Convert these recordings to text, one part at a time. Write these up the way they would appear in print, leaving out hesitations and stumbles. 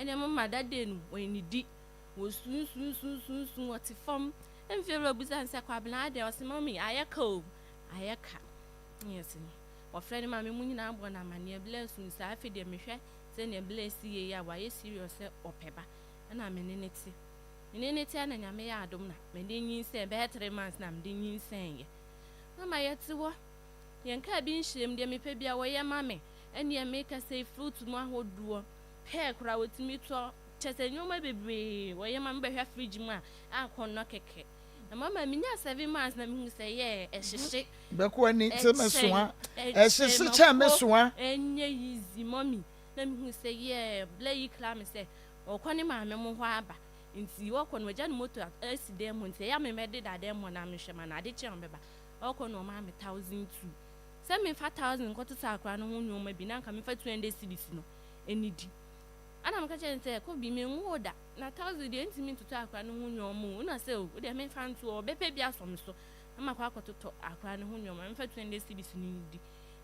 ene mama that day no when di was soon what form and feel rebusan say kwabna de was mommy ayaka ayaka yes or friend mammy mun na bo na mane bless you say afi de mehwe say ne bless ye ya wa ye serious or peba na meneneti meneneti ana nyame ya adom na me de nyin say be 3 months na me de nyin say ye mama yeti wo yenka bi nhirem de me pa bia wo ye mame ene ye make say fruit mu ahoduo pe kura wotimi to chese nyoma bebre wo ye mame be hwa fridge mu a akonno keke na mama mi nya 7 months na mi say ye ehihye be ko ani te mesoa ehihye che mesoa enye easy mommy na mi say ye blay kla me say o kwani mame mo ho aba nti wo kono waja no moto accident mo nti ya me mede da dem mo na me hwema na ade che on beba o kono ma me 1002 say me 4000 ko to akra no ho nyoma bi na nka me fa 200 cedis no enidi ana mka che nse ko bi me nwoda na 1000 de ntimi to akra no ho nyoma una say o de me fa nto o bepe bi asom so na makwa akoto akra no ho nyoma me fa 200 cedis ni di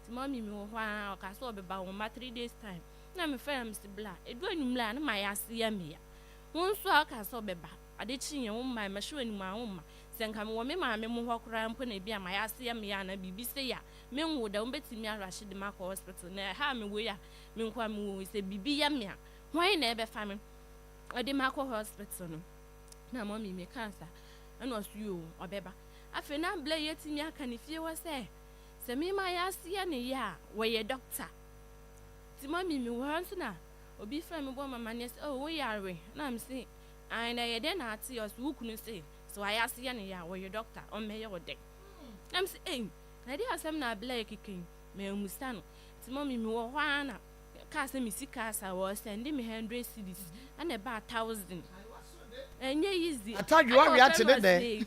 ti mommy me wo ho ka so beba wo ma 3 days time na me fa am si bla edu anumla na ma ya se ya me ya won so aka so beba ade chinye wo ma ma hwe anum a wo ma senka me wo me ma me mo ho kora mpo na bia ma ya se ya me ya na bibi se ya me nwo da wo betimi arashe de maka hospital na ha me wo ya me nkwa me wo se bibi ya me a hwan na ebe fa me ode maka hospital no na mommy me cancer ana osuo obeba afi na bla yetimi aka ne fie wo se me ma ya se ya ne ya wo ye doctor ti mommy me wo hanso na obi fra me bo mama ne say oh we are na am say ai na ye de na ati your wukunu say so I ask ya ne ya wo your doctor on me your de am say eh na dey asem na bla kikin me musta no ti mommy me wo hwa na ka say me sika sa wo send me 100 cedis and about 1000 enye easy ataju awi atene de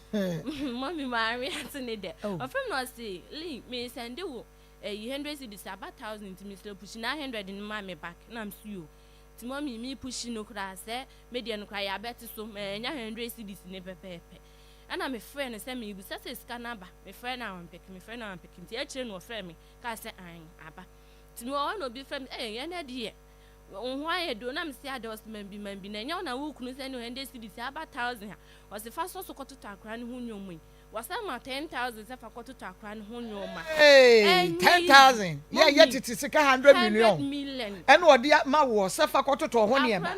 mommy ma awi atene de ofem no say li me send wo 100 cedis about 1000 ti me still push na 100 in ma me back na am see you ti mommy me push no kra say me de no kra ya bet so me nya 100 cedis ne pepepe ana me friend say me bu say scanner ba me friend na wan pick ti e kire no friend me ka say an aba ti no no bi friend ye na de on why e do na me say ados man bi na nya na wo kunu say no 100 cedis about 1000 o se fa so koto akra ne ho nyomu wasama 10,000 se fa koto akra ne ho nyoma 10,000 yeah titi sika 100 million and what dia ma wo se fa koto ho ne ma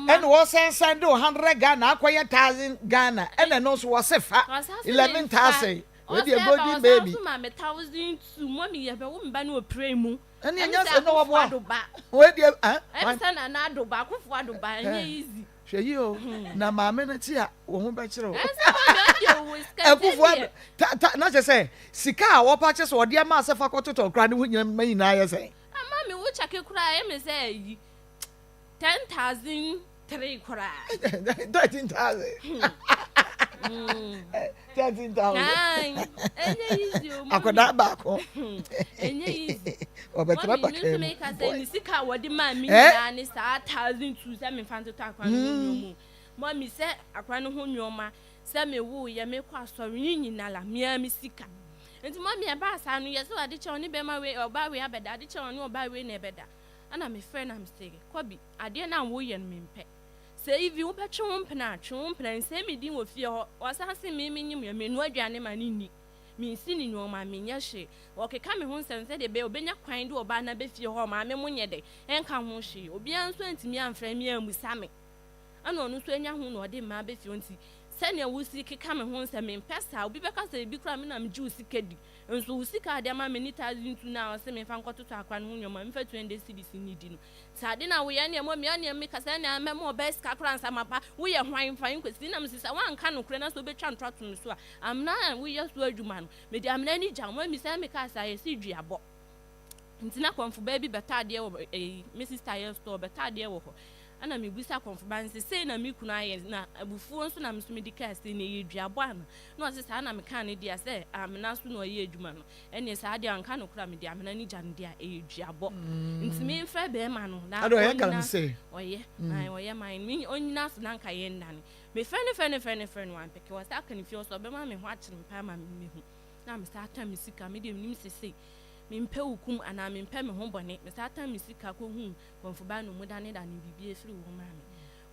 and wo send do 100 Ghana akoye 1000 Ghana and no so wo se fa 11,000 we dey body baby so ma me 1,000 to mommy ye be wo mba na opre mu and nya se no wo we dey e se na adoba akofo adoba nya easy hwe o na maame na ti a wo ho be kire o akofo na je say sika a wo pa che so ode ma se fa kototo kra ne ho nyina nyina ye say mama wo chake kra e me say yi 10,000 3 kra 13,000 13,000 enye easy o akoda ba ko enye easy obetra ba ke me ka say ni sika wo de ma mi na ni sa 1,002 say me fan to akwa no nyomu mommy say akwa no ho nyoma say me wo ye me kwa sori nyina la mi sika enti mommy e ba sa no ye so ade che oni be ma we oba we abeda ade che oni oba we na ebeda ana me friend am say kwabi ade na wo ye no me mpe say if you be chumpna say me din wo fie ho wasase me nyim ye me no aduane ma ni mi si ni nyoma me nya hye o keka me ho nsem say de be obenya kwan de oba na be fie ho ma me mo nye de enka ho hye obi an so antimi amfra me amusa me ana onu so enya ho no ode ma be fie onti sene wusi keka me ho nsem me pesa obi be ka say bi kra me na me ju sikedi enso wusi ka de ma me ni 1,002 na o se me fa nkoto akwa no nyoma me fa 200 cedis ni di no sade na wo ye ne mo me ane me kasa na me mo best ka kra nsa mapa wo ye hwan fa nkwesi na me sisa wan ka no kre na so be twa ntrato no so a amna wo ye so adwuma no me di amna ni gya mo mi sa me ka sa ye si duabo ntina konfo ba bi beta de wo me sister ye store beta de wo ho ana me busa konfo ba nse sei na me kunu aye na abufuo nso na me so me di ka se na ye duabo ana no se sa na me ka ne dia se amna so no ye adwuma no ene sa de anka no kra me di amna ni gya no dia e duabo ntimi mfa be ma no na ado ye kan se oye na oye man me onyina so na nka ye ndane me fene wan peke wasa aka ne fie so be ma me ho akire mpa ma me hu na me sa ata me sika me dem nim sese mempɛ hukum ana mempɛ me ho bɔne me sata me sika ko hu konfuba no mu dane da ne bibie firi wo ma me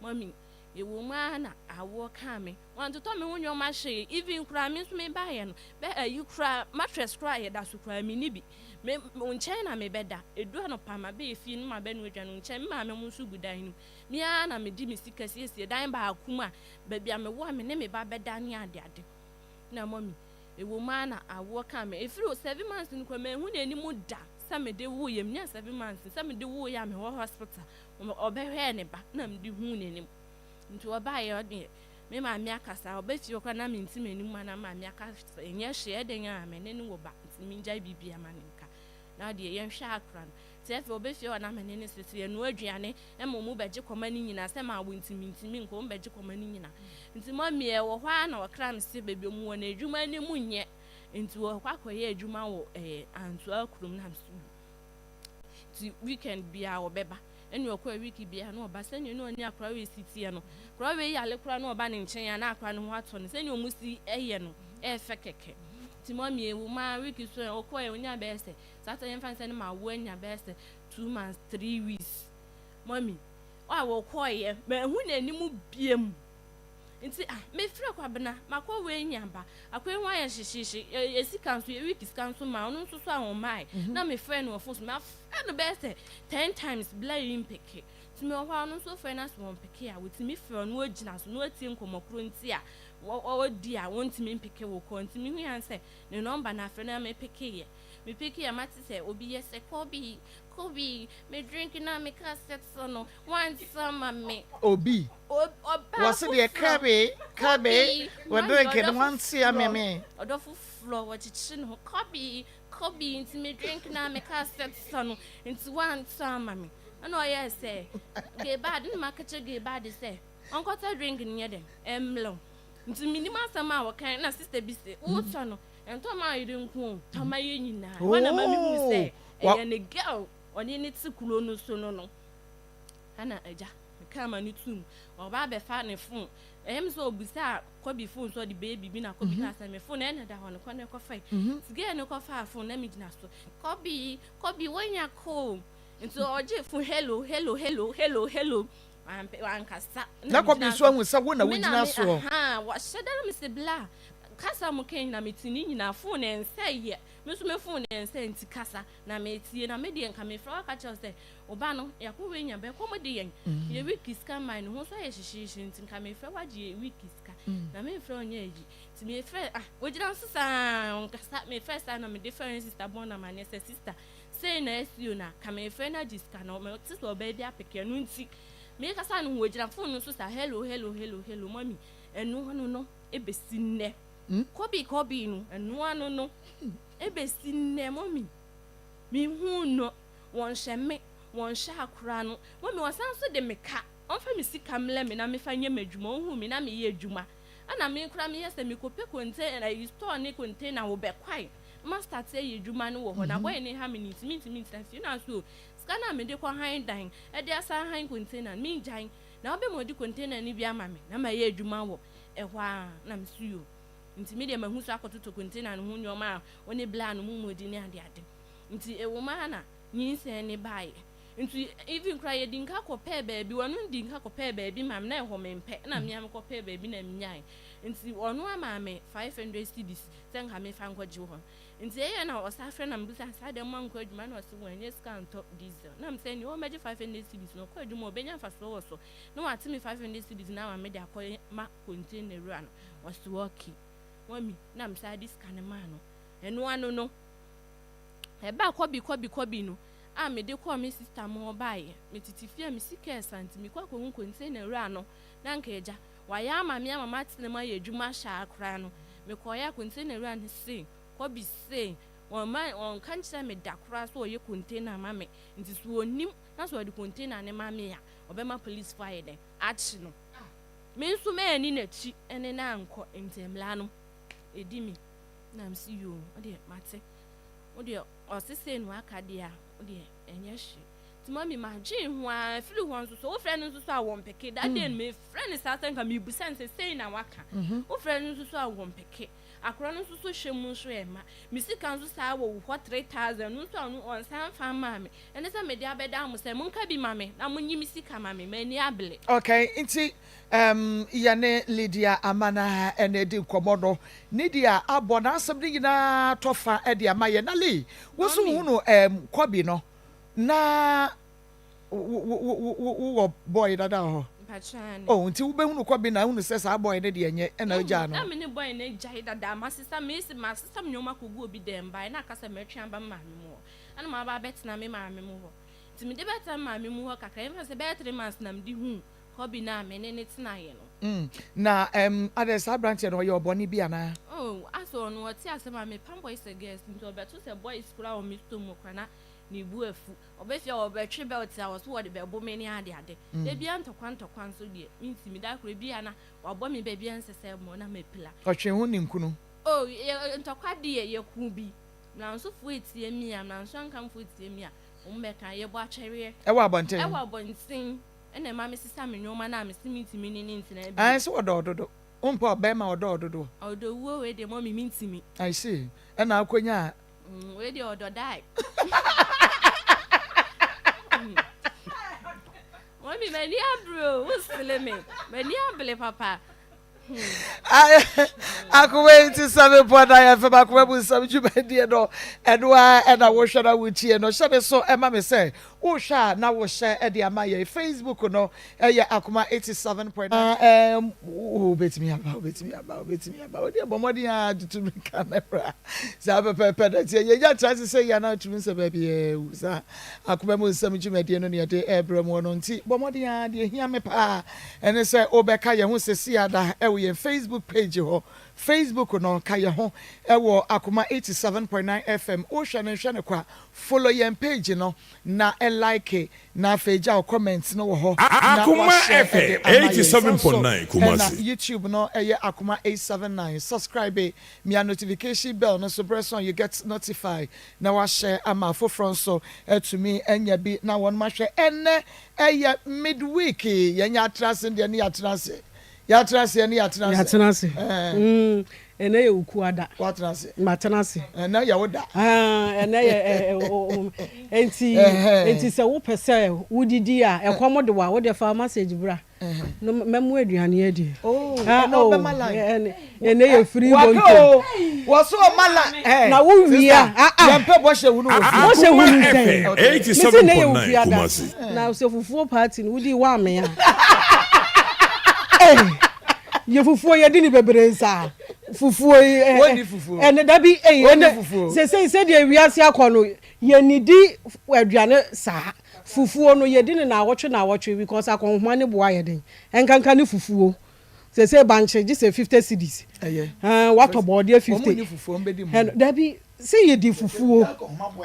mami e wo ma na awo ka me wan to me ho nyoma hye even kura me so me ba ye no be ayi kura mattress kura ye da so kura me ni bi me nchen na me beda edu no pama be efi no ma be no adwa no nchen ma me mu so gudan no me a na me di me sika siesie dan ba akuma ba bia me wo me ne me ba beda ne ade na mami e wo ma na awo ka me efiri 7 months no kwa me hu na ni mu da sa me de wo ye me 7 months sa me de wo ya me ho hospital obehwe ne ba na me de hu ne ni nti oba ye ode me ma me akasa obechi okwa na me ntime ni mu na ma me akasa enye hye eden a me ne wo ba nti me nja bibia ma ne nka na de ye hwe akran ti efe obefi o na me ne sisi ye no aduane e mo mu beje koma ni nyina se ma wo ntimi nko beje koma ni nyina nti ma me e wo hwa na okra me se bebe mu wo na adwuma ni mu nye nti wo kwa koye adwuma wo antu akurum na msu ti weekend bia wo beba eni okwa wiki bia na oba seni no ani akra we sitie no kra we yale kra na oba ne nchen ya na akra no ho ato no seni omusi eye no efe keke ti mo mi ewu ma wiki so okwa e onya be se sata yen fan seni ma wo anya be se 2 months 3 weeks mommy wa wo koye ma hu na ani mu biem nti me frɛ kwa bena makɔ we nya ba akwa hu aye hyehyehye esika nso e wiki sika nso ma ono nso so ahomai na me frɛ no ofo so ma frɛ no be se 10 times blay impeke ti me ho ano nso frɛ na so mpeke a wotimi frɛ no ogina so no ati nkomokro nti a wo di a wontimi mpeke wo ko ntimi hu yan se ne number na frɛ na me peke ye me peke ya mati se obi ye se Kobi, me drink na me cassette no one summer me. Obi. Was it a Kabe? We're drinking one see me. Odofu floor what it chin ho Kobi into me drink na me cassette no into one summer me. I know yes say. Ge bad in market ge bad say. Uncle ta drink near them. Emlo. Into minima sama wa kan na sister bi say. O so no. And to ma yidin ku. To ma yina. When am me say. And a girl oni ni tikulo no so no ana aja kama ni tum oba be fa ne phone so obisa Kobi phone so the baby bi na Kobi ka say me phone na da hono ko ne ko fa sige ne ko fa phone na mi gina so Kobi wonya ko nso oje phone hello an kasa na Kobi so hu se wo na wo gina so wa shedara mi se bla kasa mo ken na metini nyina phone en say ye me so me phone en say nti kasa na me tie na me de nka me fra ka che say oba no yakwo we nya be ko mo de yen ye wiki ska mine ho so ye hyehyehye nti nka me fra waje wiki ska na me fra onya agi ti me fra wo gina so sa on kasa me first na me different sister born na my sister say na SU na ka me fra na jiska na me ti so ba bia peke no nti me kasa no wo gina phone no so sa hello mommy enu hono no ebesi nne Kobi no enu anu no ebesi nne mommy mi hu no won hye akura no mommy wasan so de meka onfa mi sika mle me na me fa nya madwuma hu mi na me ye adwuma ana me kura me yese me kope container I store ne container wo be kwai master te ye adwuma no wo ho na boy ne ha minute na so scanner me de kwa han dan e de asa han container mi jan na obe mo di container ni bia ma me na ma ye adwuma wo ehwa na msuyo nti me de mahu so akototo container no hu nyoma oni bla no mu modi ne ade nti ewo ma na nyinse ne bae nti even cry ye dinka ko pe baabi wonu dinka ko pe baabi mam na ehwo mempe na me am ko pe baabi na mnyai nti onu ama me 500 cedis senka me fa nkwaji ho nti ye na osafre na mbusa sade man ko adwuma na osi wanye scan top diesel na mse ni o meje 500 cedis no ko adwuma obenya fa so wo so na wati me 500 cedis na wa me de akoy ma container ruan osi working wami na msa dis kanema no enu anu no eba Kobi no a me de call me sister mo bae me titifia me sika santi me kwa hu container ra no na nka eja wa ya ama me ama tene ma ye adwuma sha akra no me koya container ra ne se Kobi se on kan che me dakra so ye container ma me nti so onim na so de container ne ma me ya obema police fire den achi no me nso me ani na chi ene na anko entemla no edimi na msi yo ode mate ode osese no akade a ode enye hye Mommy, my gym, one flew one so friends who saw one picket. That didn't make friends that think me be sense saying a waka. Oh, friends who saw one picket. A chronos so shame, Missy Council saw what 3,000 no on some farm mammy. And as I made the bed down, say, Monka be mammy. Now when you missy come, mammy, many able. Okay, inti Yane Lydia Amana and Eddie Komodo Nidia Abona something na tofa Edia Mayanali. Was uno Kobino na boy dada. Oh, until we no Kobina who says our boy Eddie and Jano. I'm in a boy named Jada, my sister, Miss, my sister, Noma could go be them by Nakasa merchant by mammy more. And my bets na me mammy more. To me, the better mammy more, I came as a better 3 months, nam di whom. Hobby na me and it's na na others are branching or your bonny biana. Oh, I saw no what I said, my pamboy is a guest into a better boy school or Miss Tomokana, ni buefu, or bet your battery belts. I was what the bell many had the other. They be anto quanto quanso dear, means me that would be Anna, or bommy baby and say, Mona me pillar. Or she won't kuno. Oh, into quite dear, your kubi. Now so food see me, I'm now some come food see me. Umbeka, your watch area. A wabonte. A wabon sing. And then my Mrs. Sammy, no man, I'm still meeting me in internet. I saw a daughter. Umpo Bema or daughter. Although, where the mommy means to me. I see. And now, Quenya, where the order die. Mommy, my dear bro, what's the me? My dear papa. I could wait to 7.9 FM. I could wait some Jubendiano and why and I was shut out with you. No, shut it so Emma say, oh, shall now was share at the Amaya Facebook or no, Akoma 87.9. Oh, bet me about the Bomodia to the camera. Zabba, you try to say you're not to miss a baby. Akuma some Jubendiano near the Abram one on tea. Bomodia, dear, hear me pa. And they say, oh, Becca, who says, see, Facebook page ho Facebook no kaya ho ewo Akoma 87.9 FM o hwene kwa follow yen page no na like na feja o comments no ho Akoma FM 87.9 Kumasi na YouTube no Akoma 879 subscribe me notification bell no so press on you get notified na wa share ama for front so to me enya bi na won ma hwe enne midweek yenya trust ndi ne yatrase yatrase ni yatrase ene ye ukuada watrase matrase na ya woda ene ye enti se wo pese wudidi a ekomodo wa wo de pharmacy bra no memu aduane adi no be mala ene ye free bonto wo so mala na wo wia yempe bo hye hunu wo hye hunu sen 87.9 Kumasi na so fufuo party wudi wa me ya ye fufuo ye di ni bebre nsa fufuo woni fufuo ene da bi se de wiase akono ye nidi aduane sa fufuo no ye di ni na awotwe because akonhoma ne boa ye den enkanka ne fufuo se banche ji se 50 cedis what about 50 da bi se ye di fufuo na ko mo bo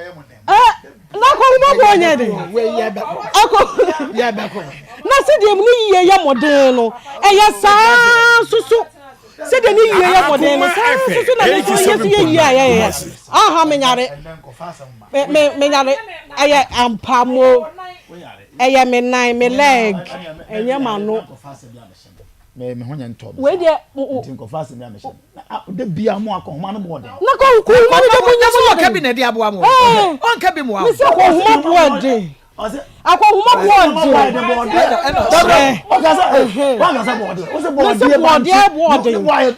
nya de we ye be ko na se de mu ni ye modern no ye sa susu se de ni ye modern no susu na me so ye aha me nyare aye ampamo aye me nine me leg enye ma no me honya ntom we de tinko fast me amehye de bia mo akonhoma no bo de na ko ma no bo nya so ka bi na de aboa mo on ka bi mo me se ko homa bo de akonhoma bo de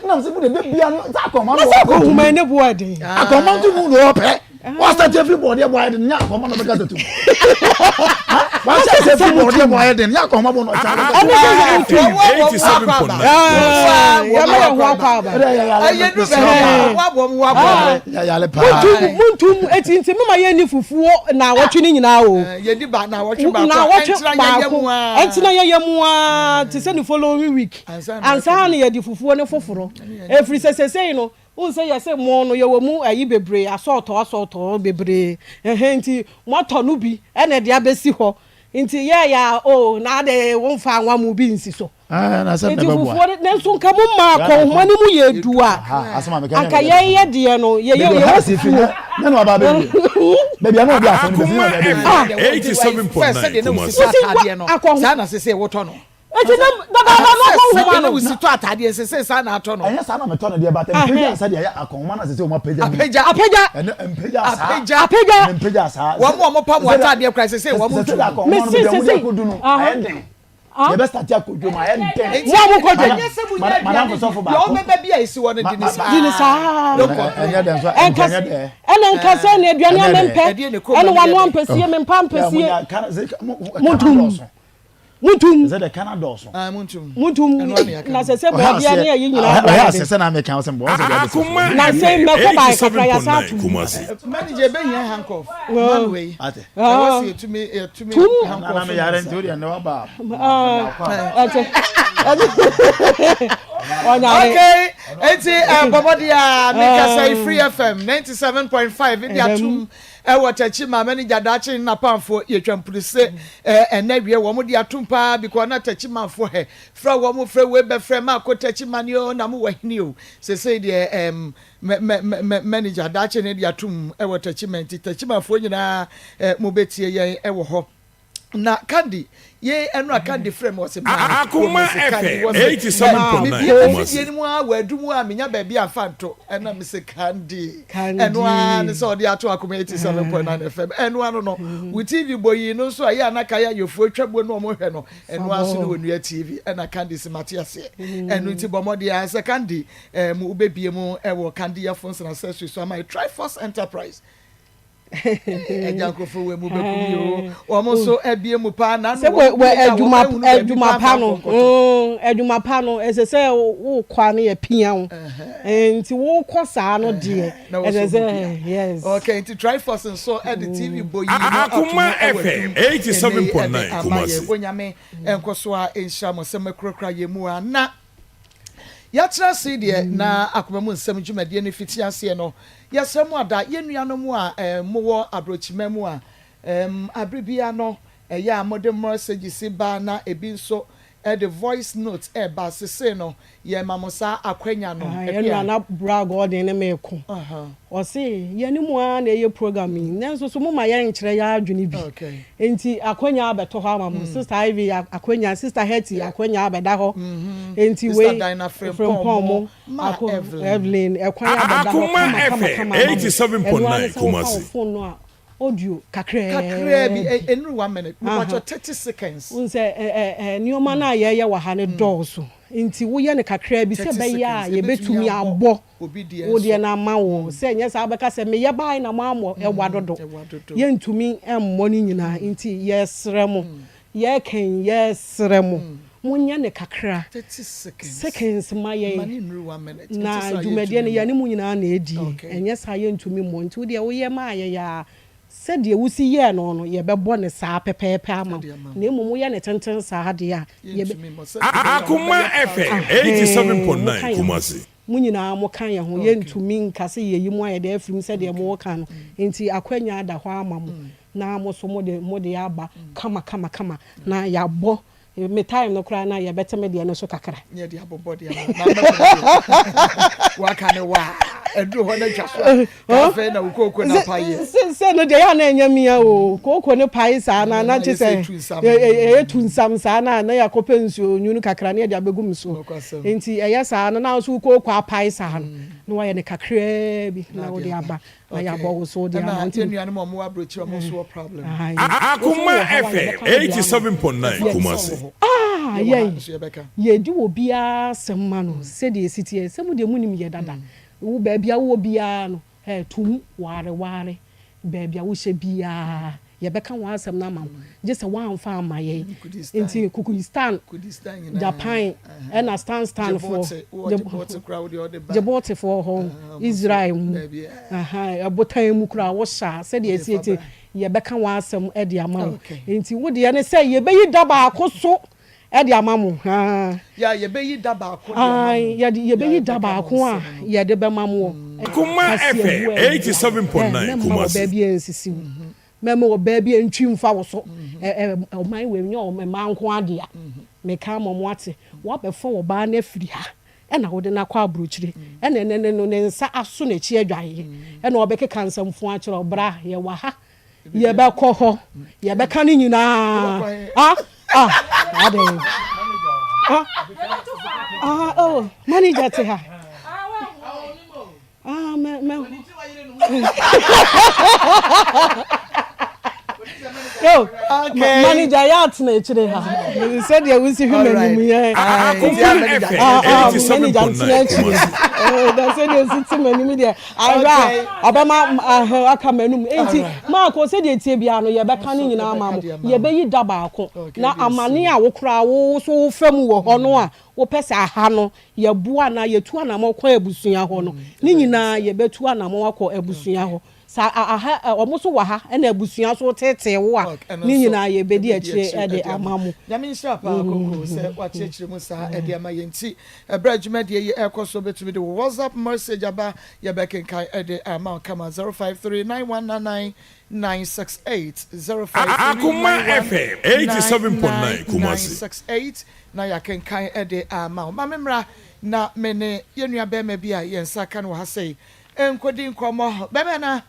na se bu de bia no akonhoma no se ko homa ne bo de akonhoma tu mu no pe what's that everybody boy de nya akonhoma no be gata tu what's that everybody boy de nya akonhoma bo no cha muntum etinti mama ye ni fufuo na wotwe ni nyina o ye di ba na wotwe ba entina ye yemu ti se ni following week ansa na ye di fufuo ne foforo every say no unse ye say mo no ye wo mu ayi bebre asọtọ bebre enti moto no bi ene de abesi ho Inti ya oh na de won fa anwa mu bi nsi so na se na bebo na so nka mo ma ko hwani mu ye duwa aka ye de no ye wasifi na no aba baby baby na obi afa ni 87.9 Kumasi sana sese woto no eti na baba no ko huma no we sit atade sese sana ato no anya sana me to no de ba tempeja asa de ya akoma na sese o ma peja apeja sa wo mo pa mo atade kra sese wo mo tu me sese ayende ye be start akojo ma ayende wo mo kojo madam ko so fo ba yo be bia isi wo no dini sa enya den so enya de ena nka se na aduane amempe ena wano ampesi mempa ampesi Mutum zede Canada so mutum na sese bo bia na yi nyina ya sese na me kan se bo Akoma na se me ko ba kakra ya sa tu Kumasi manager be yan handcuff man way ate was to me handcuff na me yare ntori na wa ba ate okay eti bobodia make say free FM 97.5 in dia tum wachachi ma manager dachi na pamfo yetwampulise enawie wo mo dia tumpa because na tachi manfo he fra wo mo fra we be fra ma ko tachi mani o na mo wahini o se say de manager dachi ne dia tum watachi tachi manfo nyina mo betie ye wo ho na Candy ye enu Candy frame was Akoma FM 87.9 Kumasi ye mu awadumu a menya ba bia fanto ena me se Candy enu an so de ato Akoma 87.9 FM enu an no with TV boyi no so aye anaka ya yofu atwabo no mo hwe no enu aso no wonu TV ena Candy se matiase enu ti bomode ya se Candy mu ubebie mu ewo Candy ya phones and accessories so my Triforce Enterprise ejankofo we mu bekumio omo so ebie mu pa na no we eduma pa no esese wo kwa na ye pia wo enti wo kosa no de esese yes okay enti Triforce so at the TV boy Akoma FM 87.9 Kumasi onyame enkoso a enhia mo se makrokra ye mu ana yatra se de na Akoma mu nsam dwumade ne fiti ase no yasemu ada yenuanom a mowo abrochimemu a abribia no ya modern message si ba na ebi nso the voice note ba sese no ye mamosa akwanya no ye na brag odin ne meku o se ye ni mu a na ye programming nanso so mo ma ye nkire ya adwene bi enti akwanya abeto ho amamu sister Ivy akwanya sister Hetty akwanya abeda ho enti we from Pomo Evelyn akwanya abeda ho Akoma 87.9 Kumasi audio kakra bi enu 1 minute about 30 seconds unse nioma na ye wa ha ne dose nti wo ye ne kakra bi se be ya ye betumi abo wo de na ma wo se nya sa abeka se me ye bai na ma amo ewa dodo ye ntumi emmo ni nyina nti yesremo ye ken yesremo munya ne kakra 30 seconds ma ye mani nru 1 minute na dwumade ne ye ne mu nyina na edi enya sa ye ntumi mo nti wo de wo ye ma ye ya said ye wusi ye no ye bebo ne saa pepepe ama na emu ye ne tenten saa de a ye Akoma FM 87.9 Kumasi munyina mo kan ye ho ye ntumi nkase ye yimu aye de afim said ye mo kan enti akwanya da ho ama mo na mo so mo de aba kama na ya bo me time no kra na ye beteme de no so kakra ye de abobo de na wa kan wa edu ho na twaso kafe na ukoko na paye se no de ya na enyamia o koko ne paye sa na che se e tunsam sa na yakope nsuo nyunu kakra na de abegum so enti eya sa na so koko apaye sa no wa ye ne kakra bi na wo de aba na ya bo so de na ntenuane mo abrochi mo so problem Akoma FM 87.9 Kumasi ye di obi a semma no se de sitie se mu de munim ye dada wo ba bia wo bia no tum ware ba bia wo hye bia ye beka wo asem na ma je se wa amfa amaye enti Kukistan Japan and a stand for Djibouti for home Israel abotan mu kura wo sha se de sitie ye beka wo asem e de ama enti wo de ne se ye be yi daba akoso e de amamu ya ye be yi daba akon ye be yi daba akon a ye de be mamu Akoma FM 87.9 Kumasi ba bia nsisi memo baby and trim for so my way no man quadia me come on what before ban free her and I wouldn't acquire broochery and then sa as soon as she dry and or beke can some fwanch or bra ye waha ye ba coho ye be canning you na oh manager to her Yo, okay. Manager yacht na chire ha. You said you will see him anymore. Manager. Oh, that's said you sit him anymore there. Obama aka manum. Enti Maa Akos said you tie bia no ye be kan ni nyina ma mo. Ye be yi daba ako. Na amane a wo kra wo so fam wo ho no a wo pese aha no ye bua na ye tu anamo kwa ebusua ho no. Ni nyina ye be tu anamo akọ ebusua ho. Sa aha omuso wa ha na abusua so tete wo a ni nyina ye bedi akire e de amamu ya min sharp akoko se wa chechire mu sa e de ama yenti ebrajuma de ye ekoso betumi de WhatsApp message aba ye beken kai e de ama kama 0539119968 Akoma FM 87.9 Kumasi 968 na ya ken kai e de ama ma memra na mene yenua be ma bia ye nsaka no ha sei enkodi nkomo bebe na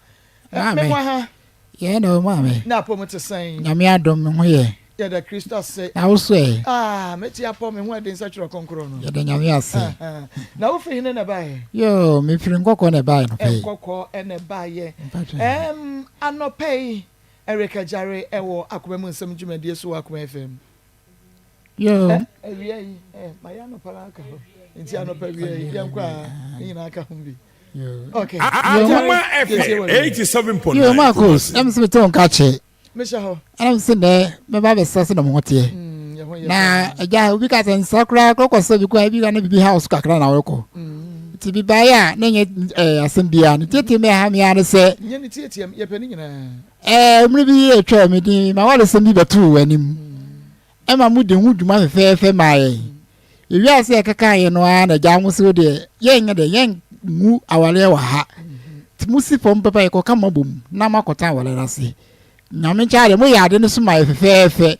Mama, yeah, no, mammy. Now, promote to saying, Yamia don't know here. Yeah, the Christos say, I will say, met your poem when in such a concron. Yamia say, now for him in a buy. Yo, me feeling go on a buy, and a buy, and no pay Erica Jarry, or Akoma, some Jimmy dear so Akoma FM. Yo, my Anno Palaka, in Tiano Pavia, young cry, in Akahumbi. Okay. Akoma FM 87.9. Yo, Maa Akos, I'm so don't catch it. Misha, I'm sitting there, my baby says no more here. Now, a guy we got in Sakra, Coco, so you could be going to be house crackling our local. To be by ya, name it Assembia, Titty may have me and say, Yenitium, your penny. Maybe a try me, my water send me the two and him. Emma Moody would my fair my. If you are say a caca and one, a jam so dear, young and a young. Mu awale wa ha tmusi pom papa e ko kama bom na makota wale rase nyame chaade mo ya de no so mai fefefe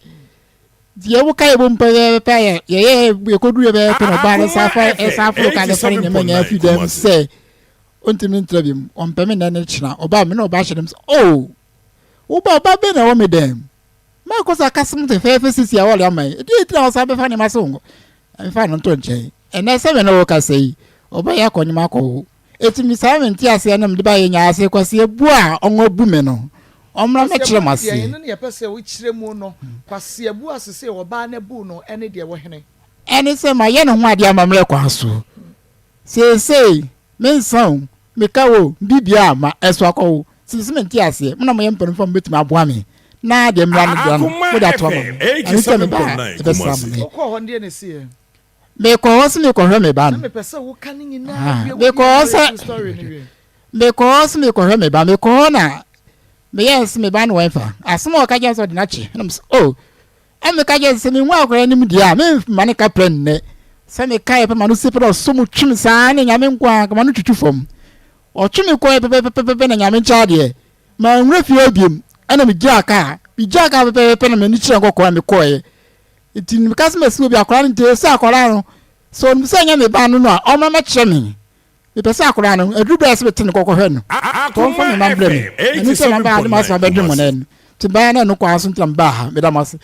die wo kai bom papa ye ko dure be ko no ba le safa ka le fani nyame nya fi dem se ontimi interview on peme na ne china oba me na oba hyedem oh wo ba be na wo me dem Maa Akos akasem te fefe sisi awale amai die tira o sabe fani masongo fa no to nche ene se me na wo ka sei Obaya konyima ko etimi samenti ase na mde ba ye nya ase kwase ebu a onwo bu me no omra me kire mase ye ne ye pese wo kire mu no kwase ebu asese oba na bu no ene de wo hene ene se ma ye no ho ade amamre kwaso sei mensan me kawo bibia ma eso akọ samenti ase mna mo ye mpere fam betimi aboa me na de mra no do no wo da to mo ani se me ba ko ho ndie ne sie because me ko hwe me ba no because me ko hwe me ba me ko na me yes me ba no wefa asmo ka je so de na chi na oh am ka je se me nwa akora nim dia me mane ka plan ne se me kai pe manu se pro so mu twim sa ne nyame nkwa ka manu tutu fom o twim ko pe na nyame cha de ma nwra fi obiem ana me gya ka pe na me ni kire kokko me koye itin because me so bi akora nte sa akora no so msanya me ba no a oma ma kire me pese akora no adruba se betin kokko hwe no to fo me mambre me ni se ma ba ma so bedrum na no ti ba na no kwa so ntram ba ha me da mas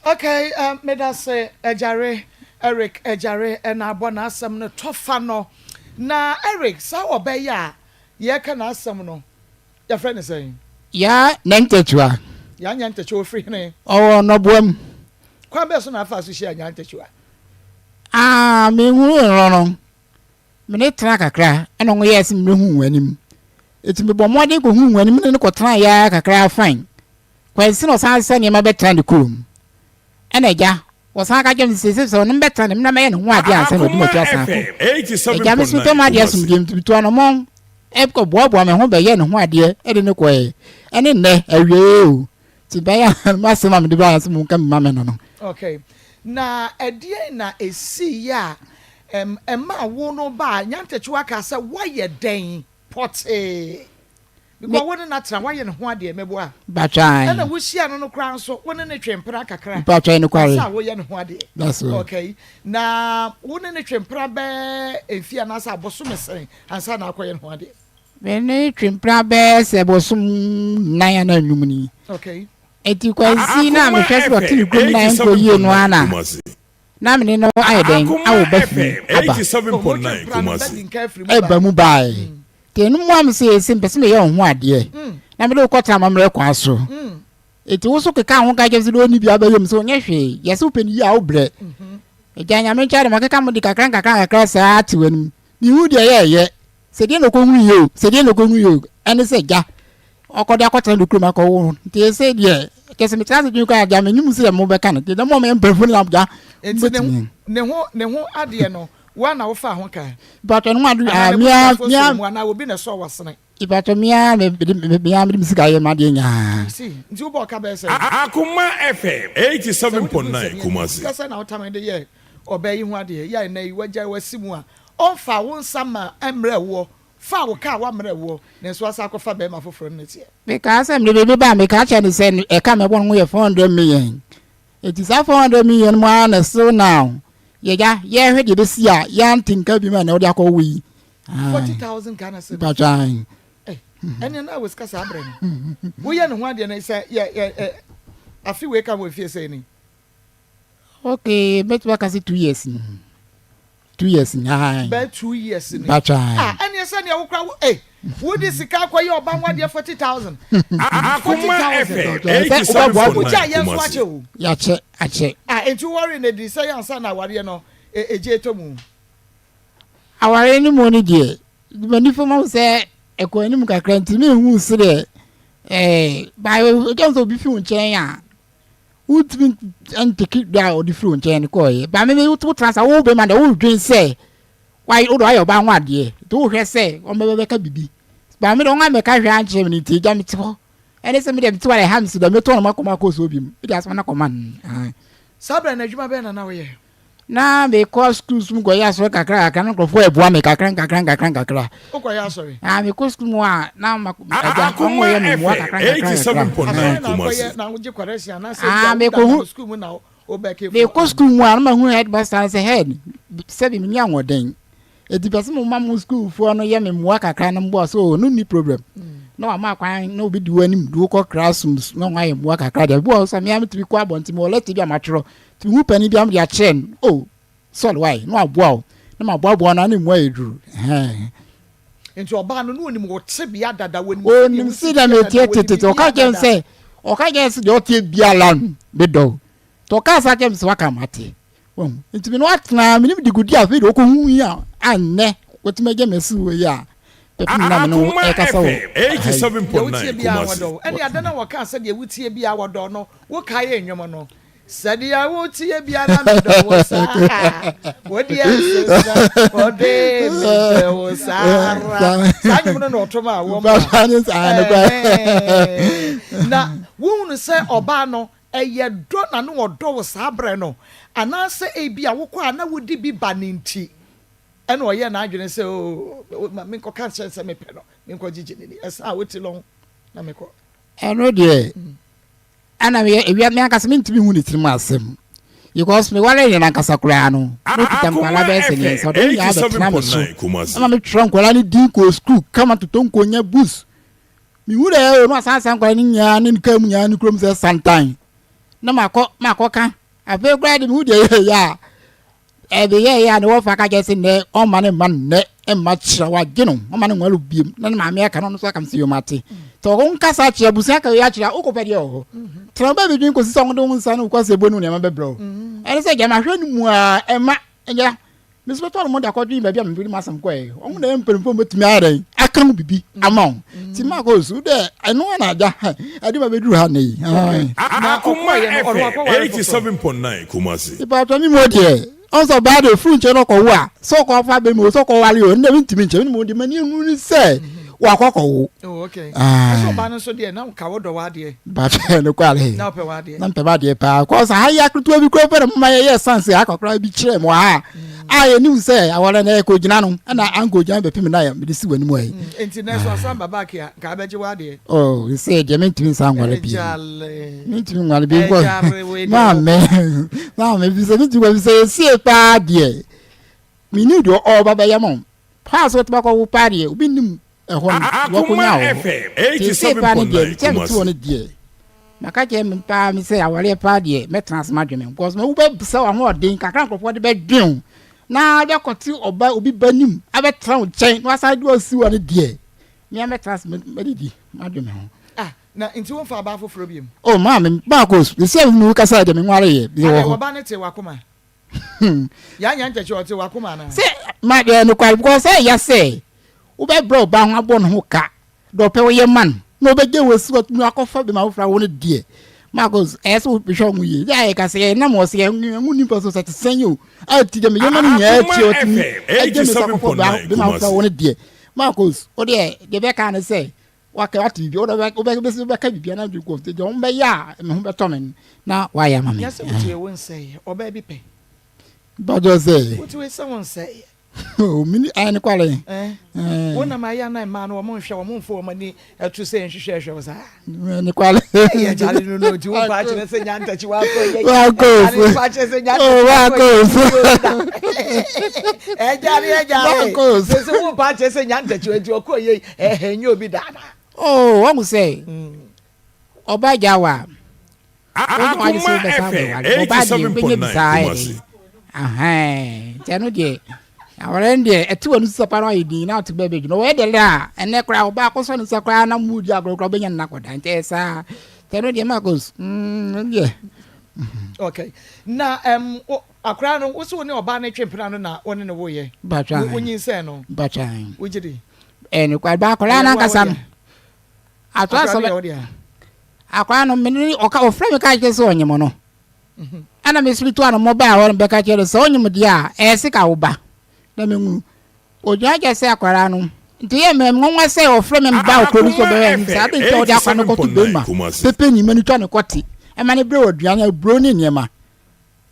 okay me da say ejare Eric ejare na abona asem no tofa no na Eric sa obeya ye ka na asem no your friend is saying ya nantechua ya nyantechu free ne oh no boam kwa be so na afa so share nyantechu me hu no me ne tra kakra eno ngo yes me hu wanim eti me bomode ko hu wanim ne ko tra ya kakra fine kwansi no san se ne ma betra ne kurum ena ja wo san ka jem se so no betra ne na me ne hu ade anse no di mo twa san ko ja me so to ma de asum dim to ano mon e ko boabo me hu be ye ne hu ade e de ne ko e ene ne awie o ti ba ya ma se ma me de ba asum nka me ma me no okay na edie na esi ya ma wo no ba nyantechu aka se waye den pote because one na tra why no ho ade meboa batwan na wo hia no kra nso won ne twempra kakra batwan no kware sa wo ye no ho ade that's right okay na won ne twempra be efia na sa aboso mesen ansa na akoye no ho ade me ne twempra be se bosom nan na nwumni okay eti kwansi na me hwese wo tiri gum nan ko yie no ana na me no ayeden awo bafi aba 87.9 Kumasi eba mu bai te no mo am se simpese me ye ho ade na me do kwata mamre kwa so eti wo so keka ho ga jesi do ni bia ba yem so nye hwe yesi upeni ya obre ejanya me chare makeka mo di kakran sa ati wanu ni hu de ye se de no ko hu yo ene se ja okoda akwata do krum akọ te se de kese me transe dun ko aja me nyum se mo be kan te mo me mpefu na ja enti ne ho ade no wa na wo fa ho kan but no adu mia na obi na so wasene ibato mia me misika ye ma de nya si nti wo boka be se Akoma FM 87.9 Kumasi kasa na utama de ye obayi ho ade ya na iwaja wasimu a onfa wo nsama emre wo fa wo ka wa mre wo na so asa ko fa be ma foforo ntie because em de ba me ka cha ni se e ka me bon ho ye 400 million it is 400 million mo na so now ye hwe de be si a ya ntinka bi ma na wo de akọ wi 40,000 Ghana cedis batwan ene na was kasa abre no wo ye no ho ade na se afi we ka wo fie se ni okay bet wa kasi 2 years ni 2 years ni bet 2 years ni batwan ene se ne wo kra wo di sika kwa ye oba nwa de 40,000 Akoma FM 87.9 Kumasi ya che enti worry na di say ansa na ware no eje to mu aware ni mo ni de mani fo mo se eko ani mu kakra nti me hu se de ba o je so bi fi unchen a utimi antiki da o di fi unchen ko ye ba me tu transfer wo be ma da wo dwen se why o do ayo ba nwa de to hwe se o me be ka bibi ba me do nwa me ka hwe anche me nti ja me ti ho ene se me de ti wa ham si do me to no makoma ko so bi mu bi da so na command sabra na adwuma be na wo ye na because schools mu go ya so kakra kan ko fo ebuwa me kakra o ko ya sorry me ko school mu a na ma Akoma FM 87.9 Kumasi na wo je correction na say me ko school mu na o be ke me ko school mu a na ma hu headmaster say head se bi me nya woden e di person mu ma mu school fo no ye me mu kakra na mbo so no ni problem no ma kwan no bi di wanim du ko classrooms no wa ye mu kakra de bo so me am to bi ko abonti mo let bi amatro ti hu pani bi am ya chen oh so why no aboa na ma boa na mu eduru enti oba no no ni mo te bia dada woni o nim si da me tie o ka jem se de o tie bia lan be do to ka sa jem se waka mate won enti me no atna me nim di gudi afi do ko hu ya anne woti me jem esi we ya Akoma FM 87.9 Kumasi eni adana waka se de wutie bia wodo no wo ka ye enwom no sadia wutie bia na me do wo sa wodi ensa ode wo Zahara sanyu no otoma wo na wo se oba no eye do na no odo wo sabre no anase e bia wo kwa na wodi bi baninti ene oye na adwene se o me ko kan se me pe no me ko gigi ni esa woti lo na me ko eno de ana me aka se me ntimi hu ni tirim asem because me wale ni na kasa kura no no kitam kwala be se ni so do ya be tna me so ama me tron kwala ni din ko school kama to ton ko nya bus mi hu de no asan kwala ni nya ni kam nya ni krom se santan na makọ ka abe grade mi hu de ya ebe ya na wo fa ka jese ne o mane man ne e ma chira wa gino o mane nwalu biem na ma me aka no so kam si yo mate to ko nka sa chira busia ka ya chira o ko pede o tro ba bi dwin ko si so ndo nsa no kwa se bonu ne ma be bro ene se ga ma hwe nu mu a e ma enja me so to no mo da ko dwin ba bia me bi ma sam ko e o mu na empelfo metumi ara aka mu bibi amon ti ma ko su de eno na ja ade ba be duru ha nei Akoma FM 87.9 Kumasi iba to mi mo de also bad fruit no ko wa so ko fa be mo so ko wale o nde ntimi nche ni mo de mani enu ni se wa kokko wo oh okay so ba no so de na ka wo do wa de ba fe no kwale na pe wa de pa ko sa ha ya kutu bi ko fe mo ma ye sense akokra bi kire mo ha I knew say I want an echo Janano and I uncle Jan be Pimina with the Suwan way. International Samba back here, Cabbage Wadi. Oh, you said you meant to be someone. Mean to want to be one. Mamma, if you said to say, see a party. Me knew you all by your mom. Pass what Bako party, been a one. Akoma FM 87.9 dear. Makajem pa me say awale pa de me transmadweme because me wo be say wa ho den kakra nkofo de be dwen na de koti oba obi banim abetra wo chen no aside wo si wo ne de me am transmed di madweme ho na nti won fa ba foforo biem oh ma me Maa Akos the same no kasa de me nware ye bi wo ba ne te wakoma ya nya ntachi o te wakoma na say ma de no kwal because say ya say wo be bro ba ho abon ho ka do pe wo ye man no be je wesi wat nu akofa be ma wo fra wo ne die Maa Akos eso be show mu ye ya ka say na mo say mu ni person set senyo a ti de me ye man nya ti o ti e je me sa ko ba be ma fra wo ne die Maa Akos o de be ka na say wa ka ati bi o be ka bi na ju ko te jo mbe ya me ho be to men na wa ya ma me yes what you won say oba bi pe but just say what you someone say oh mini an kwale wona ma ya na ma no wo hwe wo mfo mani atu se nhwehwe wo sa ni kwale ya jale no ti wo pa che se nya ntachi wa ko ye Maa Akos pa che se nya Maa Akos Maa Akos se wo pa che se nya ntachi enti o ko ye nya obi dada oh what we say oba jawa Akoma FM 87.9 tenu de awon de eti wonu sapa no yidi na to bebe no we de la ene kra oba akoso ni sakra na mudi agro benya na koda nte sa tenu de Maa Akos yeah okay na akra no wo so ni oba na twempena no na woni ne wo ye bacha wonyin se no bacha wo jidi eni kwa ba kola na kasa no atwa so akwa no meni oka ofre me ka je so onyemo no ana me siritu ano mobile won be ka je so onyemo dia ese ka wo ba na me ngu ojaja se akwara no ntiye me nwa se ofre me ba okoro so be en sa de to dia kwa no ko to be ma pepe ni mani to ne kwoti e mani bre oduan bro ni niema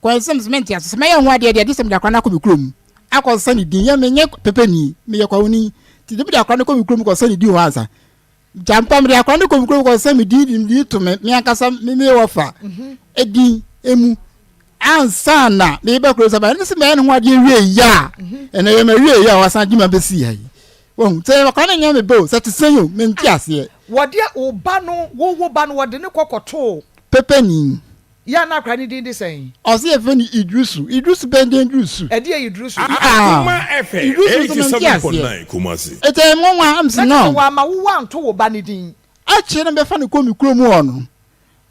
kwa sem cement ya se me ye ho de disem da kwa na ko bi krom akọ sani din ye me nye pepe ni me ye kwa oni ti de bi da kwa no ko bi krom ko sani di ho ansa jampa me da kwa no ko bi krom ko sani di to me akasa me wofa edi emu ansana me be kro saba ni se me no ho de wie ya ene ye me wie ya wasan jima be si ya won se kwa na nya me bo se ti senyo me nti ase wode oba no wo ba no wode ne kokoto pepe ni ya na akra ni din de sen o se e fe ni idrusu bende idrusu e de idrusu Akoma FM 87.9 Kumasi ete mo nwa am se no wa ma wo anto wo ba ni din a che na be fa ne komi kuro mu ono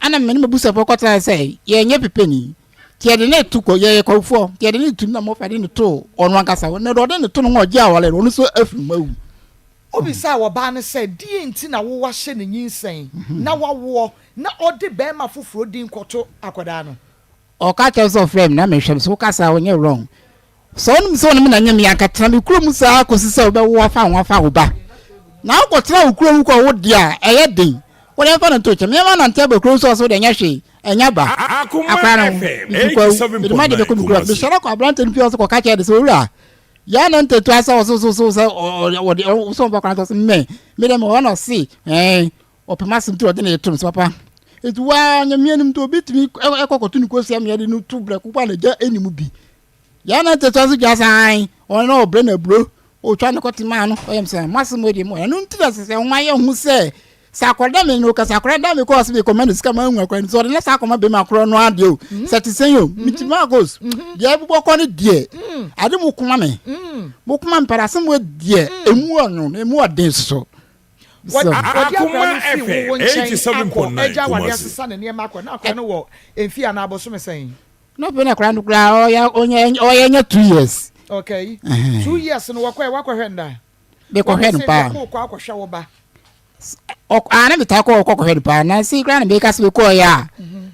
ana me ne busa pokota se ye nye pepe ni tie de ne tuko ye kwofo tie de ne tu na mo fa de ne to ono ankasa ne do de ne to no oje awale no so afri mawu obi sa wo ba ne se die nti na wo wa hye ne nyinsen na wawo na ode be ma foforo din kwoto akoda no o ka che so frame na me hwem so kasa wo nye wrong so no na nyam ya katena me kuro mu sa akosisa wo be wo fa wo ba na akotena wo kuro mu ko wo dia eye din wo le fa na to che me ma na nte be kuro so de nya hwe enya ba Akoma FM 87.9 be shara ko abrante ni pio so ko ka che de so wura ya na nte to asa so ba kwa to me dem wona si opema sim to de na etum so papa etu wa nya me nim to bitimi ekokotu ni ko sia me de no tu bre ku kwa na ja enimu bi ya na nte to asa ja san ona obre na bro o twa ne kotima no oyem se masimo de mo no ntira se nwa ye hu se sakoda me no ka sakoda me ko se be command ska ma nwa kwa so de na sakoma be makro no ade o setisenyo mitima Akos dia bubo ko ne die ade mu kuma me mu kuma mpara mo die emu onu emu ade so Akoma FM 87.9 eja wade asesa ne niema akọ na akọ no wo emfi ana aboso me sen no be na kra no kra oya nya 2 years okay 2 years no wakọ hwenda be ko hwen pa ko akọ hwe wo ba ana bita ko hwen pa na si kra na be ka se ko ya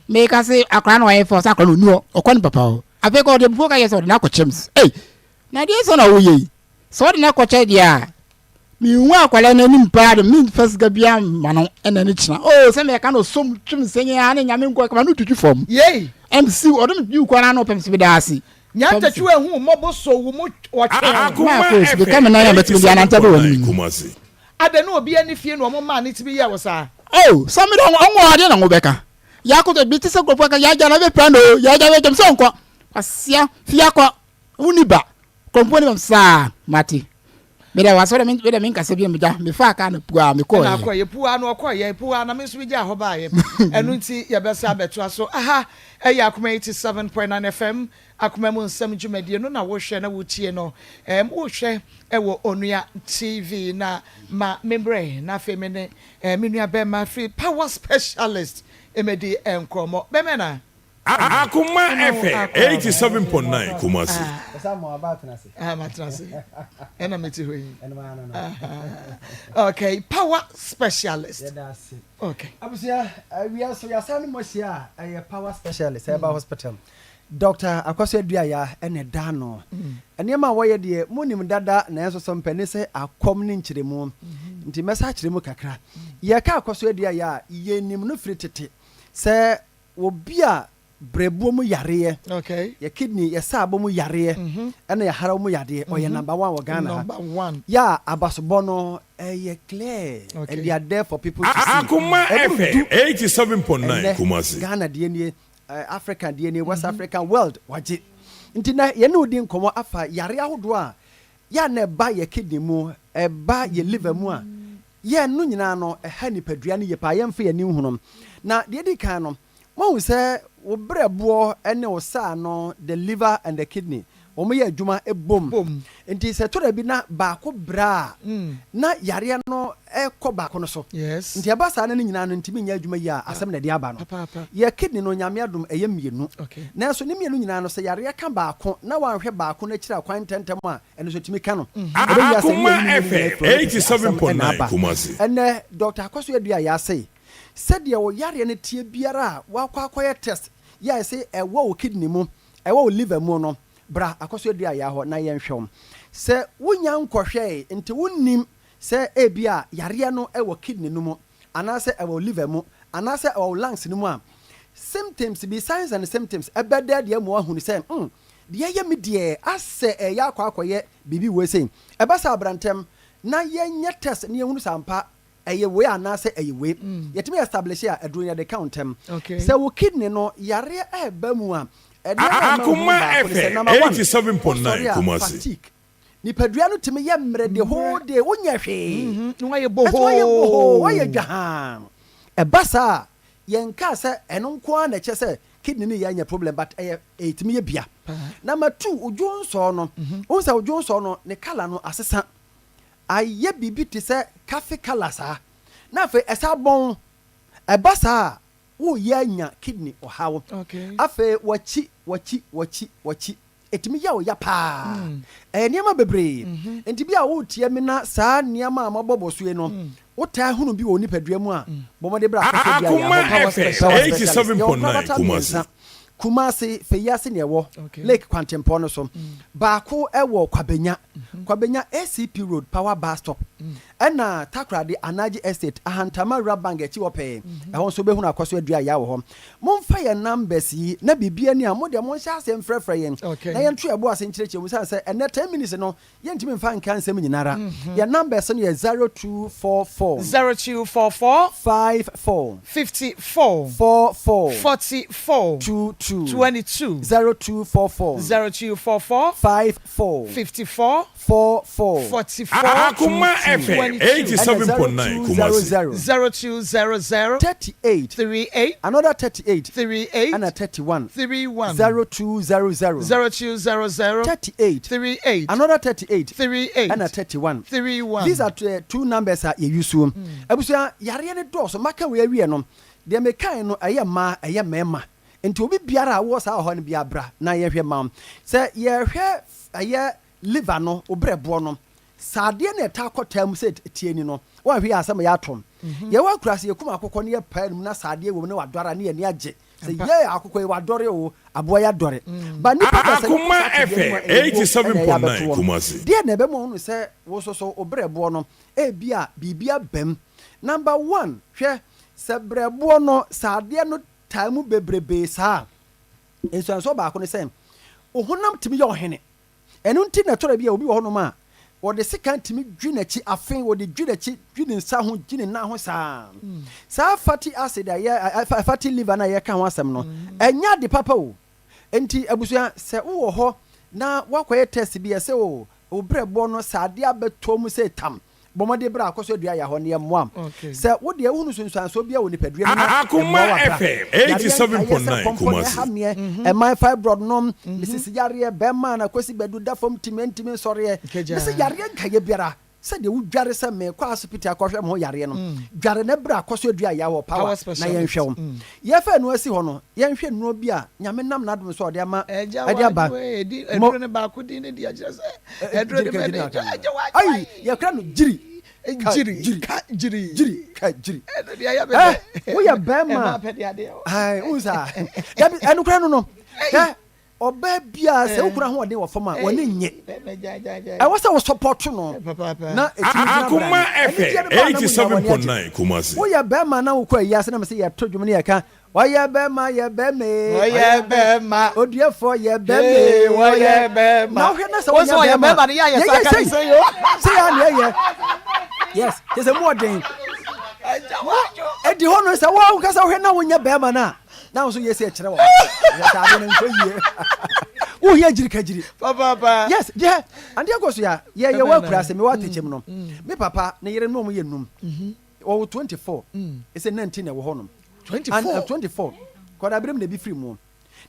me ka se akra no ye for sa akra no nuo okọ ni papa o abe ko de bu ka yes o na ko chems na de so na wo ye so de na ko che dia mi nwa akwala na nim pa de mi first ga bia mano ena ni china se me ka no som twim senye ane nyame nko ka no tutu fom yey MC odum bi ko na no pem se bi da asi nyata tu ehu mobo so wo mo watwe Akoma Akos be come na ya betimi dia na ntaba woni Kumasi ade no obi ani fie no mo ma ne tibi ye wo sa oh some don onwo ade na ngo beka ya ko be tise gropo ka ya ja na be plan o ya ja be jem so nko asia fia ko uniba komponi bam sa mati be da waso be da min kase bi me ja me fa ka na pua me ko na akoye pua no akoye pua na me so bi ja ho ba ye enu nti ye be sa beto so aha eya Akoma 87.9 FM Akoma mu nsam dwumadie no na wo hwe na wo tie no wo hwe wo Onua TV na ma membre na femene menua be ma free power specialist emedi enkromo be me na Akoma FM 87.9 Kumasi matrase ena meti hoyi okay power specialist okay abusia we are so yasani mosia power specialist Herbal hospital Dr. Akos Aduaya ene dano enema woye de munim dada na enso so mpani se akom ne nkyeremu nti mesa kyeremu kakra ye ka Akos Aduaya ye nim no fritete se obia brebuo mu yare okay ye kidney ye sabo mu yare ene ya haraw mu yade o ye number 1 wo Ghana number 1 ya abasobono ye clear and they are there for people to see Akoma FM 87.9 Kumasi Ghana DNA Africa DNA West African world waje ntina ye ne odi nkomo afa yare ahodo a ya na ba ye kidney mu ba ye liver mu a ye no nyina no ha nipadua ne ye pa ye mfa ye ni hunom na de di kan no mo se wo brebo ene wo sa no the liver and the kidney o mo ye adwuma ebom nti se to da bi na ba ko bra na yare no ekọ ba ko no so yes nti aba sa na nyina no ntimi nya adwuma yi a asem na de aba no ye kidney no nyame adom eye mienu na so ne mienu nyina no se yare ka ba ko na wan hwe ba ko na kira kwan tentem a ene so timi ka no Akoma FM 87.9 Kumasi ene Dr. Akos Aduaya say said ye wo yare ne tie biara wa kwakoye test ya say wo kidney mu wo liver mu no bra Akos Aduaya ho na ye nhwem se wonya nkohwe nti wonnim se ebia yare no wo kidney no mu anase wo liver mu anase wo lungs no mu a symptoms be signs and symptoms ebeda de mu ahunu se de ye me de ase ya kwakoye bibi we say ebasa abrantem na ye nye test ne ehunu sampa eye we anase eye we yetimi establish a adrunya de countem se wo kidney no yare eba mu a Akoma FM 87.9 Kumasi ni padua no timi ye mre de whole day wonya hwe no ye boho woye dwahan ebasa yenka se eno nko a na che se kidney ni ya nya problem but etimi ye bia number 2 odwonso no onsa odwonso no ne kala no asesa aye bibi ti se cafe color sa na fe esa bon ebasa wo ya nya kidney ohawo afe wachi etimi ya o ya pa niam bebre enti bia wo tie me na saa niam a mabobo sue no wo ta hunu bi wo ni padua mu a bomode bra Akoma FM 87.9 Kumasi feyase ne wo Lake Kwantempo no so baako ewo kwabenya ACP Road Power Bus Stop ena Takrade Anaji Estate Ahantama Rabang echi wo pe ehon so behunu Akos Aduaya wo ho momfa ye numbers yi na bibia ni a mo de mo hya asem frefre yen na ye nto ebo ase nkireche mu say ene 10 minutes no ye ntimi mfa nka nsem nyinara ye numbers no ye 0244 54 44 22 0244 54 Akoma FM 87.9 Kumasi 0200 38 38 another 38 38 and a 31 0200 38 38 another 38 38 and a 31 31 these are two numbers that you use abusia yare ne do so maka we awie no de me kan no eye ma eye mema enti obi biara wo sa ho ne bia bra na ye hwe mam se ye hwe eye liver no obrebo no sade na eta akotam se tieni no wa hwe asem ya atom ye wa kurase ye kuma akokọ ne ye paanum na sade wo ne wadora ne ye ne age se ye akokọ ye wadore o abo ya dore ba ni pa se Akoma FM 87.9 Kumasi de na be mo no se wo so obrebo no e bia bibia bem number 1 hwe se brebo no sade no tamu bebrebe sa enso ba ko ne se ohonam timi ye ohene eno nti na tore bia obi wo honom a wo de sika timi dwinachi afen wo de dwinachi dwine nsa ho dwine na ho saa fatty acid fatty liver na ye ka ho asem no enya de papa o enti abusua se wo ho na wakoye test bia se o brebo no sade abetom se tam bomode bra akoso dua ya ho ne moam se wo de ehunu sunsuanso bia wo ni padua na Akoma FM 87.9 Kumasi e my fibroid nom Mrs. Yare be man akosi bedu da fom timenti sore Mrs. Yare nkaye biara se de wo dware se me kwa hospital akohwe mo yare no dware na bra akoso dua ya wo power na ye nhwe wo ye fa no asi ho no ye nhwe no bia nyame nam na dum so de ama ade aba eduro ne ba ko din ne di agire se eduro de be ai ye kra no jiri wo ya be ma ai uza enu kra no oba bia se ukura ho de wo fama woni nye I was support no na Akoma FM 87.9 Kumasi wo ya be ma na wo kwa ya se na me se ya to dwum ne ya ka wo ya be ma ye be me wo ya be ma odiefo ye be me wo ya be ma na wo na se wo ya be ma ya saka se yo se ya ne yes there's a more thing e di hono se wo ka se wo na wo nya be ma na now so yes e kire wo ya ta de nko yie wo ye jiri ka jiri papa yes yeah and you go so ya ye wa kura se me wa techem no me papa ne yere no mo ye num o 24 it's a 19 e wo hono 24 ko da brem na bi free mu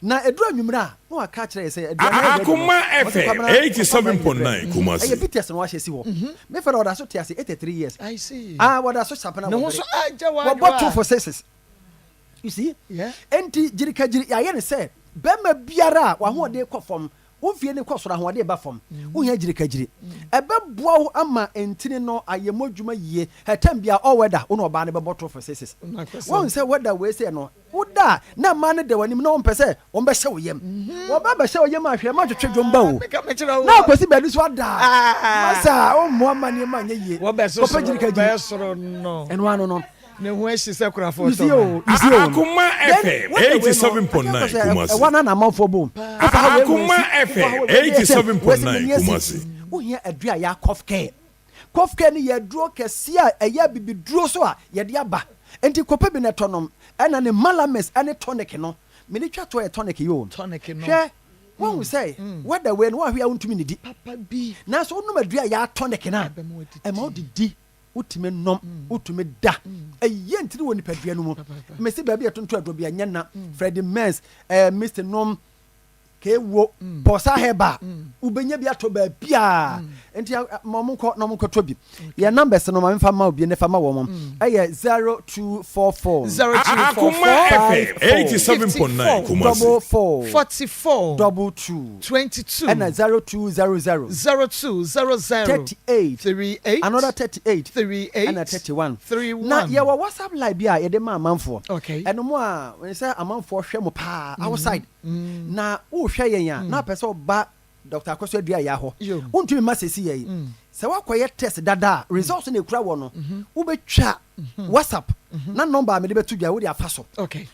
na eduru anwumra no aka kire se Akoma FM 87.9 Kumasi e bites no wa hye si wo me fa da so tiase 83 years I see wa da so chapana no so aja wa bottle for sexes you see enti jirika jiri ya ye ne se be ma biara wa ho de kofom wo fie ne kosoro ho de ba fom wo hia jirika jiri ebe boa wo ama entini no ayemodwuma yie hetam bia all weather wo no ba ne be bottle for sexes wo say weather we say no wo da na ma ne de wanim na wo pese wo be hye wo yem wo ba be hye wo yem ahwe ma twetwe dwom ba wo na kwesi be du so da masa wo mo amane ma nya yie wo be so jirika jiri soro no eno ano no ne ho ehye se kura for so Akoma FM 87.9 Kumasi wana na mafo bom Akoma FM 87.9 Kumasi wo hia adua ya cough care ni ye duro kese a eya bibi duro so a ye de aba enti kopa bi ne tonom ena ne malames ene tonic no me ni twa to e tonic yo tonic no hwe won say whether we no ahwe a wontumi ni di papa bi na so no adua ya tonic na e ma odidi utime nom utume da eye ntiri woni padua no mu me se bia bia tonto ado bia nya na Freddie Mens Mr Nom kewo posa Herbal ubenya bia to ba bia enti momko no momko to bi ya numbers no ma mfa ma obi ne fa ma wo mom eye 0244 Akoma FM 87.9 Kumasi 44 22 22 and 0200 38 another 38 and 31 na ye wa WhatsApp live bia ye de ma amanfo eno mo a when say amanfo hwe mo pa outside na wo hwe yen ya na pese oba Dr. Akosua dua ya ho untumi ma sesi ye se wakoye test dada results na ekura wo no wo betwa WhatsApp na number me de betu dua wo de afa so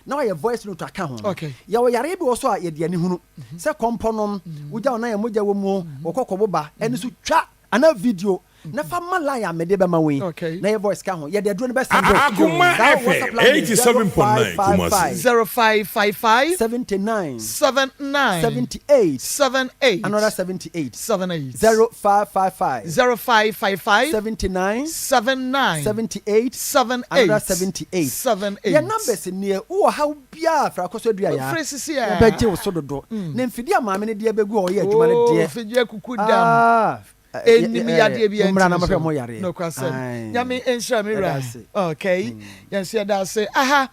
na wa ye voice note aka ho ya wo yare bi wo so a ye de ani hunu se komponom wo ja na ye moja wo mu wo kokoboba eni so twa ana video na fa malaya me de be ma wen na your voice ka ho ye de aduro no be send Akoma FM 87.9 Kumasi 0555 79 78 another 78 0555 79 78 another 78 your numbers near wo how bia fra Akosua dua ya be je wo so dodo na mfidi amaame ne de begu o ye adwuma ne de mfidi akuku dam enimi yade bia mra na mafe mo yare no kwasem nyame enhira me ra okay yansia da say aha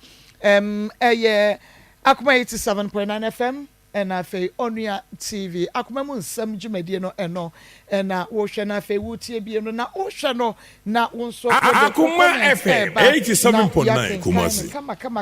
eye Akoma 87.9 FM and afi Onua TV Akoma mu nsam dwumadie no eno na wo hwe na afi wutie bie no na wo hwe no na wo nso Akoma FM 87.9 Kumasi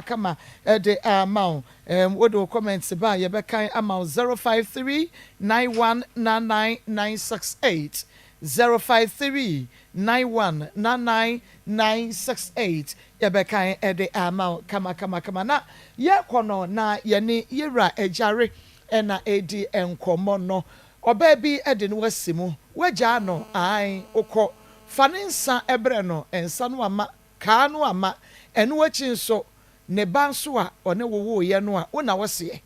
kama de amount what do comments ba ye be kan amount 053919998 053919998 ye be kan de amount kama na ye kono na ye ni yera ejare ɛna edi enkomo no ɔbaa bi ɛde no wasimu wagya no ai okɔ faninsa ɛbrɛ no ensa no ama kaa no ama ɛno akyi nso ne ba nso a ɔne wowo yɛ no a wona wɔseɛ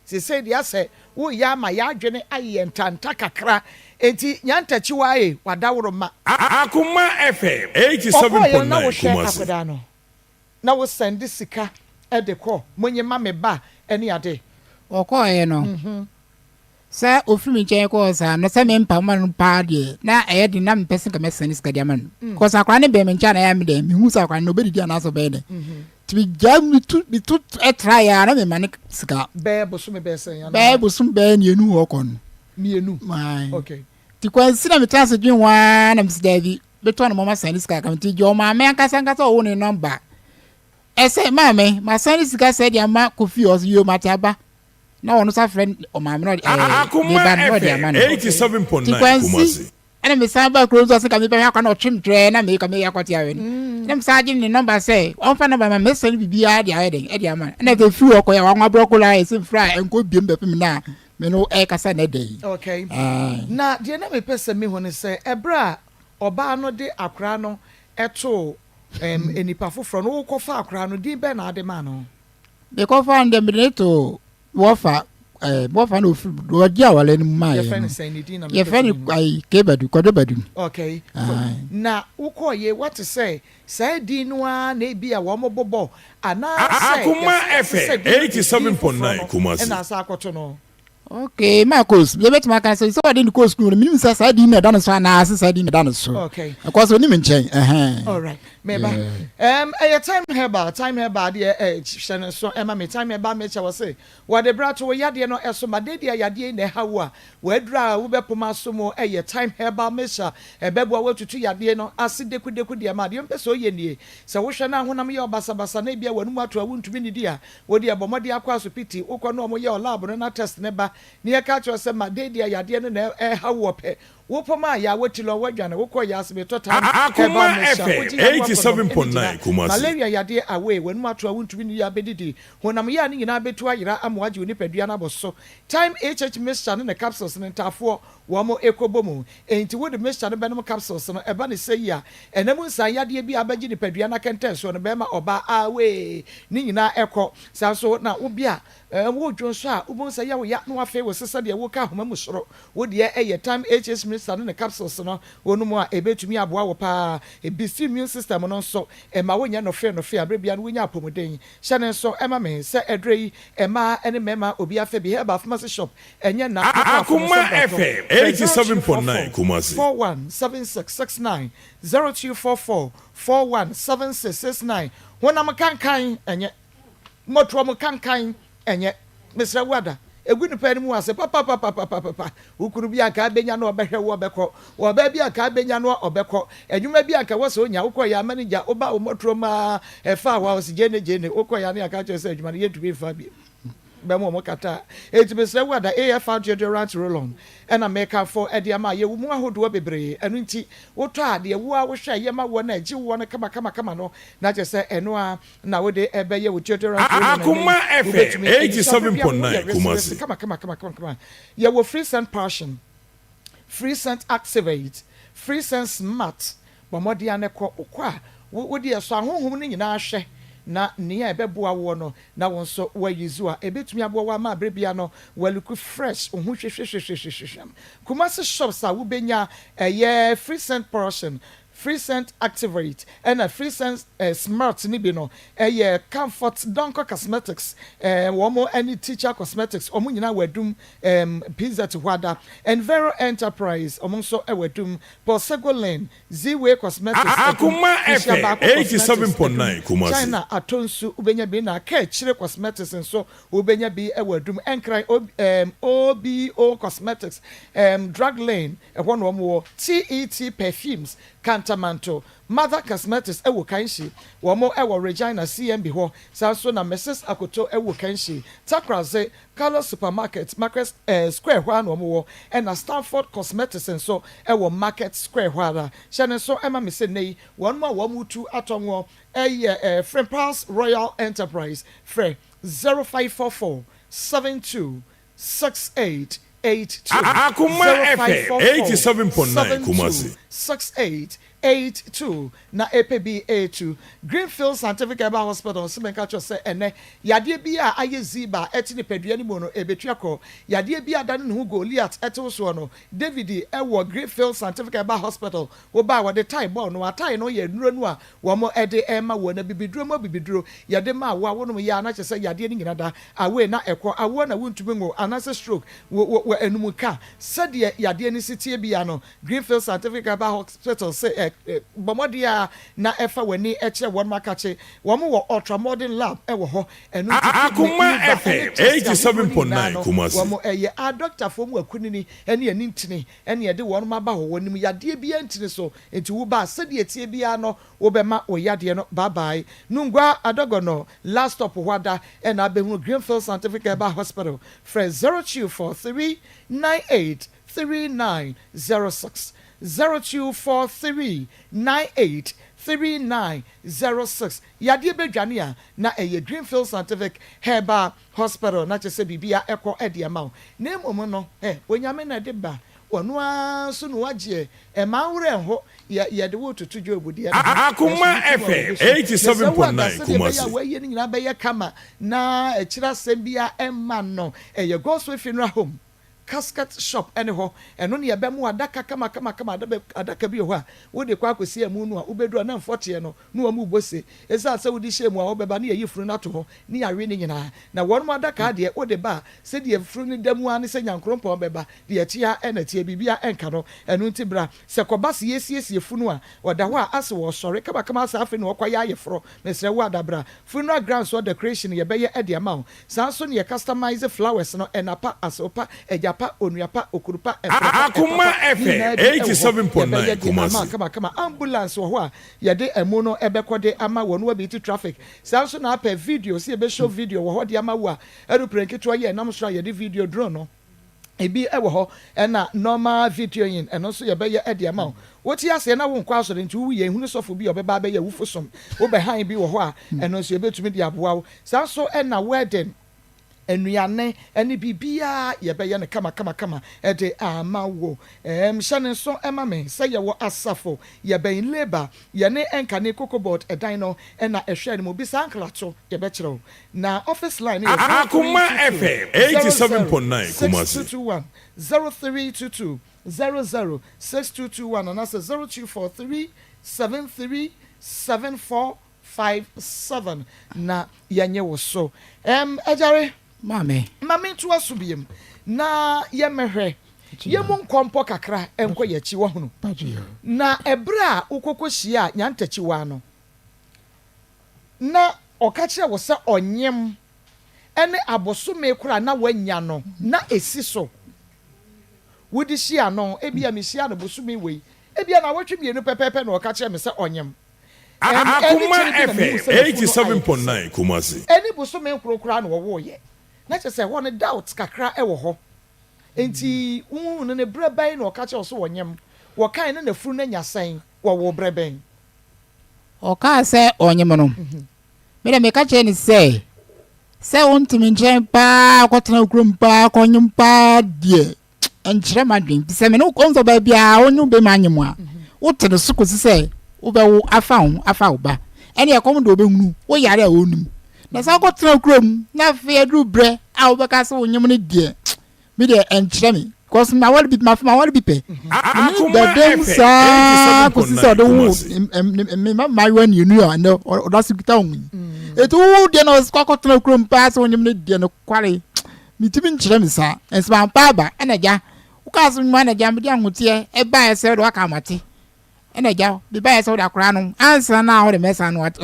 sese dia sɛ wo ya ama ya adwene ayɛ ntanta kakra enti nyantachi wae wadaworo ma Akoma FM 87.9 Kumasi no na wo send sika de kɔ monye ma me ba ɛne ade ɔkɔɛ no sɛ ofiri mi nkyɛn kɔɔ saa na sɛ mempa ma no paa deɛ na ɛyɛ de na mepɛ sɛ kama sɛne sika de ama no kɔsa akora ne bɛn me nkyɛn na ɛyɛ me dɛ mehu sɛ akora no obɛdidi anaasɛ ɔbɛyɛ dɛ tibi gya mi tu ɛtra ya na me ma ne sika bɛɛ bosom bɛɛ sɛ ya bɛɛ bosom bɛɛ nienu hɔ kɔ no mienu mai okay ti kwansi na metra se dwen waa na msi davi beto na mama sɛne sika kam ti gyo ma me ankasa ɔwo ne number ɛsɛ maame ma sɛne sika sɛ de ama kofi ɔs yo mate aba na ɔno sa friend o maame no Akoma FM 87.9 Kumasi ɛna me san ba kuro so sika me bɛ akwa na ɔtwem trɛ na me ka me yakɔte awe no na me sa gye ne number sɛ ɔmfa number ma me sɛne bibia de ayɛ den ɛde ama na ɛfɛ fi ɔkɔ ya wa brokola ɛsɛ fra ɛnko biem bɛ pem na me no kasa na dey okay na de na me pese me ho ne se ebra oba no de akra no eto enipa foforo no kofa akra no din be na ade ma no be kofa ndem me to wofa no do dia wale ni ma ye friend say ni din na me ye friend ai kebadu kodobadu okay na ukoye what say din no a na bi a wo mobobo ana say Akoma FM 87.9 Kumasi na sa akoto no okay Maa Akos le bet ma kan so what in course school minimum say din na dan so na say din na dan so okay because oni me nchen all right meba a time herbal de shene so ema me time herbal me che wo say what the brat wo yade no eso ma de dia yade na hawo a wo adura wo bepoma so mo time herbal measure ebebo wo tutu yade no ase deku de ma de mpe so ye nie se wo hwe na honam ye obasa na bia wanu ato a wontumi ni dia wo de abomode akwa so piti ukọ no mo ye lab no na test ne ba ne ye ka cho se ma de dia yade no na hawo pe wo poma ya wotilo wadwane wo kọ ya asbe total Akoma FM 87.9 Kumasi malaria yade away wanu ato a wontumi ni ya bedidi honam ya ni nyina betu ayira amwaje oni padua na boso time mixture no capsules ne ntafo wo mo ekobomu enti wo de mixture no benom capsules no eba ne sei a enamu nsan yade bi abaji ni padua na kenten so no be ma oba away ni nyina ekọ sa so na wo bia wo dwonso a wo nsa ya wo ya no afa wo sesa de wo ka homa mu soro wo de time mixture no capsules no wonu mu a ebetumi aboa wo pa ebisi immune system no so ema wonya no fe abrebia no wonya apomuden hyane so ema me se edrei ema ene mema obi afa bi Herbal pharmacy shop enye na Akoma FM 87.9 Kumasi 417669 0244 417669 wonam kankan enye motro mo kankan enye Mr. Wada egu ni pɛni mu ase papa ukuru bi aka benya no obehwe wo obekɔ wo ba bi aka benya no obekɔ adwuma bi aka wo so nya ukɔ ya manager oba omotro ma efa wa osigene ukɔ ya ne aka kyerɛ sɛ adwuma no yɛtumi fa bi bɛmo mo kata Mr. Wada AF deodorant roll-on ɛna make for ediama ye mu ahodo bebree ɛno nti wotɔ ade wo a wo hwɛ ye ma wo na agyi wo no kama no na kyerɛ sɛ ɛno a na wo de ɛbɛyɛ wo deodorant Akoma FM 87.9 Kumasi kama ye wo free scent passion free scent activate free scent smart bomodi anekɔ okɔ a wo de so ahohom no nyinaa hwɛ na nia ebeboa wo no na won so wa yizu a ebetumi aboa wa ma abrebia no waluku fresh ohun hwehwehwehwehwehwem Kumasi shops a wo benya free scent portion free scent activate and a free scent smart ni bi no comfort donko cosmetics one more any teacher cosmetics omo nyina wadum pizza to wada and Vero enterprise omo so wadum Posego Lane Z-Way cosmetics Akoma FM 87.9 Kumasi China atonsu ubenya bi na ka chire cosmetics nso ubenya bi wadum enkran OBO cosmetics Drug Lane one more TET perfumes Cantamanto Mother Cosmetics ewo kanshi womo ewo Regina CMB ho so na Mrs Akoto ewo kanshi Takraze Carlos Supermarket Market Square ho an womo and na Stanford Cosmetics and so ewo Market Square ho ara shane so ema me se nei one more womu atonwo Friend Royal Enterprise Fre 0544 72 Akoma FM 87.9 Kumasi 6882 na APBA2 Greenfield Scientific Herbal Hospital semenka cho se ene yade bia aye ziba etini pedua ni mo no ebetuako yade bia dan no Goliath eto so no David ewo Greenfield Scientific Herbal Hospital wo ba wo de tie ball no atai no ye nuru no a wo mo ede ema wo na bibiduro yade ma wo no ya na che se yade ni nyina da awe na ekọ awo na wuntumi ngo anase stroke wo enumuka sede yade ni sitie bia no Greenfield Scientific Herbal Hospital say bomodia na efa wani eche won makache wo mo ultramodern lab e wo ho enu Akoma FM 87.9 Kumasi wo mo eye a doctor fo mu akunini ene ani ntini ene ye de won ma ba ho wonim yade bia ntini so enti wo ba sede etie bia no wo be ma wo yade no bye bye nungwa adogono last stop wada ena abehunu Greenfield Scientific Herbal Hospital for 0243983906 0243983906 yade bedwane a na eye Greenfield Scientific Herbal Hospital na chese bibia ekọ ediama na emom no onyame na de ba onu aso no wagye ma wure ho ye de wo tutu dwobudi Akoma FM 87.9 Kumasi ya we ni nyina be ye kama na ekira sem bia emma no eye Gospel Funeral Home casket shop anyhow eno ne yebe mu adaka kama adaka bi ho a wo de kwa akosi amu no a ubedu na mfote no no wa mu bose esa se wo di shemu a wo beba na yi furu na to ho ni yawe ni nyina na won mu adaka de wo de ba se de furu ni damu an se nyankrompo beba de atia ena tie bibia enka no eno ntibra se koba se yesiesie funu a woda ho a ase wo sore kama asa afi no kwa ya yefro mesre wo adabra funeral grounds or decoration ye be ye ede ama san so ne customize flowers no enapa asopa eja onuapa okurupa Akoma FM 87.9 Kumasi kama ambulance wo ho a yede emu no ebekode ama wonu abiti traffic sanso na apa video si ebe show video wo ho de ama wo a aeroplane kitwa ye nam so yede video drone no ebi ewo ho na normal video yin eno so yebe ye ede ama woti ase na wo nkwa so de nti wo ye hunu sofo bi obeba be ye wufosom wo be han bi wo ho a eno so yebetumi de aboa wo sanso na wedding enuane eni bibia ye be ye ne kama ede amawo shane so emame say ye wo asafo ye be in labor ye ne enka ne cocoboard edan no na ehwe ne mo bi sanklato ye be kire na office line ye Akoma FM 87.9 Kumasi 0322 006221 and that's 0243 737457 na yenye wo so ejare Mame to asubiem na yemehwe yemu nkompo kakra enko yachi wo hunu na ebra ukokohia nyantachi wa no na okache wo se onyem ene abosome kura na wanya no na esiso wodi hia no ebia mehia no bosome wei ebia na wotwe mienu pepepe na okache me se onyem Akoma FM 87.9 Kumasi eni bosome kura na wo ye na che se ho ne doubt kakra e wo ho enti unu ne breban na okache wo so wonyem wo kan ne nafuru na nyasan wo breban oka se onyem no me de me ka che ni se untimi nchen pa kwotena okrum pa konyem pa die enchire madwen se me no konzo ba bia onyu be manyem a wotene sukosi se wo be wo afa wo ba ene yakom do be hunu wo yare a onum na sa kwotena okrum na fe adru bre a wo be ka se onyem ne die me de enchire me cause my word be pe Akoma dem sa ko si so do me my when you know and that's kita un etu de no kwakotena okrum pa se onyem ne die no kware mitimi nchire me sa ensma pa ba enaja ukaso mu enaja me de anwote e ba ese do aka amate enaja be ba ese do akra no ansa na ho de mesa no what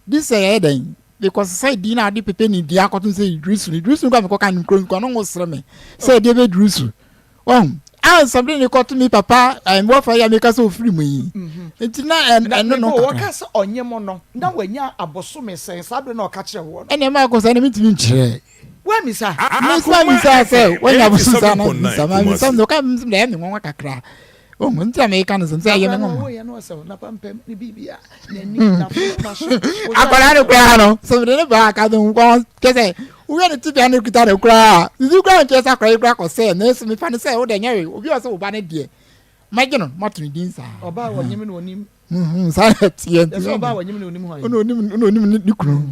this say den because say di na di pepe ni di akotun say drusu kwa me ko kan nkron no sere me say de be drusu something you to me papa and what for ya make us so free me ntina and no waka se onyem no na wanya abosome sen sabe na okakire wo no ene ma ko say na mitimi nchire wa mi sa say wanya abosome sa na mi sa no ka mi na me nwa kakra Oh, mun ta me kan some say ye me no. Oh, no so na pampem ni bibia na ni na so. Akwara no kwa no. So de ba ka do nko ke say we are the tibia no kita no kra. You kra nche sa kra kra ko say na so me fa ne say wo de nya we obi o say wo ba ne de. Magi no moto ni din sa. Oba wo nyim no onim. Sa tie. Yes oba wo nyim no onim ho. Onim ni kru.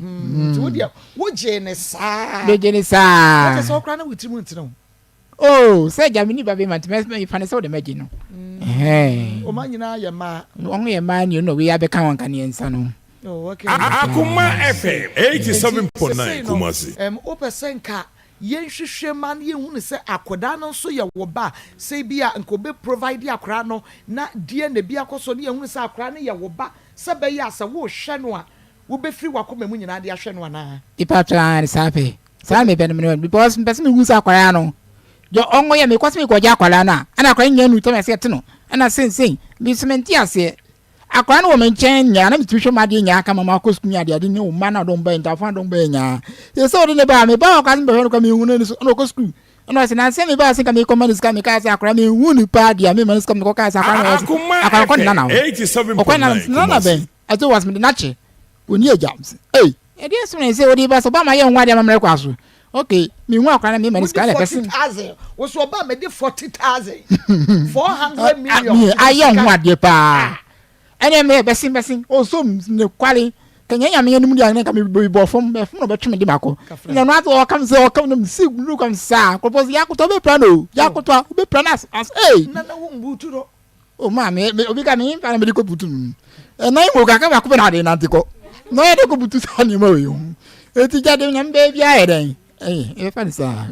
So wo dia wo je ne sa. De je ne sa. Wo say okra na witimu ntino. Oh, say Jamini baby man me fa ne say wo de magi no. O ma nyina ya ma. Won ye man you know we are be kan wan kan ye nsa no. Oh, okay. Akoma FM 87.9 Kumasi. Opesen ka yenhwehwe man ye hu ne se akoda no so ye wo ba se bia nko be provide akora no na die na bia koso ne ye hu ne se akora no ye wo ba se be ya se wo hwe no a wo be firi wakoma mu nyina de ahwe no na. Ipatra ni sape. Sa me be no because person me hu sa akora no. Jo ongo ye me kwase me ko ja akora na. Ana akora nya nu to me se te no. Ana sen bi sementi ase. Akwa no me nchen nya na mitihwe ma de nya aka mama Akos kunya de ne o ma na don ba ntafa don ba nya ye so de ne ba me ba ka mbe no ka me hu ne so no Akos ku no se na se me ba se ka me command ska me ka se akwa me hu ni pa dia me man ska me ko ka se akwa akwa ko na na 87.9 na ben ato was me de na che oni ejams e de so ne se odi ba so ba ma ye nwa de ma mre kwa so okay me hu akwa na me man ska le person wo so ba me de 40,000 400 million aye hu ade pa ene me besin o so ne kwali kanya nya me num dia ne ka me bo fom be fom no betwe me di mako ina no ato o kam se o kam no si glu kam sa propose yakoto be plano yakoto be planas as na wo mbutu do o ma me obi ka me fa na me ko butu na imo ka ka ba ko be na de na tiko no ye de ko butu sa ni ma we yo eti jade nya mbe bia ye den e fa ni sa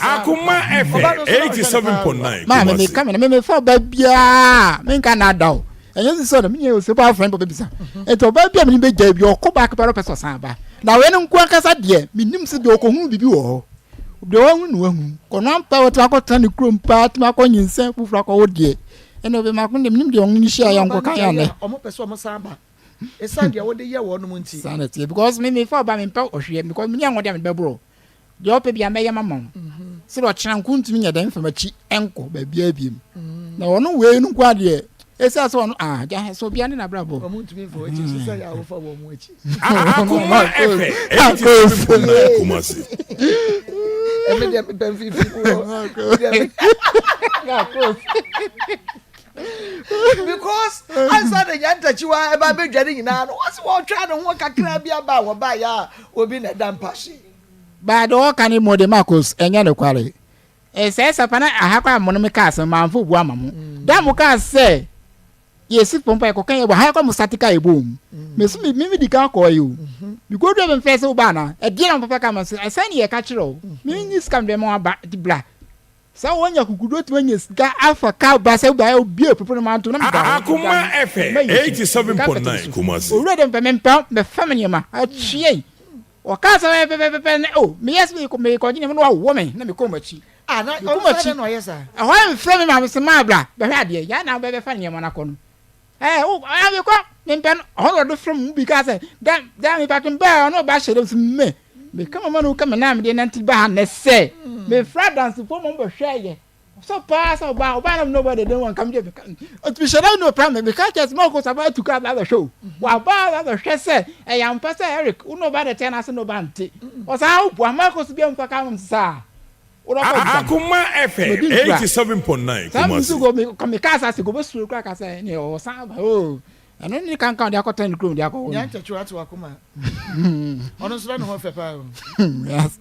Akoma FM 87.9 ma me ka me fa ba bia me ka na daw enye so na me o se ba friend bo bisa eto ba bia me be ja bi o ko ba ka person san ba na we nko akasa de me nim se de o ko hu bibi wo de wo hu no hu ko no ampa wo ta ko tan ni krom pa ta ko nyinsen fufura ko wo de ene obe ma ko nim de on ni share ya nko kan ya ne o mo person mo san ba esa de wo de ye wo no mo nti sanity because me for ba me pa o hwe because me nyan wo de me be bro de o pe bia me ye mamon se ro chira nkuntumi nya den famachi enko ba bia biem na wono we nu kwa de esa so no ja so bia ne na brabo o muntumi fo echi so ya wo fa wo mu echi Akoma FM 87.9 Kumasi. Eme de ben fi because answer the yanta chiwa e ba be dware nyina no what's what try no ho kakra bia ba wo ba ya obi na dampashi ba do kan ni mode Akos enya ne kware se sapana ahakwa mono me ka asem manfo bu amamu da mu ka se yesi pompa ko kan ye ba ha kwa musatika ebom me so me di ka ko yo bi go do be first ba na e di na papa ka ma se asa ni ye ka kiro me ni scam be mo aba di bla sa wonya kukudo to nya sika alpha ka ba se ba obi epopo ma to na me da Akoma FM 87.9 Kumasi. o re dem pe me family ma a chie o ka sa pe me yes me ko ni no wo me na me ko ma chi na o sa no yes sir ho em frame ma se ma bla be hwa de ya na be fa ni ma na ko no o ya be ko me pen ho do from bi ka se da me patin ba no ba shere me kama ma no kama na me de nanti ba na se me fra dance for mo be hwa ye so pass ba na nobody don't want come there o to shere no problem me ka just mo ko sa ba to ka ba show wa ba ba hwa se e ya mpa se Eric uno ba de ten ase no ba nti o sa o bu Akos bi mfa ka mo sa Akoma FM 87.9 Kumasi. Go come casa se go be suru ka ka se ni o sa ba o eno ni kan kan de akota ni krom de akọ nya ntachu atu Akoma ono so na ho fe pa o yes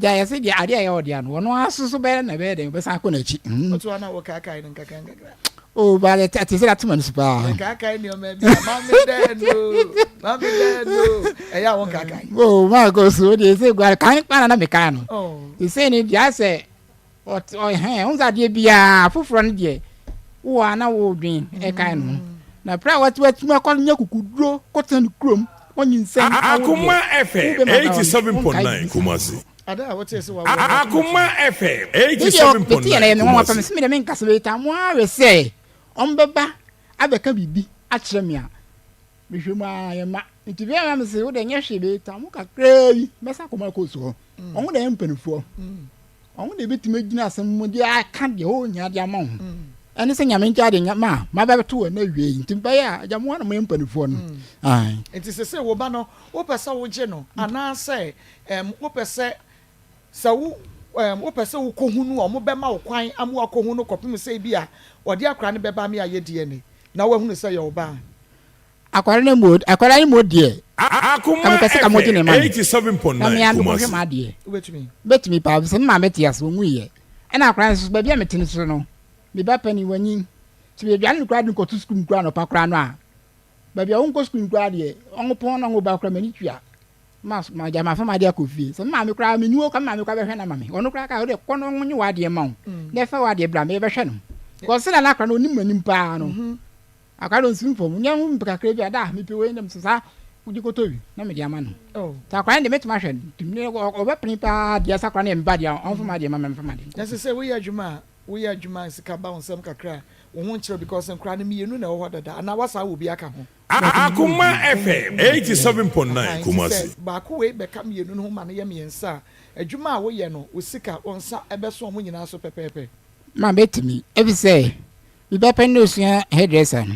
ja ya se di ade ya o dia no ono asusu be na be de be sa ko na chi o tu ana wo ka kai nka kan gagra o ba le tati se that man super ka kai ni o me bi mami deno e ya wo ka kai o ma go so de se gwa kan pa na me ka no e se ni dia se o unza de bia foforo no de wo ana wo dwen e kan no na pra watu ma ko nya kukuduro ko tan krom onyinsen Akoma FM 87.9 Kumasi. ada what is wa Akoma FM 87.9 Kumasi. Me de men kasebe ta mo awe se ombeba abeka bibi a kire me a mehwemu ayema ntibi ama me se wo de nya hwebe ta mo kakra bi mesa Akoma ko so onwo de mpanifo onwo de betime gina asem mo de aka de o nya de ama ho ɛne sɛ nyame nkyɛ de ma bɛto na wie nti bɛyɛ a gyamo na mo mpanifo no nti sɛ wo ba no wo pɛ sɛ wo gye no anaasɛ wo pɛ sɛ wo pɛ sɛ wo kohunu o mo bɛma wo kwan amu akohunu kɔpem sɛ bi a ɔde akra ne bɛba me ayɛ die ne na wo hunu sɛ yɛ wo ba akwara ne mo die Akoma FM 87.9 Kumasi betumi pa sɛ ma bɛte aso mu yɛ ɛna akwara nso ba bia metene so no me ba pani wani ti be bia ne kura de nkoto school kura no pa kura no a ba bia won ko school kura de on pon na ngo ba kura mani twia ma jama fa ma de akofie sɛ ma me kura me niwo ka ma me kura bɛhwɛ na ma me ono kura ka o de kono nyi wa de ma wo na fa wa de bra me bɛhwɛ no ko se na akra no onim manim pa no akra no nsim fom nya hu mpakakra bi ada me pe we ndem so sa udi ko tobi na me de ama no ta akra de metuma hwɛ timne o ba prin pa de sakra na me ba de on fa ma de ma me fa ma de na se we yɛ adwuma sika ba onsɛm kakra wo ho nkyerɛ because nkra no mienu na wo hɔ dada ana wasa wo bi aka ho Akoma FM 87.9 Kumasi ba ko we bɛka mienu no ho ma no yɛ miensa adwuma a wo yɛ no wo sika onsa ɛbɛso mo nyina so pɛpɛpɛ ma betimi ebi sɛ bi ba pen no sua hairdresser no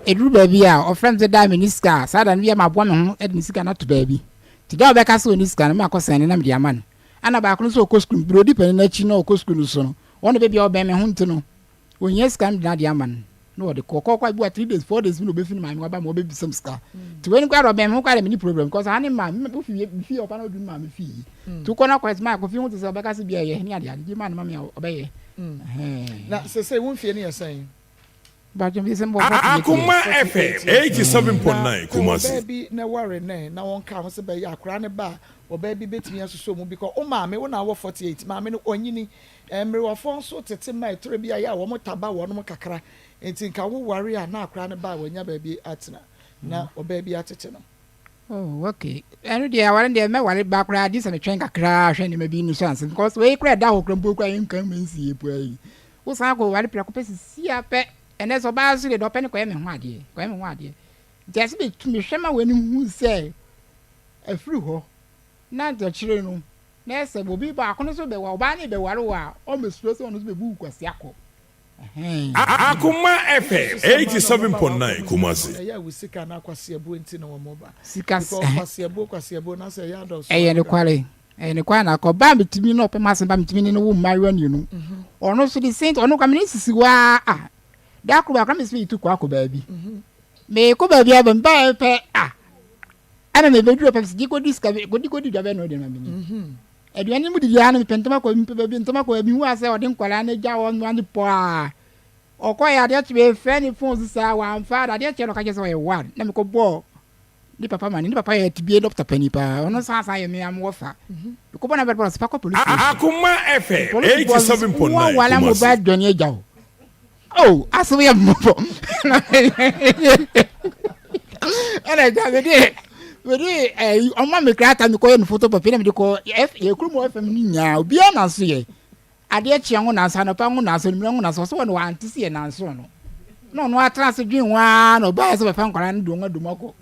eduru ba bi a ofrem ze da miniska sada no bi ma boa me ho ed miniska na to ba bi ti da obeka so miniska no ma akosane na me di ama no ana ba ko so okoskun brodi pen na chi na okoskun so no wona be bi obe me ho nti no onye ska na di ama no de kokko kwa bi 3 days 4 days no be fin ma me ba ma obe bi sam ska ti weni kwa obe me ho kwa de me problem because ani ma me fi opa na du ma me fi tu ko na kwa ma ko fi ho to so obeka se bi ye ni ade ade ma na ma me obeye na se won fie ne yɛsɛn Akoma FM 87.9 Kumasi baby na worry na won ka ho se be ya akra ne ba o baby betimi asoso mu because o ma me wona wo 48 ma me no onyini mrewafo nso tete ma etre bi ya wo mo taba wo no kakra enti nka wo worry a na akra ne ba wonya baby atena na o baby atete no oh okay enu dia wale dia me wale ba kra di se me twen kakra hwe ne ma bi ni chance because we kra da ho krampo kwa nkan mensie po ayi wo san ko wale pra ko pesi sia pe ene so ba so de do pe ne ko me ho ade just be to me hwema wani hu se afiri ho na de chire no na se bobi ba ko no so be wa ba ne be ware wa o me so so no so be bu kwasi akọ Akoma FM 87.9 Kumasi ya wusika na kwasi ebo enti na wo mo ba sika kwasi ebo na se ya do so ne kwale ne kwa na ko ba mitimi no pe masen ba mitimi ne wo mari ani no ono so di saint ono kwa me sisi wa da ko ba kwa me sisi tu kwa ko ba bi me ko ba bi aba mba pe ana me bedu pe sisi ko diska ko di da be no de ma bi aduane mu di ya na me pentama ko mpe ba bi ntama ko bi hu ase ode nkwala na gya won wan po okoya de tbe fe ni phone sa wa mfa da de che no ka je so ye one na me ko bo ni papa mani ni papa ye tibie doctor pani pa ono sa ye me am wofa ko bona be pa ko police Akoma FM 87.9 wala mo ba doni eja oh aso ye mo ana ja be de ọmọ mi krata mi ko ye photo papi na mi ko ye krumo FM ni nya obi na so ye ade chia ho na sa no pa ho na so mi ho na so so no anti se na so no atrase dwin wa no ba se be fa nkwara ndo nga domako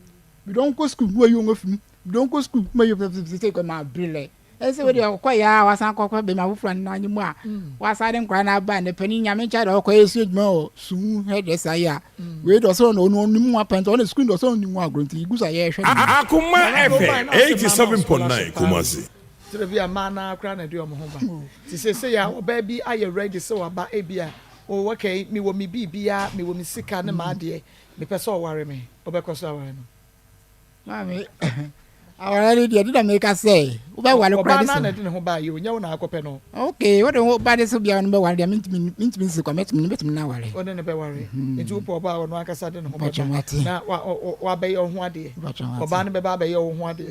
bi don ko school wo yo ngafim bi don ko school ma yo se ko ma brile ese we de ko ya wa san ko be ma fufura na anyi mu a wa sa de nkwara na ba ne pani nya me cha de ko yesu eduma o sumu hairdresser ya we do so no ni mu apento on screen do so ni mu agronti igusa ye hwe Akoma FM 87.9 Kumasi Trebia mana akra na de omo ho ba ti se ya oba bi aye ready se wa ba ebia o okay mi wo mi bibia mi wo mi sika ne ma de me pese o ware me obekọso aware no mami awara ni de make us say wo ba wale kra de so na de ne ho ba ye onya wo na akọpẹ no okay wo de ho ba de so bia no be wale de mintimi se kwa metimi na wale o ne be ware nti wo po ba no akasa de ne ho ba na wa be ye ho ade oba ne be ba be ye ho ade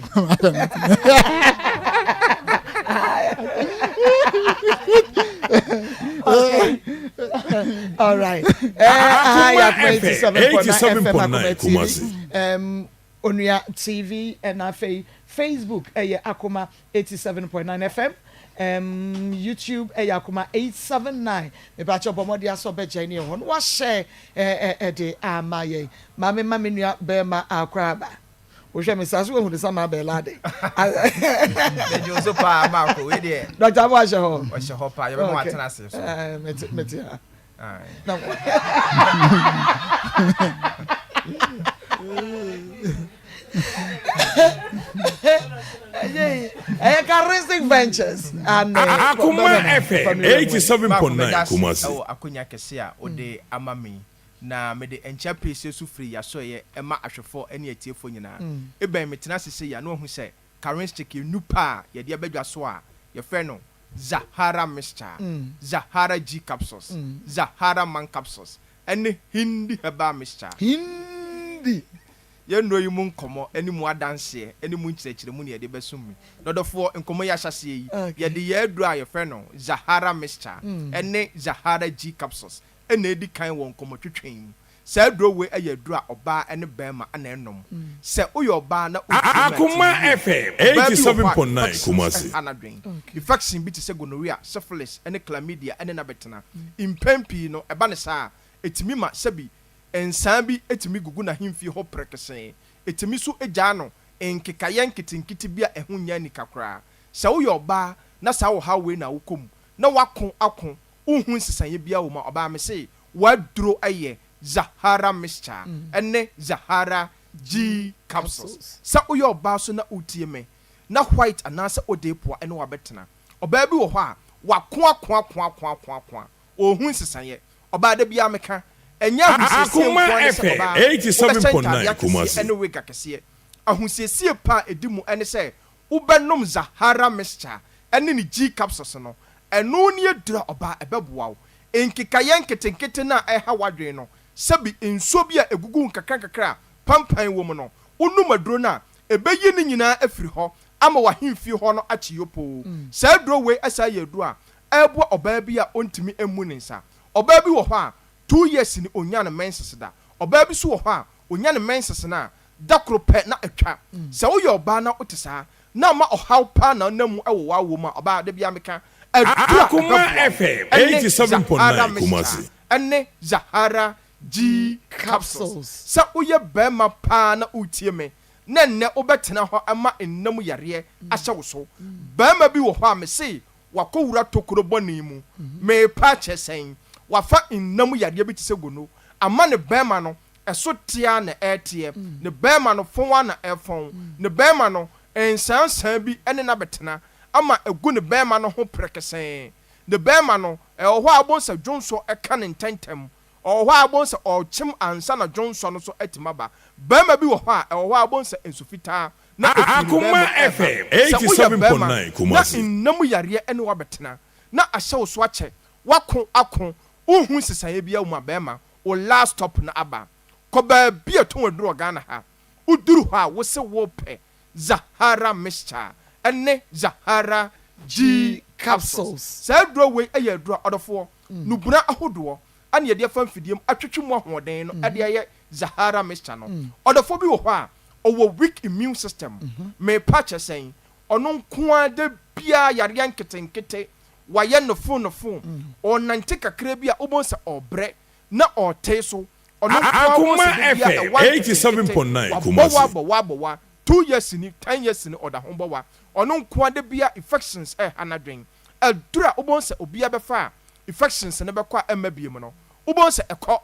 okay. All right. I 87.9 Kumasi. Onuya TV and Facebook Akoma 87.9 FM. YouTube Akoma 879. Me bacho bomodi aso be jani hon. Wa share de amaye. Mame nuya be ma akraba. Oje me sasu ehun sama be lade. De jozo pa ma ko we de. Dr. Washo. O she ho pa, ye be mo atena se so. Meti. No. Charismatic Ventures and Akoma FM 87.9 Kumasi. Akonya kese a ode amami na me de encha pese su free ya so ye ema ahwefo ene atiefo nyina e ben metena sese ya no hu se charismatic nupa ye de abadwa so a ye fe no Zahara mixture, Zahara G capsules, Zahara man capsules, and Hindi Herbal mixture. Hindi. You know you moon come any more dance here, any moon church the money at the best me. Not the four in Komoyashasi, yet the year dry your friend, Zahara mixture, and Zahara G capsules, and the kind won't come to train. Say draw way a year draw or bar and a bema and enum. Say your bar na Akoma FM 87.9 Kumasi. Anadrin. Infection bit is gonorrhea, syphilis, and chlamydia and an abetana. In Pempi no a banasa, etimima sebi, and Sambi etimi guguna him fi ho prekese. Etimisu ejano, and kikayan kitin kitibia and hunyani kakra. Say your bar, na sao how we na ukum. No wakon akon, uhun sisayebia uma obama say, what drew a year. Zahara mixture ene Zahara G capsules sa uyo ba so na utie me na white anasa odepo ene wa betena oba bi wo ho a wa kwa ohun sisaye oba da bia meka enya Akoma FM 87.9 Kumasi ene we gakese ahusiesie pa edimu ene se ubenom Zahara mixture ene ni G capsules no eno ne edura oba ebeboa enkikayen ketenkete na eha wadwe no sabi enso bia egugu nkakra pampan wo mu no unu maduro na ebeyi ni nyina afiri ho ama wahemfi ho no achiyopo sa duro we asa yedu a ebo oba bia ontimi emu ne nsa oba bi wo ho a 2 years ni onya ne menses da oba bi so wo ho a onya ne menses na dakro pe na atwa sa wo ye oba na otisa na ma ohaw pa na namu ewo wa wo ma oba da bia meka Akoma FM 87.9 Kumasi ene Zahara G capsules sa uye bema pa na utie me na ne obetena ho ama enam yare ahye wo so bema bi wo ho a me se wakowura tokoro boni mu me pa chesen wafa enam yare bi tise gono ama ne bema no eso tia na etie ne bema no fonwa na efon ne bema no ensansan bi ene na betena ama egu ne bema no ho prekesen ne bema no ho abonsa dwonso eka ne ntentem o ho abonsa o chim ansa na dwonso no so atimaba bema bi wo ho a ho abonsa ensufita na Akoma FM 87.9 Kumasi na inamu yare ene wa betena na ahye wo so ache akon uhun sisaye bia wo ma bema o last stop na aba ko ba bia to waduro Ghana ha uduru ho a wo se wo pe Zahara mixture ene Zahara G capsules sa duro we eye duro odofo nubuna ahodo ane ye de fa mfidiem atwetwemu ahoden no ade ye Zahara mixture no odofo bi wo ho a owo weak immune system me patch sen ono nkoa de bia yare yanketenkete waye no phone onante kakra bia obonsa obre na oteso ono Akoma FM 87.9 Kumasi wa 2 years ni 10 years ni oda hombowa ono nkoa de bia infections hanadwen adura obonsa obia befa infections ne bekwa emabiem no obonsa ekọ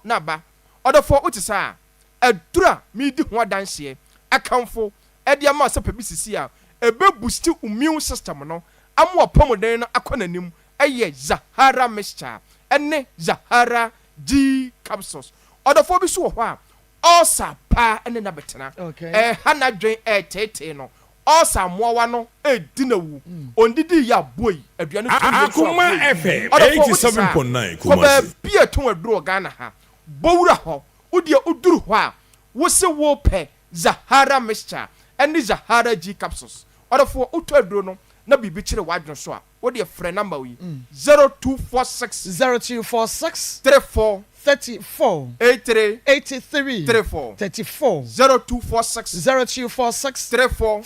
na ba odofo utisa adura mi di ho adanse akamfo ede ama se pebisisi a ebe boost immune system no amo opomoden no akonanim eye Zahara mixture ene Zahara G capsules odofo bi so ho a osa pa ene na betena hanadwen tete no osa mowa no dinawu ondidi ya boy aduane Akoma FM 87.9 Kumasi bia to aduro Ghana ha bowura ho udie uduru ho a wo se wo pe Zahara mixture ene Zahara G capsules odofo uto aduro no na bibi kire wadwon so a wo de frɛ number wi 0246 34 83 34 0246 34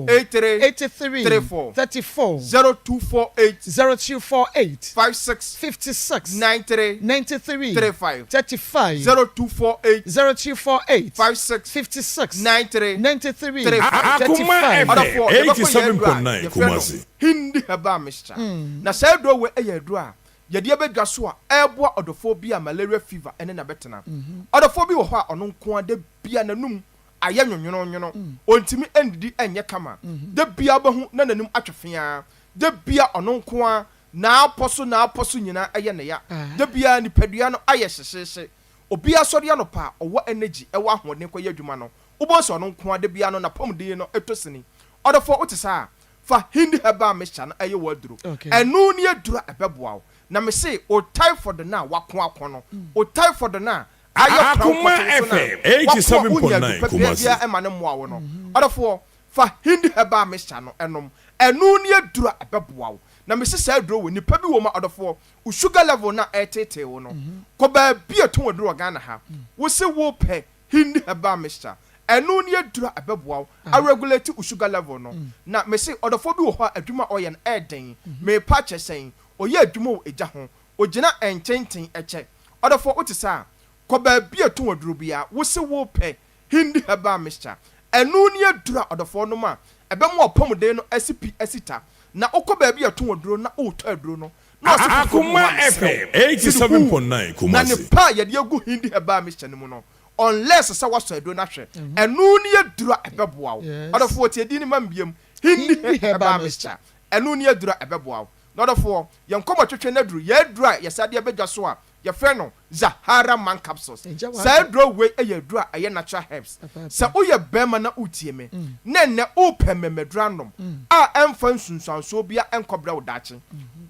83 34 0248 56 93 35 0248 56 93 Akoma FM 87.9 Kumasi Hindi Herbal mixture na say do we eyadru a yɛde abɛdwa so a ɛboa ɔdɔfoɔ bi a malaria fever ɛne na bɛtena ɔdɔfoɔ bi wɔ hɔ a ɔno nko a da bia n'anum ayɛ nwonwono ontimi endidi ɛnyɛ kama da bia bɛhu na n'anum atwe fea da bia ɔno nko a na apɔso nyina ɛyɛ ne ya da bia nipadua no ayɛ hyehyehye obi asɔre ano pa ɔwɔ energy ɛwɔ ahoɔden kɔ yɛ adwuma no wobɔ so ɔno nko a da bia no na pɔmden no ɛtosini ɔdɔfoɔ wote saa fa hindi herbal mixture no ɛyɛ waduro ɛno ne aduro ɛbɛboa wo na me say o typhoid na wako no o typhoid na ayɛ Akoma FM 87.9 Kumasi ɛma ne mmoa wo no ɔdɔfoɔ fa hindi herbal mixture no ɛnom ɛno ne aduro ɛbɛboa wo na me say saa aduro wo nipa bi wo ma ɔdɔfoɔ o sugar level na ɛtete wo no kɔ ba bi eto aduro Ghana ha wo se wo pɛ hindi herbal mixture ɛno ne aduro ɛbɛboa wo a regulate o sugar level no na me say ɔdɔfoɔ bi wo hɔ adwuma ɔyɛ no ɛden me pa kyɛ sɛn oyɛ adwuma wo eja ho ogina enkyenten ɛkyɛ ɔdɔfoɔ wote saa kɔ ba bi eto aduro bia wo se wo pɛ hindi herbal mixture ɛno ne aduro ɔdɔfoɔ no ma ɛbɛmo ɔpɔmden no asipi asita na okɔ ba bi eto aduro na otɔ aduro no na Akoma FM 87.9 Kumasi na ne pa yɛde agu hindi herbal mixture no mu no unless sɛ wasɔ aduro na hwɛ ɛno ne aduro ɛbɛboa wo ɔdɔfoɔ tie di ne mambiam hindi herbal mixture ɛno ne aduro ɛbɛboa wo ɔdɔfoɔ yɛn kɔmɔ twetwe na aduro yɛ aduro a yɛsade abɛgya so a yɛfrɛ no Zahara man capsules saa aduro wei ɛyɛ aduro a ɛyɛ natural herbs sɛ woyɛ bɛrima na wotie me na nnɛ wopɛ mmɛmɛduro anom a ɛmfa nsunsuansoɔ bia ɛnkɔbrɛ wo daakye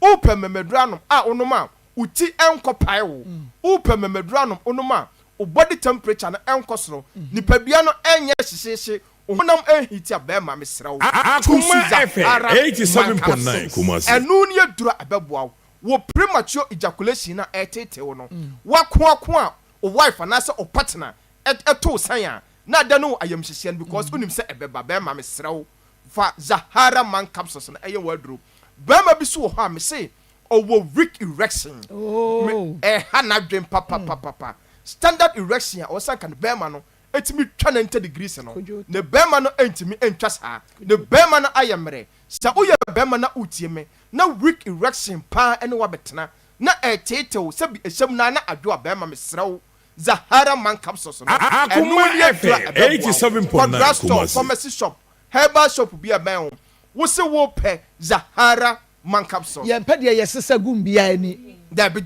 wopɛ mmɛmɛduro anom a wonom a wo ti ɛnkɔpae wo wopɛ mmɛmɛduro anom wonom a wo body temperature no ɛnkɔ soro nipadua no ɛnyɛ hyehyehye honam ehiti a bɛrima mesrɛ wo Akoma FM 87.9 Kumasi ɛno ne aduro ɛbɛboa wo premature ejaculation na ɛtete wo no wako a o wife anasa o partner ɛto san a na da no ayamhyehyɛ no because unim sɛ ɛbɛba bɛrima mesrɛ wo fa Zahara man capsules na ɛyɛ waduro bɛrima bi so wɔ hɔ a me say ɔwɔ weak erection ha na dwen papa standard erection a ɔsan kan bɛrima no etimi twa 90 degrees no ne bɛrima no entimi entwa saa ne bɛrima no ayɛ mmerɛ sɛ woyɛ bɛrima na utie me na weak erection pa ene wa betena na ɛtetew sɛ bi ehyɛm na adwo a bɛrima mesrɛ wo Zahara man capsules no Akoma FM 87.9 Kumasi pharmacy shop herbal shop bi a bɛn wo se wo pɛ Zahara man capsules yɛn pɛ deɛ yɛsesa gum bia ani dabi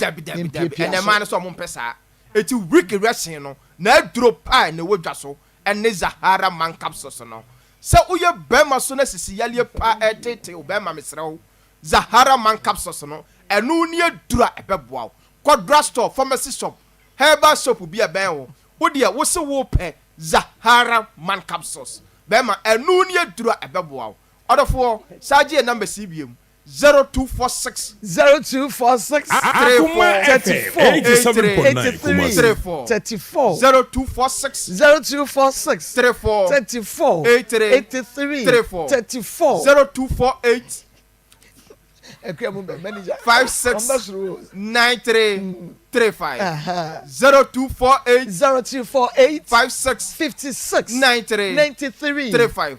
ene man so mo pɛ saa eti weak erection no na aduro pa na wodwa so ene Zahara man capsules no sɛ woyɛ bɛrima so na sisi yale pa ɛtete wo bɛrima mesrɛ wo Zahara man capsules no ɛno ne aduro a ɛbɛboa wo kɔdra store pharmacy shop herbal shop bi a bɛn wo wo de wo se wo pɛ Zahara man capsules bɛrima ɛno ne aduro a ɛbɛboa wo ɔdɔfoɔ saagye number CBM 0246 Akoma FM 87.9 Kumasi 34 0246 34 83 0248 manager 56 93 35 0248 56 56 93 35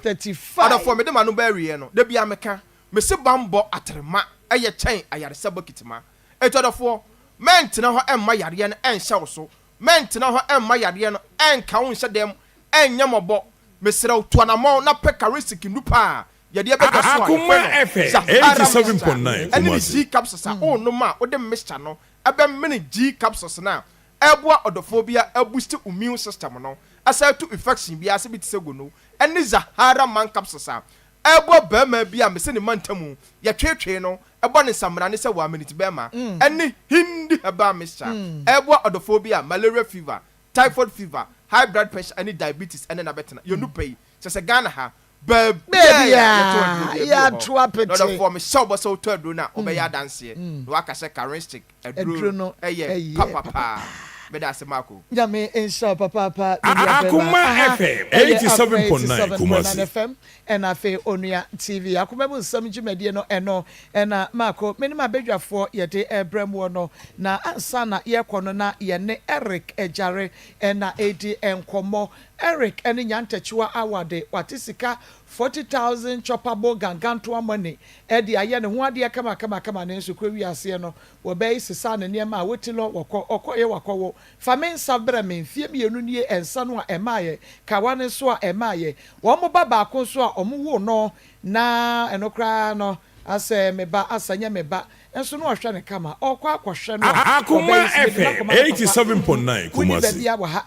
Ada for me de manu ba wie no de bia meka me se bambo atrema eye kyɛn ayaresa bokitima etodofo mentena ho emma yare no enhyɛ wo so mentena ho emma yare no enka wo nhyɛ dem enyamobo mesrɛ to anamɔ na peka risk nupa yɛde ɛbɛka so Akoma FM 87.9 ɛne G capsules a no ma wo de mixture no ɛbɛ mini G capsules na ɛboa ɔdɔfo bia boost immune system no asa to infection bia se bi tse go no ɛne Zahara man capsules a ɛboa bɛma bia me se ne mantamu yɛtwetwe no ɛbɔ ne samra ne sɛ wa minute bɛma ɛne hindi herbal mixture ɛboa ɔdɔfo bia malaria fever typhoid fever high blood pressure ɛne diabetes ɛne na betena yɛnu pɛyi sɛ Ghana ha baby ya to apete no for me show boso to aduro na obeya danse no aka se charistic aduro no eye papa be da se mako ya me insha papa Akoma FM 87.9 Kumasi FM and afi onua TV Akoma bu nsam dwumadie no eno na mako menima bedwafo yede ebrem no na ansa na ye kono na ye ne Eric ejare na edi enkomo Eric ene nyantachiwa awade watisika 40,000 choppable gangantoa money edi aye ne ho ade kama ne nso kwa wi ase no wo be sisa ne ne ma woti lo okoye wakowo famen sabra men fie mienu nie ensa no a emaye kawane so a emaye wo mo baba ko so a omo wo no na enokra no ase meba asanya meba enso no hwe ne kama okwa akohwe no Akoma FM 87.9 Kumasi bia wa ha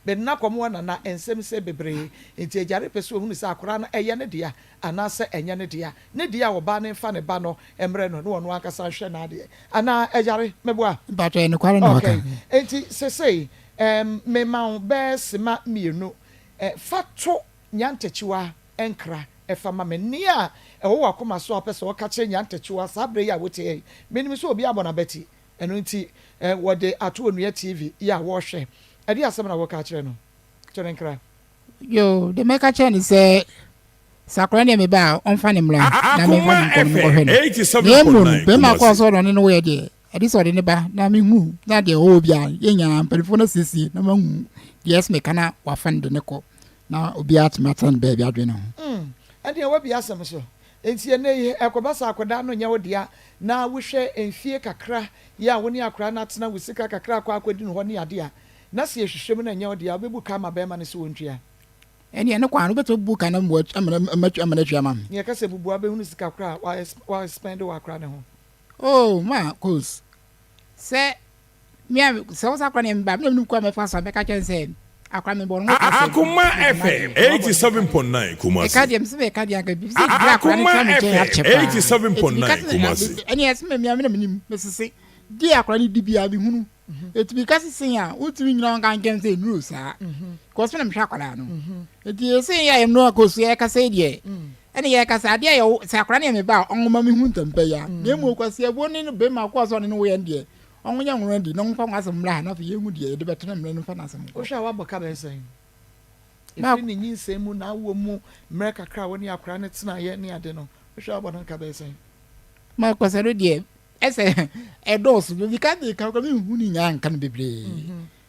be na komo na ensem se bebre enti ejare pese ohunu se akora no eye ne dia anase enye ne dia wo ba ne fa ne ba no emre no no akasa hwe na ade ana ejare meboa batwe ne kware no okay enti se me ma be sema mienu fato nyantechiwa enkra efama me nia ewo Akoma so apese wo ka che nyantechiwa sabre ya wote menim so obi abona beti eno nti wo de ato onua TV ya wo hwe ade asem na wo ka kire no kire nkra yo de meka che ni se sakra ne me ba onfa ne mra na me ho nko hwe no 87.9 be ma ko so no ne wo ye de ade so de ne ba na me hu na de o bia yenya pelifo na sisi na ma hu yes me kana wa fan de ne ko na obi atmatan ba bia adwe no ade wo bia asem so enti ene ekobasa akoda no nya wodia na wohwe enfie kakra ya woni akra na tena wusika kakra akwa akwadi no ho ne ade a na se ehwehwem na nya wodia obebu ka ma be ma ne se wontria ene ene kwa no beto bu ka na mo amana twa mam ye ka se bubu abehunu sika kra wa spend wa akra ne ho oh Maa Akos se mi se wo sakra ne mba me kwa me fa sa be ka chen se akra me bon Akoma FM 87.9 Kumasi ekadiem se ekadiem ka bi se akra ne twa me chen ya chepa 87.9 Kumasi ene yes me mi nim me sese di akra ne di bia bi hunu etimi kasi sin ya utimi nyina on kan ken se nuru sa ko so na me hwa akra no eti se ya em no Akos ya ka se die ene ya ka sa dia ya se akra ne me ba onma me hu ntampa ya na mu kwase ebo ne no be ma ko so ne no wo ya ndie onwunya nwuru ndi no mfa nwasem mra na fa yehu die de betena mra no fa na asem ko hwa wa boka be sen efi ni nyinsem mu na wo mu mra kakra woni akra ne tena ye ne ade no hwa wa boka be sen ma ko se ro die ese edos bi ka de ka ko mi hu ni nya nkan bebre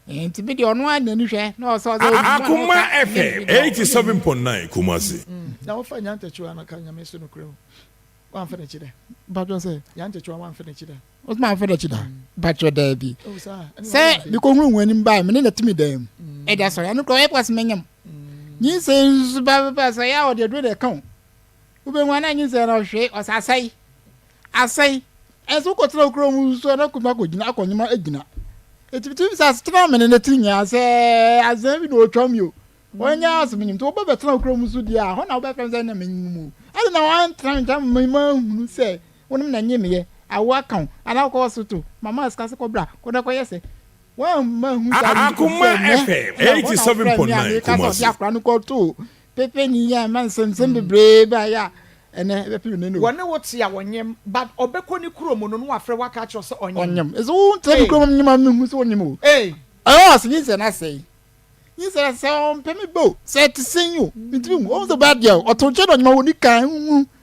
enti bi de ono anya ni hwe na so Akoma FM 87.9 Kumasi na wo fa nya ntachu na kan nya me so no kro wan fa na chide ba do se nya ntachu wan fa na chide o ma fa na chide ba cho da bi se bi ko hu nwani mba me ne timi dam e da so ya no ko e pwas menyam nyi se ba so ya o de do de kan ube nwana nyi se na hwe o sa asai eso ko tra okro mu so na kuma ko gina akonyima agina etibitim sa stra me ne tinya se azan bi no twam yo wonya asmenyim to ba betra okro mu so dia ho na wo be fem na menyimu ade na wan tra me ma hunu se wonim na nyemye awa kan ana ko so to mama skase ko bra ko da ko yese wa ma hu sa Akoma FM 87.9 Kumasi ya kra no ko to pepe ni ya man sem bebre ba ya ene be pi no wone wote ya wonyem but obekọ ni kromo no no afre waka cho se onyem ezo untra ni kromo nyima me so onyem o asini se na sei ni se on pe me bo se ti senyu mitimi o so bad girl o to che do nyima woni kan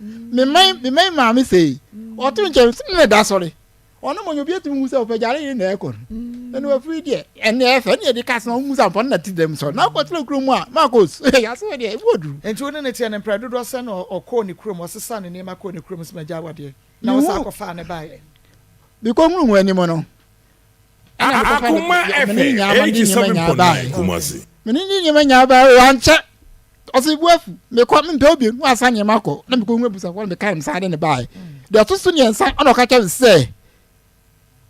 me mai ma me sei o to nche se ne da sorry ono mo nyobi eti mu se o pe jare ni na ekor ene wa free there ene efe ni de ka se mu sa pon na ti dem so na ko tro kromo a Maa Akos ya so de wodu enti woni ne tie ne predo do se no okọ ni kromo sesa ne ma ko ni kromo se ma ja wade na wo sa ko fa ne bae bi ko hu nwani mo no Akoma FM 87.9 Kumasi meni nyima nya ba wanche osibuafu me kwa mpe obi nu asanye mako na me ko hu abusa ko me kan sa de ne bae de to so ne nsa ono ka cha se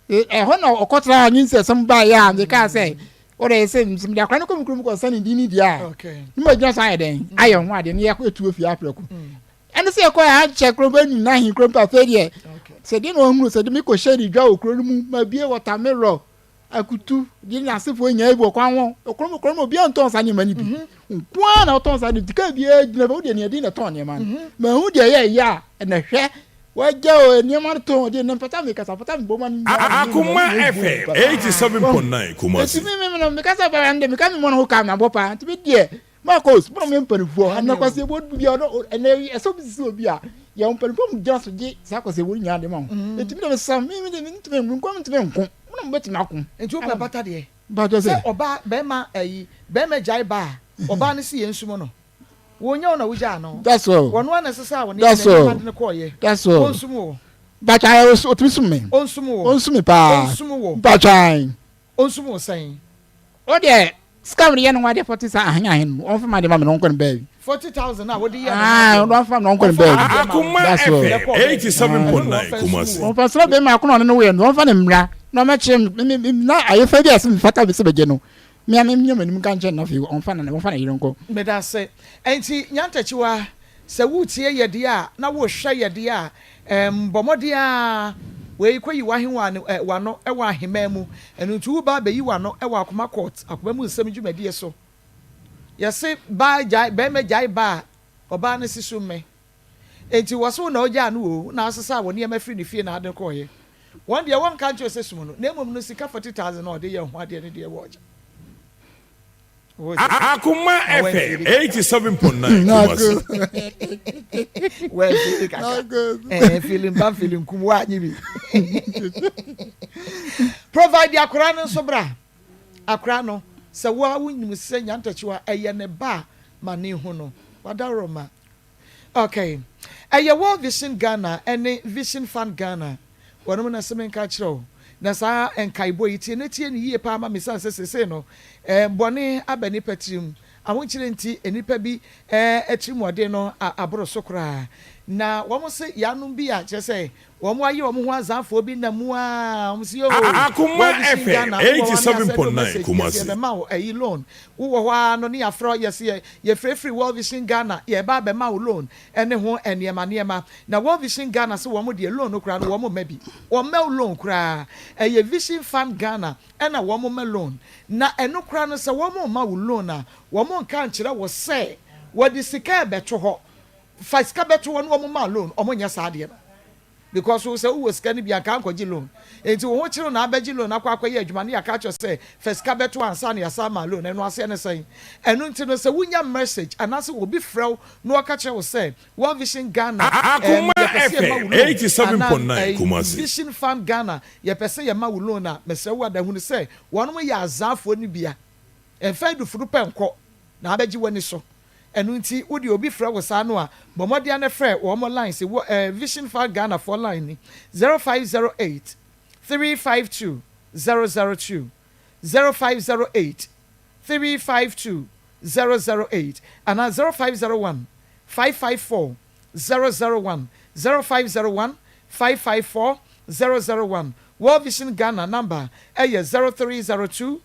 ho na okotra anyi nse sem ba ya me ka se o de se msim de akwa no ko mkrum ko sani di ni dia okay ni ma gina sa den ayo ho ade ne ya ko etu ofi apreko ene se ko ya che kro ba ni na hin kro pa fe de se di no hunu se di mi ko sheri dwa okro mu ma bie watermelon akutu di na sefo nya ebu kwa won okro bia nton sa ni mani bi kwa na nton sa di ka bia gina ba o de ne di na ton ne man ma hu de ya ene hwe wajao ni marto de nempata me kasa pata mbo man Akoma FM 87.9 Kumasi me no me kasa ba ande me ka me mo no ka na bopa ti be die Maa Akos bro me mpanifo ana kwase bo bia no ene eso bi si obi a ya mpanifo mu gya so gi sa kwase wo nya de ma eti me sam me de me ntime nko me ntime nko mo beti na ko enti o bata de ba do se oba be ma jai ba oba ne si yensumo no wonya na wuja no that's all wono na sesa wo ne that's all that's all onsumo but I was otusume onsume pa onsumo saying o de scam ye no wade 40 sa ahanya hen on fa ma de ma me no kon baby 40,000 na wo de ye no fa no kon baby Akoma FM 87.9 Kumasi on fa so be ma kono no we no on fa ne mra no ma chem na ayefa bi asem fata be se be je no me nyam kan chen na fi on fa na yironko me da se enti nyantachiwa se wutie ye de a na wo hwe ye de a bomode a we kwayi wahenwa ne wano e wa ahema mu enu tu ba be yi wano e wa Akoma court Akoma mu nsem dwumadi so ye se ba jai be me jai ba oba ne sisu me enti woso na oja no o na asesa wo ne ma firi ne fie na ade ko ye one day one kan cho sesum no na emom no sika 40,000 na ode ye ho ade ne de wo oja Akoma FM 87.9 Kumasi. Well, feeling kumwa nyibi. Provide the akrano sobra. Akrano sa wa wunyim se nyantachiwa eye ne ba mani hu no. Wadaroma. Okay. Eye World Vision Ghana and Vision Fund Ghana. Wono na semen ka kiro. Na saa enkaibo iti ne tie ne yie pa ma me san sese no bone abani patrim ahonkyere nti enipa bi atrimode no aboro sokra na wo se yanum bi a kyese wo mo aye wo ho azanfo bi na mu a wo se yo Akoma FM 87.9 Kumasi be ma wo ayi loan wo ho ano ne afro yesi ye free World Vision Ghana ye ba be ma wo loan ene ho enema na World Vision Ghana se wo mo de loan no kra no wo mo ma bi wo ma loan kra ye Vision Fund Ghana ena wo mo ma loan na eno kra no se wo mo ma wo loan a wo mo nka nkyere wo se wo de sika beto ho fa sika beto wo no wo mo ma loan o mo nya sa de because we say who was can be aka ankoji loan enti wo ho kire na abaji loan akwa ye adwuma ne aka cho say first ka beto ansa na yasa ma loan eno ase ne say eno nti no say wunya message anase wo bi frew no aka che wo say World Vision Ghana Akoma FM 87.9 Kumasi Vision Fund Ghana ye pese ye ma wo loan na mese wo da hu ne say wono mo ya azafo ni bia enfa du furu penko na abaji wani so enu nti wodi obi fra wo sa no a bomode ane frɛ wo mo line se Vision Fund Ghana for line ni 0508 352 002 0508 352 008 and 0501 554 001 0501 554 001 World Vision Ghana number 0302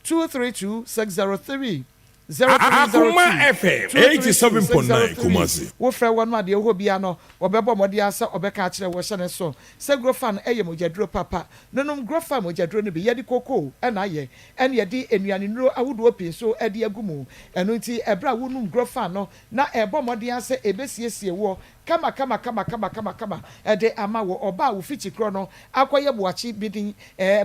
232 603 Akoma FM 87.9 Kumasi. Wo frɛ won ma de ho bia no obɛbɔ mɔde asa obɛka kyerɛ wo hyɛ ne so sɛ grofan ɛyɛ mogyaduro papa nonom grofan mogyaduro no bi yɛde koko ɛna ayɛ ɛne yɛde enuane nuro ahodoɔ pin so ɛde agumu ɛno nti ɛbra wonum grofan no na ɛbɔ mɔde asa ebesiesie wo kama ede ama wo oba wo fichi kro no akoye boachi bidin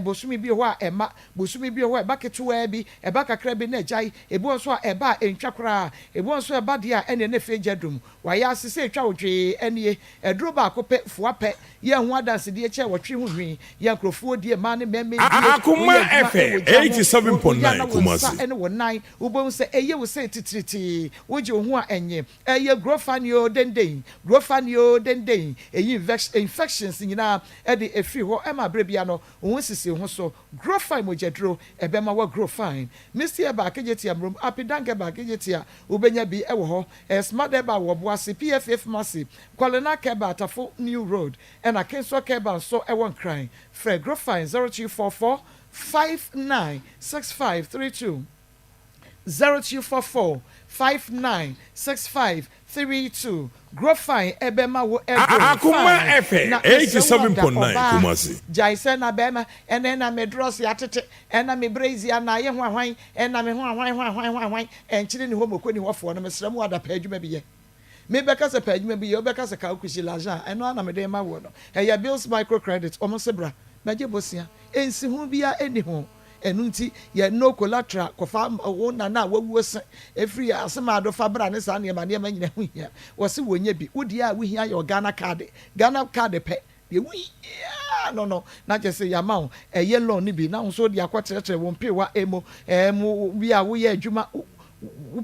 bosumi bi ho a ema bosumi bi ho e baketua bi e bakakra bi na agtai ebu nso a eba entwakra ebu nso eba de a ene na fejadum wa ya asese etwa wodwe ene eduro ba akopɛ fuapɛ ye ho adanse de eche wotwe ho hwi ye nkrofo die ma ne meme Akoma FM 87.9 Kumasi ene wo nan ubom se eye wo se titiriti woje ho a enye eye grofanio denden grofanio denden infections nyina e de efi ho e ma brebia no wo sisi ho so grofine mojedro e be ma wa grofine Mr. Ba kejeti amrom apidanke ba kejeti a ubenya bi e wo ho smart eba wo boase PFF massive kwalena keba atafo new road and akenso keba so e won crying Fred grofine 0244 596532 0244 596532 grofine ebema wo Akoma FM 87.9 Kumasi jaise na bema ene na medros yatete ena me brazia na ye hwan ena me hwan enchire ni ho mokoni hofo no mesremu ada pa adwuma bi ye me beka se pa adwuma bi ye obeka se ka okushi laja eno na me de ma wo no eya bills microcredit omo sebra meje bosia ensi hu bia eni ho enunti ye no collateral kofa wo na wawu se efri asema do fa bra ne sa ne ma nyina hu hia wo se wonya bi wodi a wo hia your Ghana card pe de wi no na je se yama loan ni bi na so de akwatere won pe wa emo bi a wo ye adwuma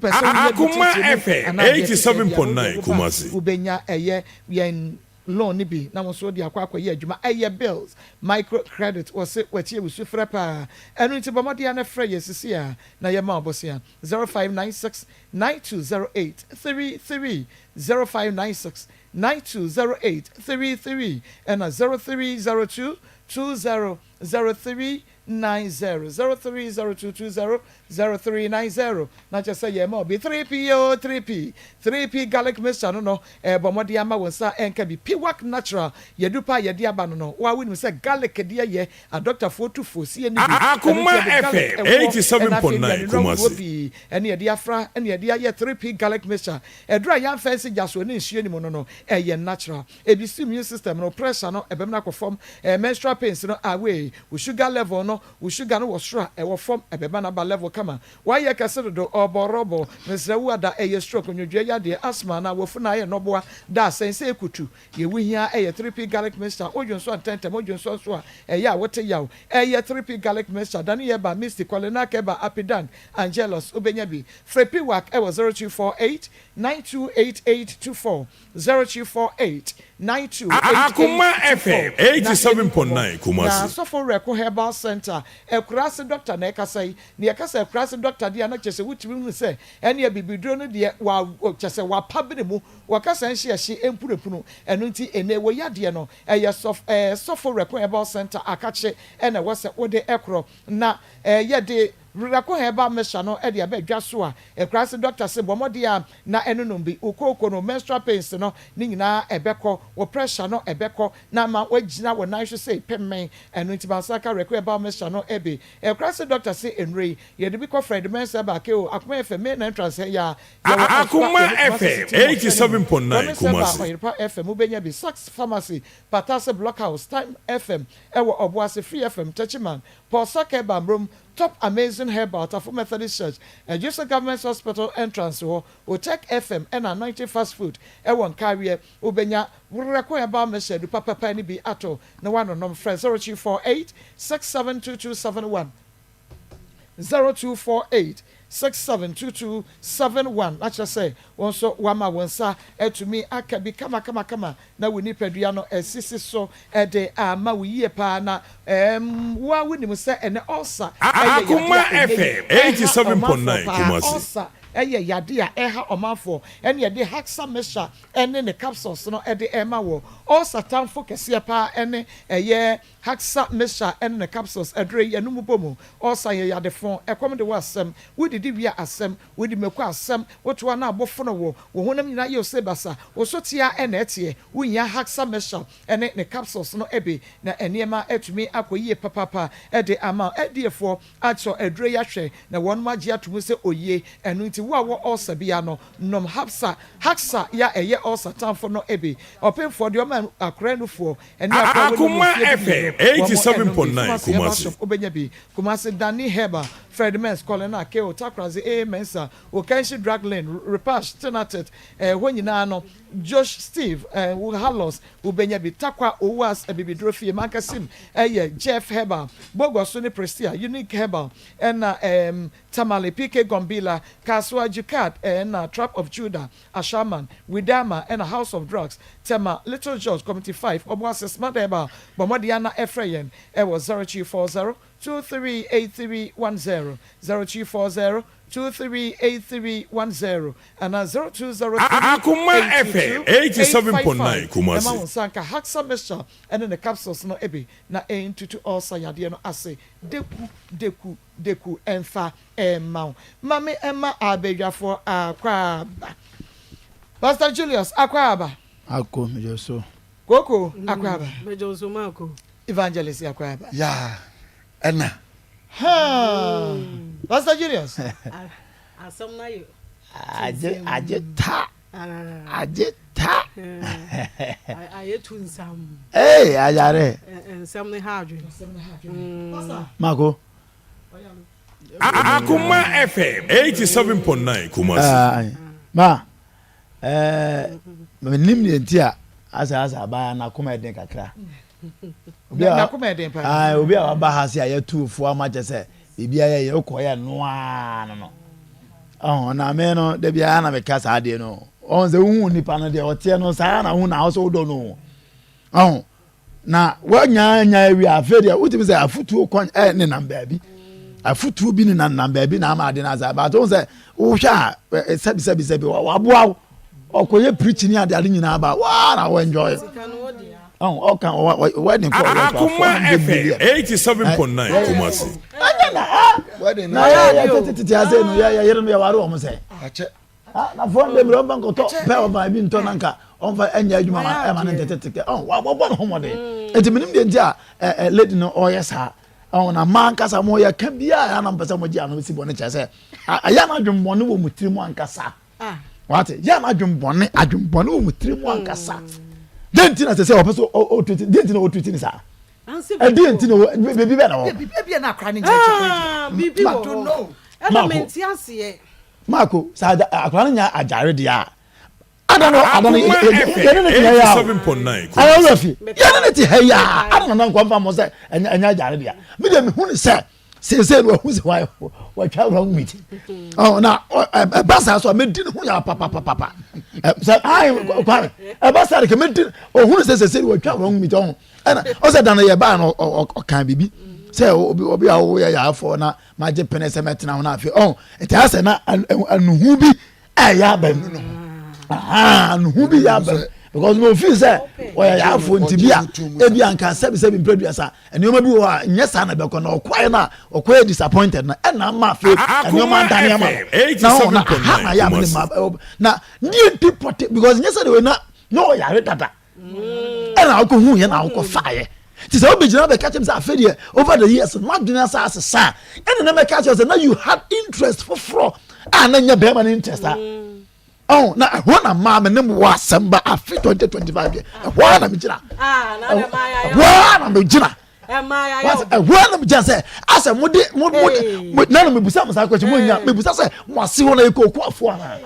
Akoma FM 87.9 Kumasi. Ubenya eye yen loan ni bi na mo so de akwa ye adwuma eye bills micro credit or se watie wusu frɛ pa enu nti bomode ya na frɛ yesisi a na ye ma obosia 0596 9208 33 0596 9208 33 and 0302 2003 90 0302200390 na just say yeah mo be 3p garlic mixture no bomodi ama wonsa enka bi piwak natural yedupa yedi aba no wa winu say garlic de ye a doctor photo sie ni Akoma FM 87.9 Kumasi ene yedi afra ene yedi ye 3p garlic mixture edura yan fancy jaso ni nsuo ni mo no ye natural e bi immune system no pressure no ebem na perform menstrual pains no away with sugar level no we sugar no was sure e wo form ebeba na ba level kama why ye kase do oborobo mesrewu ada e stroke onwodwe ya de asthma na wofu na ye noboa da sense ekutu ye wuhia e 3p garlic mixture odwonso atentem odwonso so a e ya wote yaw e 3p garlic mixture dan ye ba mystic kolena ke ba apidan angelos obenya bi frepi wak e 0248 928824 0248 Akoma FM 87.9 Kumasi. So for Reco Herbal Center, a cross doctor Nekasai, near Casa cross doctor Diana Chese, which will say, any baby drone dear, while Chese wa pabimu, Wakasa she empuruno, and unti ene wayadiano, a yes of a for Reco Herbal Center, Akache, and a was a de ekro, na yade. Rako heba mesha no e de abadwa so a e krase doctor se bomodia na enunum bi okoko no menstrual pains no ni nyina ebekọ wo pressure no ebekọ na ma wagina wo nan hwe say pemmen enu ntiba saka rako heba mesha no ebe e krase doctor se enrei ye de bi ko Fred mensa ba ke o Akoma FM na entrance ya Akoma FM 87.9 Kumasi FM ubenya bi Sax Pharmacy Patase Blockhouse Time FM ewo Obuase Free FM Tachiman Paul Saka Bambrum Top Amazing Herbal Tafu Methodist Church and Joseph Government Hospital entrance ho Tech FM and a 90 fast food ewon carrier ubenya Rako Herbal Mesha du papa ni bi ato na one no friend 0248 672271 0248 672271 I just say onso wama wonsa etumi akabi kama na we ni pedua no esisi so de ama we yie pa na wa we ni se ene osa Akoma FM 87.9 Kumasi eye yade a eha omanfo ene yede haxa mesha ene ne capsules no ede ema wo all satan focus ye pa ene eye haxa mesha ene ne capsules edre ye numu bomu all sa ye yade fon ekom de wasem we didi wia asem we di meku asem woto na abofo no wo honam nyina ye osebasa wo sotia ene etie wunya haxa mesha ene ne capsules no ebe na enema etumi akoyie papa ede ama ediefo acho edre ya hwe na won magia tumu se oye enu wa also bia no nom haxa ya eye also tanfo no ebe opemfo de o man akranufo eni Akoma FM 87.9 Kumasi obenya bi Kumasi Dani Herbal Fred Mens Colena Keo Takrazi Mensa Okanshi Drag Lane Repash Tenatet wonyina no Josh Steve Halos ubenya bi takwa owas ebibidrofie makasim Jeff Herbal Bogoso ni Prestia Unique Herbal and Tamale PK Gombila Kaswa Jukat and Trap of Judah Ashaman Widama and a House of Drugs Tema Little George Committee 5 Obwase Smart Herbal Bomodiana Efrayen was 0240 238310 0240 238310 and 0203 Akoma FM 87.9 Kumasi Emma Sanka Haxa Mesha and the capsules no ebi na entutu also yade no ase deku emfa emma mame emma abedwafo akwaba Pastor Julius akwaba Ako mejoso Koko akwaba mejoso mako Evangelist akwaba ya Enna Pastor Julius asam na yo ajeta ayetu nsam ajare nsam ne hadwe Mako Akoma FM 87.9 Kumasi ma nim ne ntia asa ba na Akoma eden kakra obi a waba ha se ayetu fo ama je se bibia ye ukoye no oh na me no de bia na me kasa ade no on ze hu nipa no de otie no saa na hu na so do no oh na wanya nya wi afede utimi say afutu kon ne namba bi afutu bi ne namba bi na ma ade na za ba to say wo hwa sebi waboa okoye preach ni ade nyina ba wa na wo enjoy oh okay wedding for Akoma FM 87.9 Kumasi wedding na ya tete ase no ya yere no ya ware o mo say ache na phone dem ro banko to pe o ba bi nto nanka on fa enya adwuma ma e ma ne tete wa bo no homo de enti minim de ntia lady no o yesa on na man kasa mo ya ka bia ya na mpesa mo ji ano si bo ne chese aya na adwumbo ne wo mutiri mo ankasa wate ya na adwumbo ne wo mutiri mo ankasa denti na se opeso o tweet denti na o tweet ni sa denti na bebi be na o bebi na akra ni jeje bibi wo don't know element ase Marco sa akra nya ajare dia adano yene ne ti ya 7.9 ayo rafi yene ne ti ya adano na nkwa mo se enya ajare dia me de me hu ni se no hu se wa twa wrong meet oh na basa so me din hu ya papa say ai kwa basa ke me din o hu se wa twa wrong meet on na o se dan ye ba no o kan bibi say obi a wo ya afọ na maje pene se metena ho na afi oh eti ase na anuhu bi ya ba mu no anuhu bi ya ba because no feel say o ya afọ ntibia ebi anka sebi producer enioma bi wo a nyesa na be ko na okwai na okwai disappointed na na ma fe enioma ntane ama na ya na ni deported because nyesa de we na no ya retata na akohu ye na akofaye ti say obejina be catch him say afedie over the years maduna say asesa and na me catch you say now you had interest for fraud and na be man interest oh na wona ma me nem wa samba afi 2025 wona na me gina na me ma ya wona me gina wona me gina say asa mo na me busa mo say kwachi mo nya me busa say mo ase wona ekoku afo ana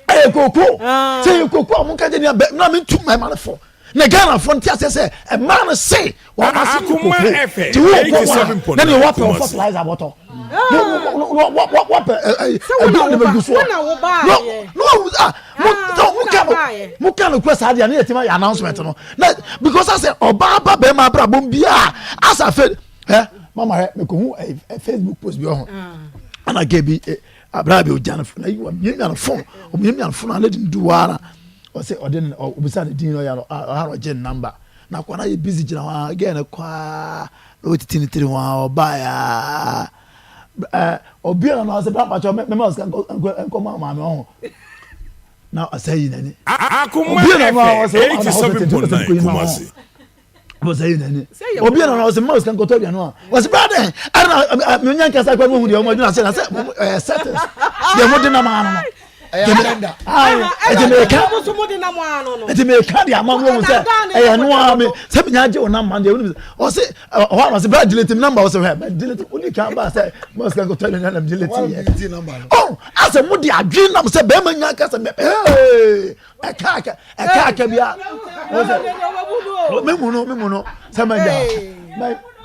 ekoku say ekoku mo ka je na me tu my man for na Ghana frontier say a man say what I see Akoma FM 87.9 then you what fertilizer bottle what no can request had an announcement no because I say oba be ma bra bom bia as I fed mama me ko a Facebook post bi on and I gave be abra be o jana phone you am phone o me am phone and let do wara o say odin o bisa de din no ya no haro gen number na kwa na ye busy jina wa again kwa no titini wa oba ya obi na no say papa cho me must come ma me ho na say nani Akoma FM 87.9 Kumasi was saying nani obi na no say must can go to bia no was brother I me nyan kasa kwa mu de o mo dina say na say settles de mo dina ma no Gemenda. Eti me ka dia ma mo say e no a me se me nyaje ona man de o say o was bra delete number o say delete only can ba say must can go tell na delete number. Oh, as a mo di adwin na say be ma nya ka say eh e ka bia. O say me mu no say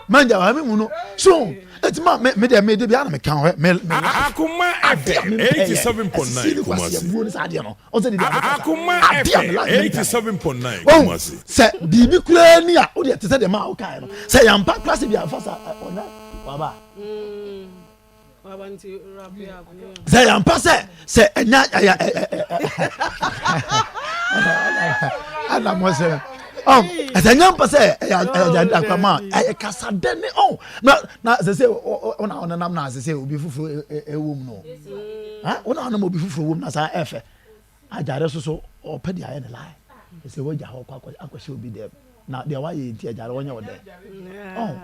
manja wa me mu no so eti ma me de bia na me kan ho me Akoma FM 87.9 Kumasi o say Akoma FM 87.9 Kumasi say bibi kura ni a o de te say de ma o kan no say yampa class bia fasa ona wa ba nti rabia say yampa say enya ana mo say asanya mpase akama kasa dene na se ona nam na se obi fufu ewum no ona na obi fufu ewum na sa efe ajare so opedi aye ne lai se woja ho akwase obi dem na de wa ye nti ajare wonya wode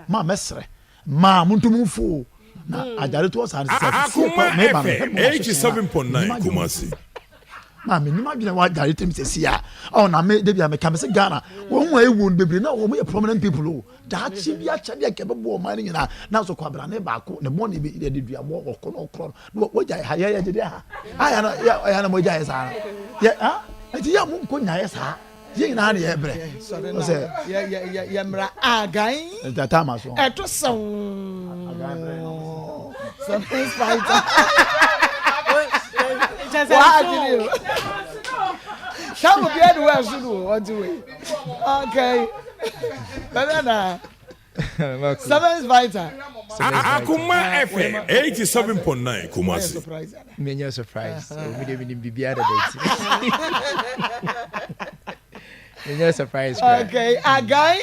ma mesre ma muntum fu na ajare to sa se me ba 87.9 Kumasi na me nima bi na wa gare tem se sia na me de bia me ka me se Ghana wo hu ewu bebre na wo me prominent people o da chi bia cha bia ke bebo o man nyina na so kwabra ne ba ko ne money be de dua bo okro no wo ja ha ya je de ha ya na mo ja ya sa ya ati ya mu ko nya ya sa ye nyina na ye bre o se ya mra agan tata ma so eto so something fighter That would be anywhere soon. What do we? Okay. Banana. Seven's Vita. Akoma FM 87.9 Kumasi. Me surprise. We didn't be the other day. Me surprise. Okay, a guy.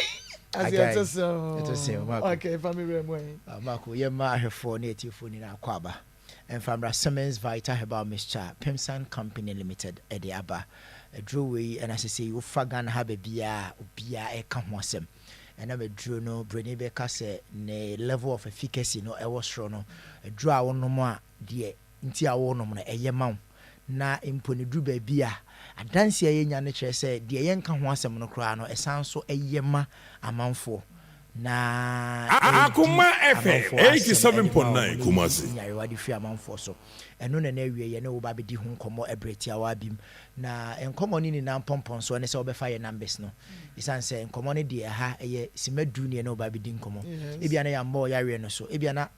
As It was okay, family. Marco, your ma have for native phone in Aquaba. And from Semen's Vita Herbal Mixture, Pimsan Company Limited, Ediaba. A drew and as I say, you fagan have a beer, a come and I'm a drew no Brenny Becker say, ne level of efficacy no ewa a draw no more, dear, into our no a yamau. Na imponi drew baby. A dance ye nature say, dear young can want some no crown, a sound so a yema amount for. Na Akoma FM 87.9 Kumasi. Ya ready free amount for so. And no na area ye no ba be di ho komo ebreti awa bim. Na enkomo ni na pompon so ne se obefa ye numbers no. Isan say enkomo ne de ha ye simedu ne no ba be di nkomo. Ebia na ya mbo ya re no so. Ebia na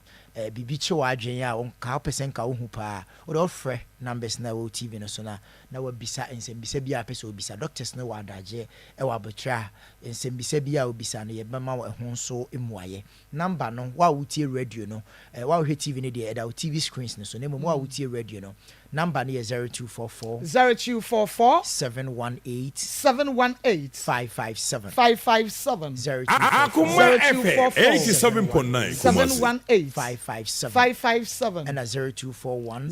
bibi che wa adwen ya on ka percent ka wo hu pa. O do frɛ numbers na wo TV no so na wa bisa ensem bisa bia pese obisa doctors no wa adaje e wa betra ensem bisa bia obisa no ye bema wo ho so emuaye number no wa wutie radio no wa wo TV ne de da TV screens no so na mo wa wutie radio no number no 0244 718 557 Akoma FM 87.9 718 557 and 0241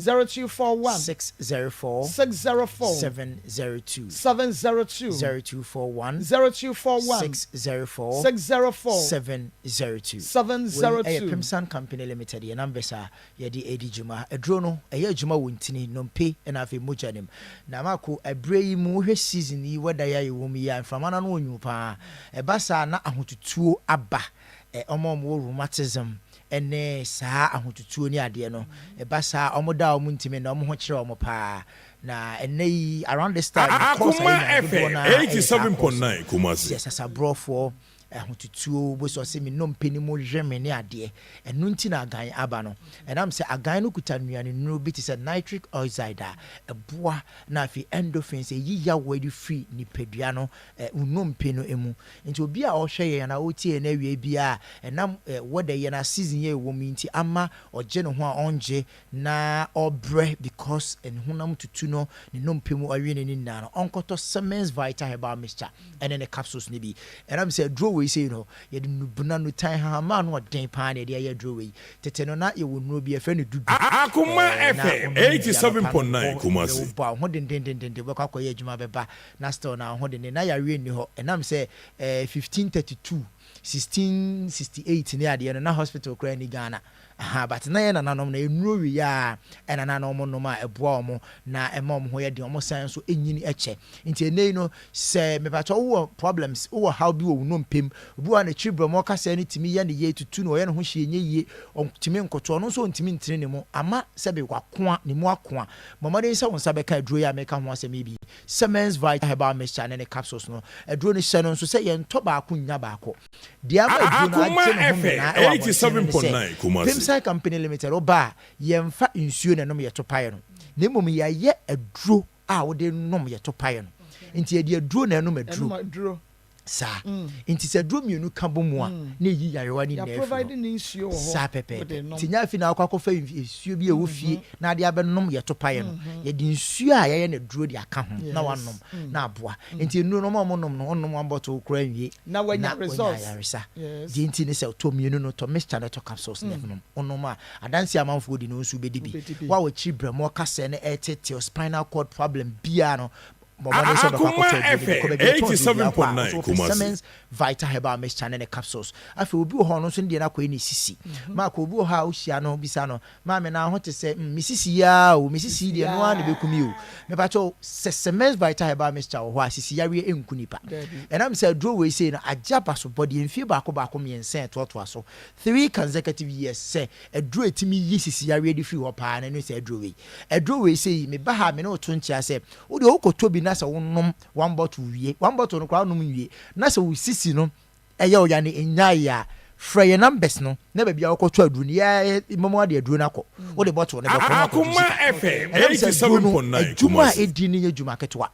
604 702 0241 604 702 Pimsan Company Limited ye numbers are ye di edi juma e drono e ye juma wontini nompe e na afi mojanim na mako ebrei mu hwe season yi weda ya yewom ya mframana no onyu pa e basa na ahotutuo aba e omom wo rheumatism ene saa ahotutuo ni ade no e basa omoda omuntime na omho kire omo pa na ene around this time Akoma FM 87.9 Kumasi. Yes, as a bro for ahotutuo bo so se me no mpeni mo hweme ne ade enu nti na agan aba no and am say agan no kuta nuane nuru bit is a nitric oxide a boa na afi endorphins e yiya wadi free ni pedua no no mpeno emu nti obi a ohwe ye na otie na wie bia enam wode ye na season ye wo mi nti ama oje no ho a onje na obre because enhunam tutu no ne no mpemu awie ne nina no onkoto Semen's Vita Herbal Mixture and the capsules ni bi and am say draw we say no ye de nubuna no tan ha ma no den pa na de ye draw we tete no na ye wo nuro bi e fe ne dudu Akoma FM 87.9 Kumasi. Ba ho den be kwa ye adwuma beba na store na ho den na ya we ni ho enam say 1532 1668 ne ade no na hospital kra ni Ghana but na ye nanom na enuro wi ya ena nanom no ma eboa omo na emom ho ye de omo san so enyini eche nti enei no se me pato wo problems wo how bi wo no mpem obi wa na chibro mo ka se ne timi ye ne ye tutu no ye no ho hye enye ye ontimi nkoto no so ontimi ntire ne mo ama se be kwakoa ne mo akoa momade se won sa be ka duro ya me ka ho asem bi Semen's Vita Herbal Mixture ne capsules no eduro ne hye no so se ye nto ba ko nya ba ko dia ma eduro no agye no 87.9 Kumasi. Company Limited oba yemfa nsuo na nom ye topaye no nemom ya ye aduro a wo de nom ye topaye no nti ye de aduro na nom aduro sa nti se aduro mienu ka bomu a na yi yarewa ni na provide ni nsuo ho sa pepe tinya afi na akwa kofa nsuo bi e wo fie na de abenom ye topaye no ye de nsuo a ye na aduro de aka ho na wanom na aboa nti enu no mo nom no onom amboto kura nwie na wanya results di nti ne se to mienu no to mixture na to capsules ne nom onom a adansi amanfo di no nsu bedi bi wa wo chibrem o ka se na etete spinal cord problem bia no Akoma FM 87.9 Kumasi. Semen's Vita Herbal Mixture and capsules. Afi obi ho no so ndie na kwa ni sisi. Ma ko obi ho a ohia no bisa no. Ma me na ho te se misisi ya o misisi die no a ne bekumi o. Me pa cho Semen's Vita Herbal Mixture ho a sisi ya we enku nipa. And am say draw we say no ajaba so body enfie ba ko miensen to aso. 3 consecutive years say a draw etimi yi sisi ya we di free ho pa na no say draw we. A draw we say me ba ha me no to ntia say wo de okoto bi na sa wonnom one bottle no kwa nom wie na sa wo sisi no eye o ya ne enya ya frɛ numbers no na ba bia wo kɔtɔ aduru ne ya mama de aduru na kɔ wo de bottle ne ba kɔ Akoma FM 87.9 adwuma edi ne adwuma ketwa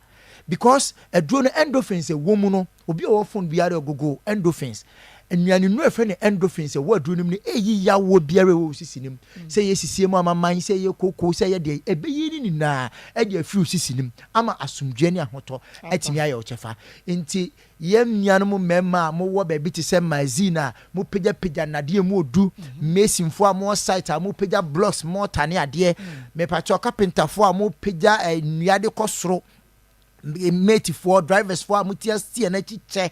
because aduru no endorphins wo mu no obi a wo phone biara ogogo endorphins nnuane no efre ne endorphins wo aduru nim ne eyi ya wo biara wo sisi nim sɛ ye sisi mu amaman sɛ ye koko sɛ ye de ebeyi ni na e de afiu sisi nim ama asomdwe ne ahotɔ atimi aye o chefa nti yem nuanom memma mo wo ba bi te sɛ mazina mo pagya nade mu odu mesinfo a mo site a mo pagya blocks mo tane ade me pacho carpenterfo a mo pagya nuade kɔsoro mate for drivers for mo tia stie na chiche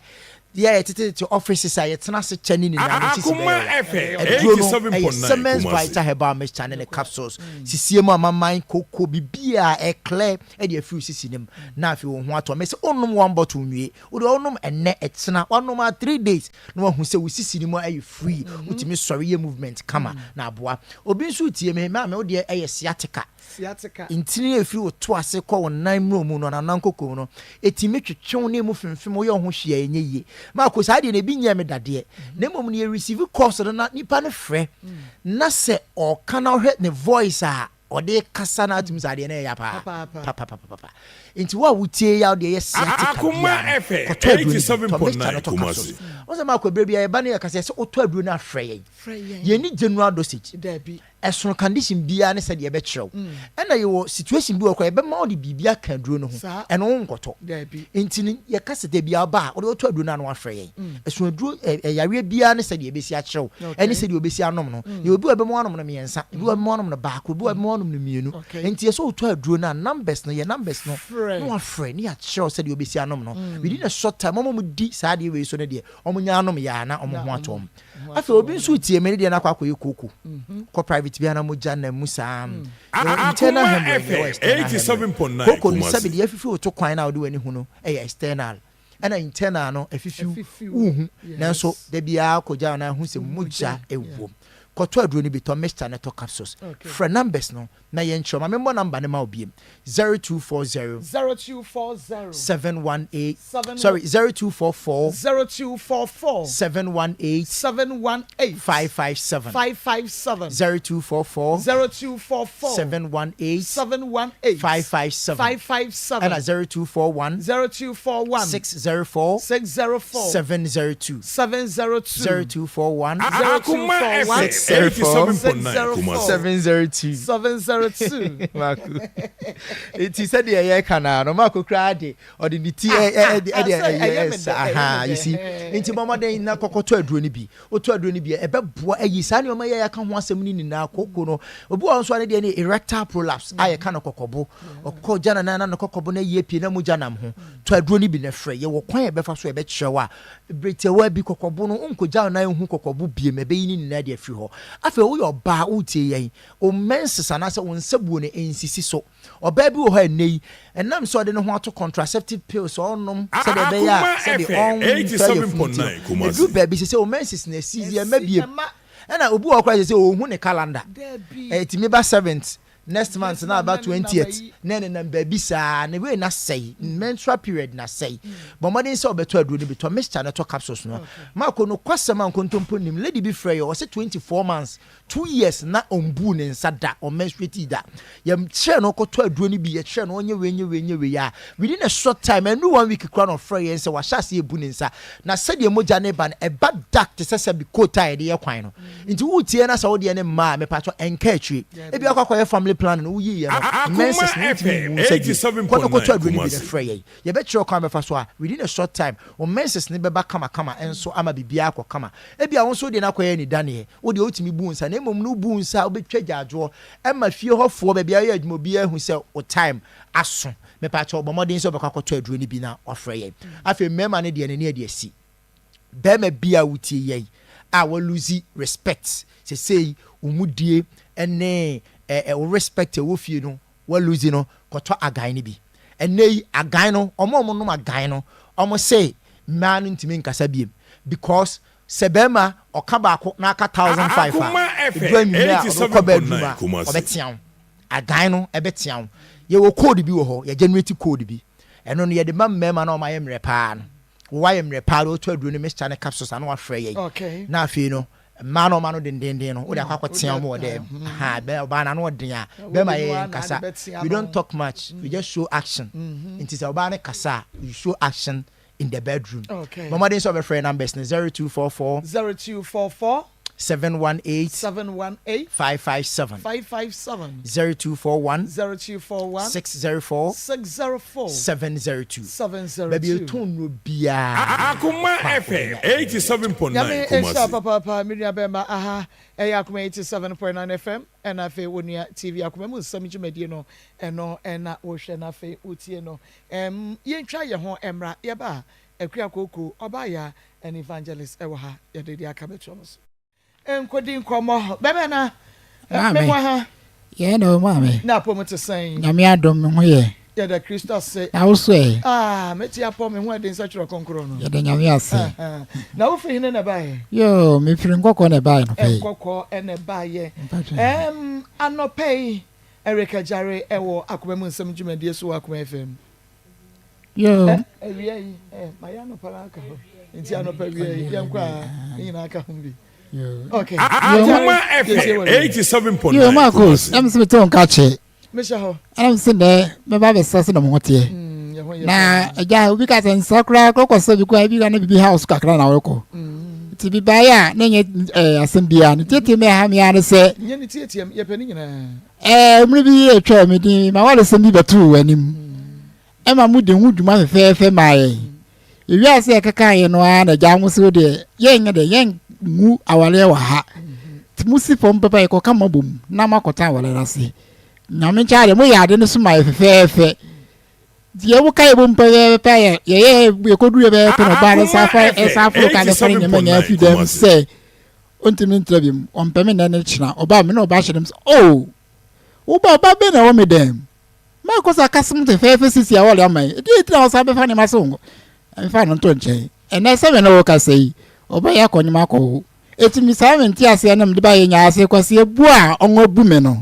yeah, it's offices. I it's not such a nini. Akoma FM 87.9 Vital Herbal mixture and the capsules. Sisiema mama cocoa bibia a clear and your few system. Now if you want to miss only one bottle me, would only and net it's not 1 or 3 days. No one who say we see more are you free, which means sorry movement come on now boy. Obinsu me mamma dear a sciatica. Intini if you twice call 9 room on an uncle cono, a timid chone move from your home she ye. Marcus, I didn't be near me that day. Nemo when you receive a course or not nipan free. Nase or cannot hurt the voice or they casana to Mzadiana papa. Into what would say out there? Akoma FM 87.9 Kumasi. Was a Marco baby a banner cassette or 12 bruna frey. You need general dosage. There be as from condition be honest at your bed show. And your situation be okay, but more the bibia can do no and on got up. There be intending your cassette be a bar or 12 bruna one frey. As we drew a be honest at your BC show. And he said you'll be nominal. You'll do a one on me and you are more on the back, will do a more on the menu. And tis so 12 bruna numbers no your numbers no. No friend, yeah, sure said you'll be no. Within a short time, Momo deep side way so dear. Omunyanum yana on one tom. I feel being sweet, a median aqua cuckoo. Co private Biana Mujana Musa. Akoma FM 87.9 Coco, 70 if you to quine out do any huno, a external. And an internal no, if you now so there be a cojana who's a muja a womb. Kotwa droni bi to mixture na to capsules. Friend numbers no na yen show. My member number na ma obi 0240 718 sorry 0244 718 557 0244 718 557 and 0241 604 702 0241 Akoma FM 87.9 702 it is said the air canal no Marco Crady or the tea aha you see into mama de na kokoto aduro bi oto aduro bi e beboa ayi sa ne o ma ya ka ho asem ni na koko no obu on so ne de erectile prolapse aye ka no kokobo okoja na na kokobo na ye pie na muja nam ho to aduro bi na frɛ ye wo kwan e befa so e be kyerɛwa brete wa bi kokobo no onkoja na hu kokobo bie me be yi ni na de afiri ho afa wo yo ba utie yen o mensesa na se won sabuo ne ensisi so oba bi wo ha nei enam so de no ho ato contraceptive pills onom se de be ya se de on 87.9 Kumasi do baby se o menses na sisi e mabie na obu wo kwa se o hu ne calendar etimi ba 7th next month na about 20th na baby sa na we na say menstrual period na say but modern say obeto aduro ni beto mixture na to capsules no Marco no kwasema nkontompo nim lady be frey o say 24 months 2 years na ombu ne nsada o menstruate da yam kire no koto aduro ni bi ye kire no onye we ya within a short time and 1 week crown of frey say wa hyase ebu ne nsa na sade moja ne ba e ba duct se be kota e de ye kwan no nti wutie na sa wo de ne ma me pato enka atwi e bi akwa family plan no yi ya menses 87.9 you bet your come for so within a short time o menses ne beba kama enso ama bibia akwa e bia won so de na akoye ni dane wo de otimi bu nsa na emom no bu nsa obetwa gyajo e ma fie hofo be bia ya adwuma bia hu se o time aso me pa cho bomodin so bekwa kwato aduro ni bi na ofre ye afi mema ne de ne de asi be ma bia wutie ye a wo lose respect say umudie ene respect wo fie no wa lose no koto agan ni bi ene agan no omo no agan no omo say man ntimi nkasa biem because sebema okabako na aka 1500 obetian agan no ebetian ye wo code bi wo ho ye generate code bi eno no ye de ma mema na o ma ye mre pa no why am reparo to aduro ne mixture ne capsules anu afre ye okay na afi no mano den no we dey akwakotia mo dey ha be oba na no den a be ma ye kasa we don't talk much we just show action it is oba ne kasa you show action in the bedroom okay mama den so be friend numbers 0244 718 557 0241 604 702 baby tune no bia Akoma FM 87.9 Kumasi papa Miriam Bema aha Akoma 87.9 FM and afi wonia TV Akoma mu nsam dwumadi no eno na wo hwe na afi utie no yentwa ye ho emra ye ba akua koko oba ya an evangelist ewo ha ye de aka beto so enkodi nkomo bebe na mekwa ha ye no mame na pomo to saying nyame adom ho ye ye the Christos say also meti apom me ho ade nsachiro konkro no ye de nyame ase na wo fi hine na bae yo me firi nkoko na bae no pe nkoko ene bae anopei Erika Jare ewo Akoma mu nsam dwumadi so Akoma FM yo ewie maya no paraka ho nti anopa wie yankwa nyina aka ho bi okay Akoma FM 87.9 yo Maa Akos am se beton ka che mesha ho am se de me ba be sase no mo tie na eja obi ka sen sakra kokoso bi kwa bi ga na bibi house kakra na woko ti bi ba ya na nye asembia no tete me ha me ya ne se nye ni tietiem ye pani nyina mri bi etwa me di ma wale se bi betu wanim ema mu de hu dwuma fefe maaye ewi ase kaka ye no a na ja mu so de ye nye de ye ngu awale wa ha musi fom papa e ko kama bom na makota awale rase nyame chaade mo ya de no so maaye fefe die wo kai bom pepe ye ko dure be to no ba na safa ka de fari nyame nya fi dem se ontimi ntrabim ompeme na ne china oba me na oba hyedem oh wo ba be na wo me dem Maa Akos akasum te fefe sisi awole amai e ti na o sabe fa ni masongo fa no to nche ene se me na wo ka sei oba ya konyima akọ etimi sa me nti ase na mde ba ye nya ase kwase ebu a onwo bu me no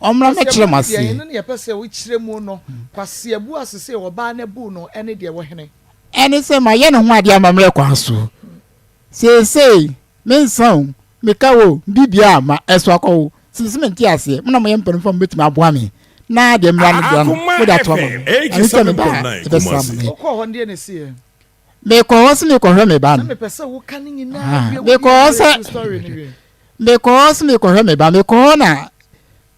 omra me kire mase ene ne yepese wo kire mu no kwase ebu asese oba na bu no ene de wo hene ene se ma ye no ho ade amamre kwaso sei me nsan me kawo bibia ma eso akọ sisi me nti ase mo na mo ye mpere fam betimi aboa me na de mra no do no mo da to mo ani se me ba e be sam ko ho ndie ne sie because me ko hwe me ba no me pese wo kan nyina because me ko hwe me ba me ko na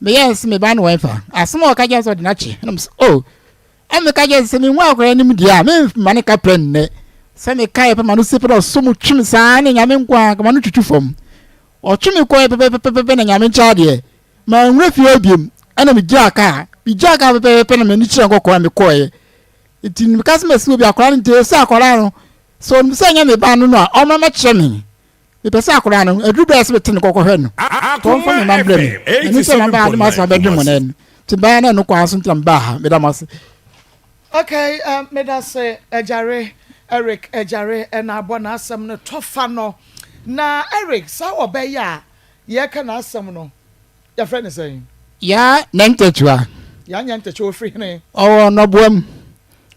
me yes me ba no wefa asmo ka je so de na chi no oh am ka je se me nwa akora nim dia me mane ka pren ne se me kai pa manu se pro so mu twim sa ne nyame nkwa ka manu tutu fom o twim ko pepe na nyame cha de ma nwra fi obiem ana mi jaka pepe na me ni chira kokora me koye iti mi kasme obi akora nte se akora no so mi se nya me ba no a o ma kire mi pese akora no adru be se betin kokko no to fo me ma blem ni se ma ba ma so bedrum na no ti ba na no kwa so ntlam ba ha me da mas okay me da se Eric Ejare na abona asem no tofa no na Eric sa obeya ye ka na asem no your friend is saying ya nantechua ya nyantechu free ne o no boam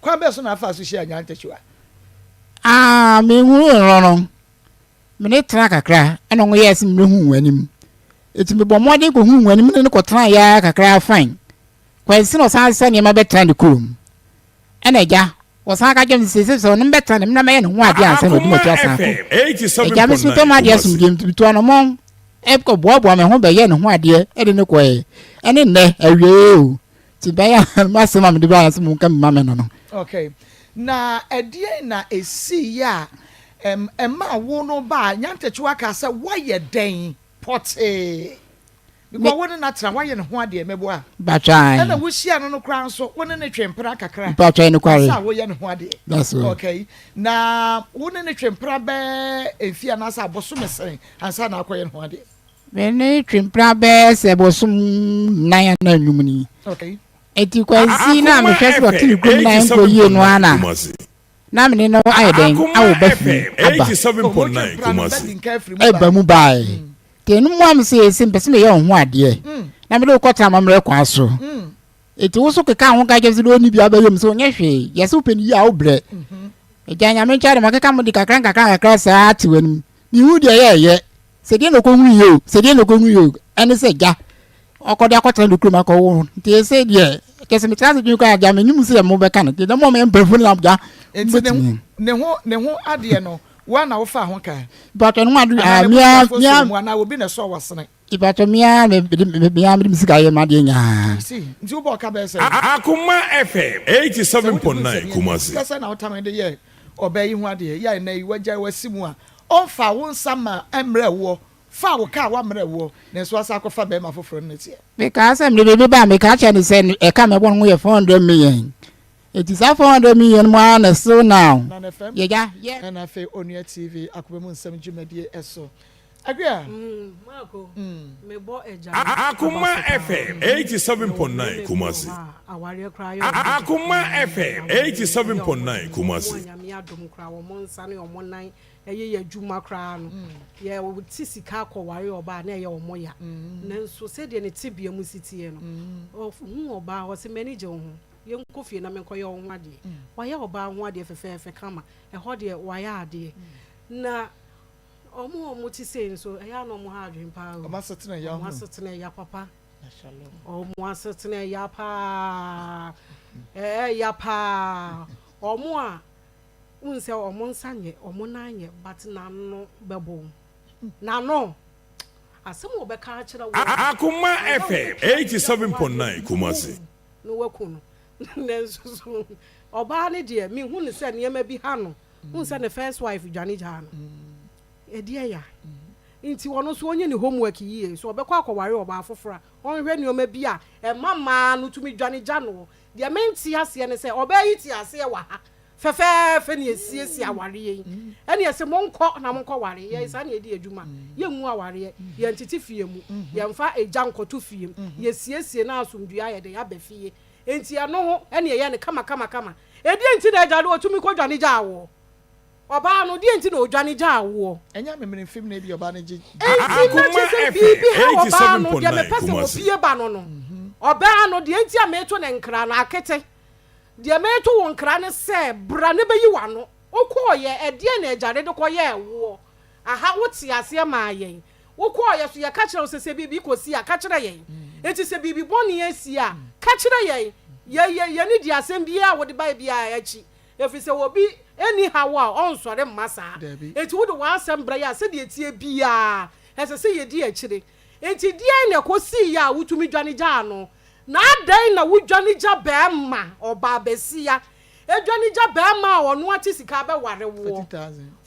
kwa be so na afa so shia nyantechu me hu no me ne tra kakra eno ngo yes me hu wanim eti me bomode ko hu wanim ne ko tra ya kakra fine kwansi no san san ne ma betra ne kurum ena ja wo san ka jem sese so ne betra ne na me ne hu ade ansa no dimo twa san ko ja me so to ma de asum jem to no mon e ko boabo me ho be ye ne hu ade e de ne ko e ene ne awie o ti ba ya ma se ma me de ba asum nka me ma me no okay na edie na esi ya ma wo no ba nyantechu aka se waye den pote because wo na tra waye ne ho ade mebo a ba try na wo hia no kran so wo ne twempra kakra ba try no kware sa wo ye ne ho ade that's okay na wo ne twempra be efia na sa aboso mesen ansa na akoye ne ho ade me ne twempra be se bosom nan na nwumni okay eti kwansi na me hwese wa tini gum na enko yie no ana na me no ayeden awo bafi aba 87.9 Kumasi eba mu bai te no mo am se simpese me ye ho ade na me do kwata mamre kwa so eti wo so keka ho ga je se do ni bia ba yem so nye hwe ye se openi ya obre Janya me chare makeka mo di kakra saa ati wani. Ni hu de ye. Se de no ko hu yo. Ene se ja. Okode akotra no krum akọ nti se de kese me transit ni ko aja me nyum se mo be kan nti de mo me mbrefo na ja. Enti ne ho ade no wa na wo fa ho kan. But no adu mia na obi na so wasene. Ibato mia me misika ye ma de nya. Si, nti wo ka be se. Akoma FM 87.9 Kumasi. Kasa na utama de ye obayi hu ade ya na iwaja wasimu a onfa wo nsama emre wo fa wo ka wa mre wo na so asa ko fa be ma foforo na tie. Because am de ba me ka cha ni se e ka me won ho ye 400 million. It is 400 million more na so now. Yeah. And I feel on your TV Akoma mu nsam dwumadie eso. Agria. Marco. Me bo eja. Akoma FM 87.9 Kumasi. Akoma FM 87.9 Kumasi. Nyame adom kra wo monsa ne omonan eye ye dwuma kra no. Ye wo tisika akọware oba na eye omoya. Nanso se de ne tibia mu sitie no. Hu oba wo se manage ho. Ye nkofie na menkoye ho ade. Wa ye oba ho ade fefefe kama. E ho de wa ya ade. Na omo ti say so eya no mo ha adwen pa o ma setena ya ho ma setena ya papa inshallah omo setena ya pa ya pa omo a unse omo nsanye omo nanye but na no bebo na no asem obeka akira wo Akoma FM 87.9 Kumasi no waku no nenso oba ne de mi hu ne se ne ma bi ha no hu se ne first wife dwane ja no edia ya nti wono so onye ni homework yie so obekọ akọware oba afofora onhwe ni oma bi a mama no tumi dwane ja no de menti ase ne se obayi ti ase wa ha fefefe ni esiesie aware yi ene ese monko na monko ware ye isa na edi adwuma ye nwu aware ye ntiti fie mu ye mfa eja nkoto fie mu ye siesie na asomdua ye de ya ba fie enti ano ho ene ye ne kama edi enti na eja do tumi ko dwane ja awo oba no di enti na odwane ja awo enya memene film na bi oba na ji Akoma FM 87.9 Kumasi bie ba no oba no di enti a meto ne nkra na akete di meto won nkra ne se bra ne beyi wa no okoye ede na ejare de koye ewo aha woti ase ma yen wokoye so ye ka kire osese bibi kosi a ka kire yen enti se bibi boni esi a ka kire yen ye ni di asem bia wo de ba bia achi efise wo bi anyhow a onsore mmasa enti wo de wa asem bra ya se de etie bia ese se ye di akire enti di na kosi ya wutumi dwane ja no na adan na wudwane ja ba ma oba besia edwane ja ba ma ono ati sika be ware wo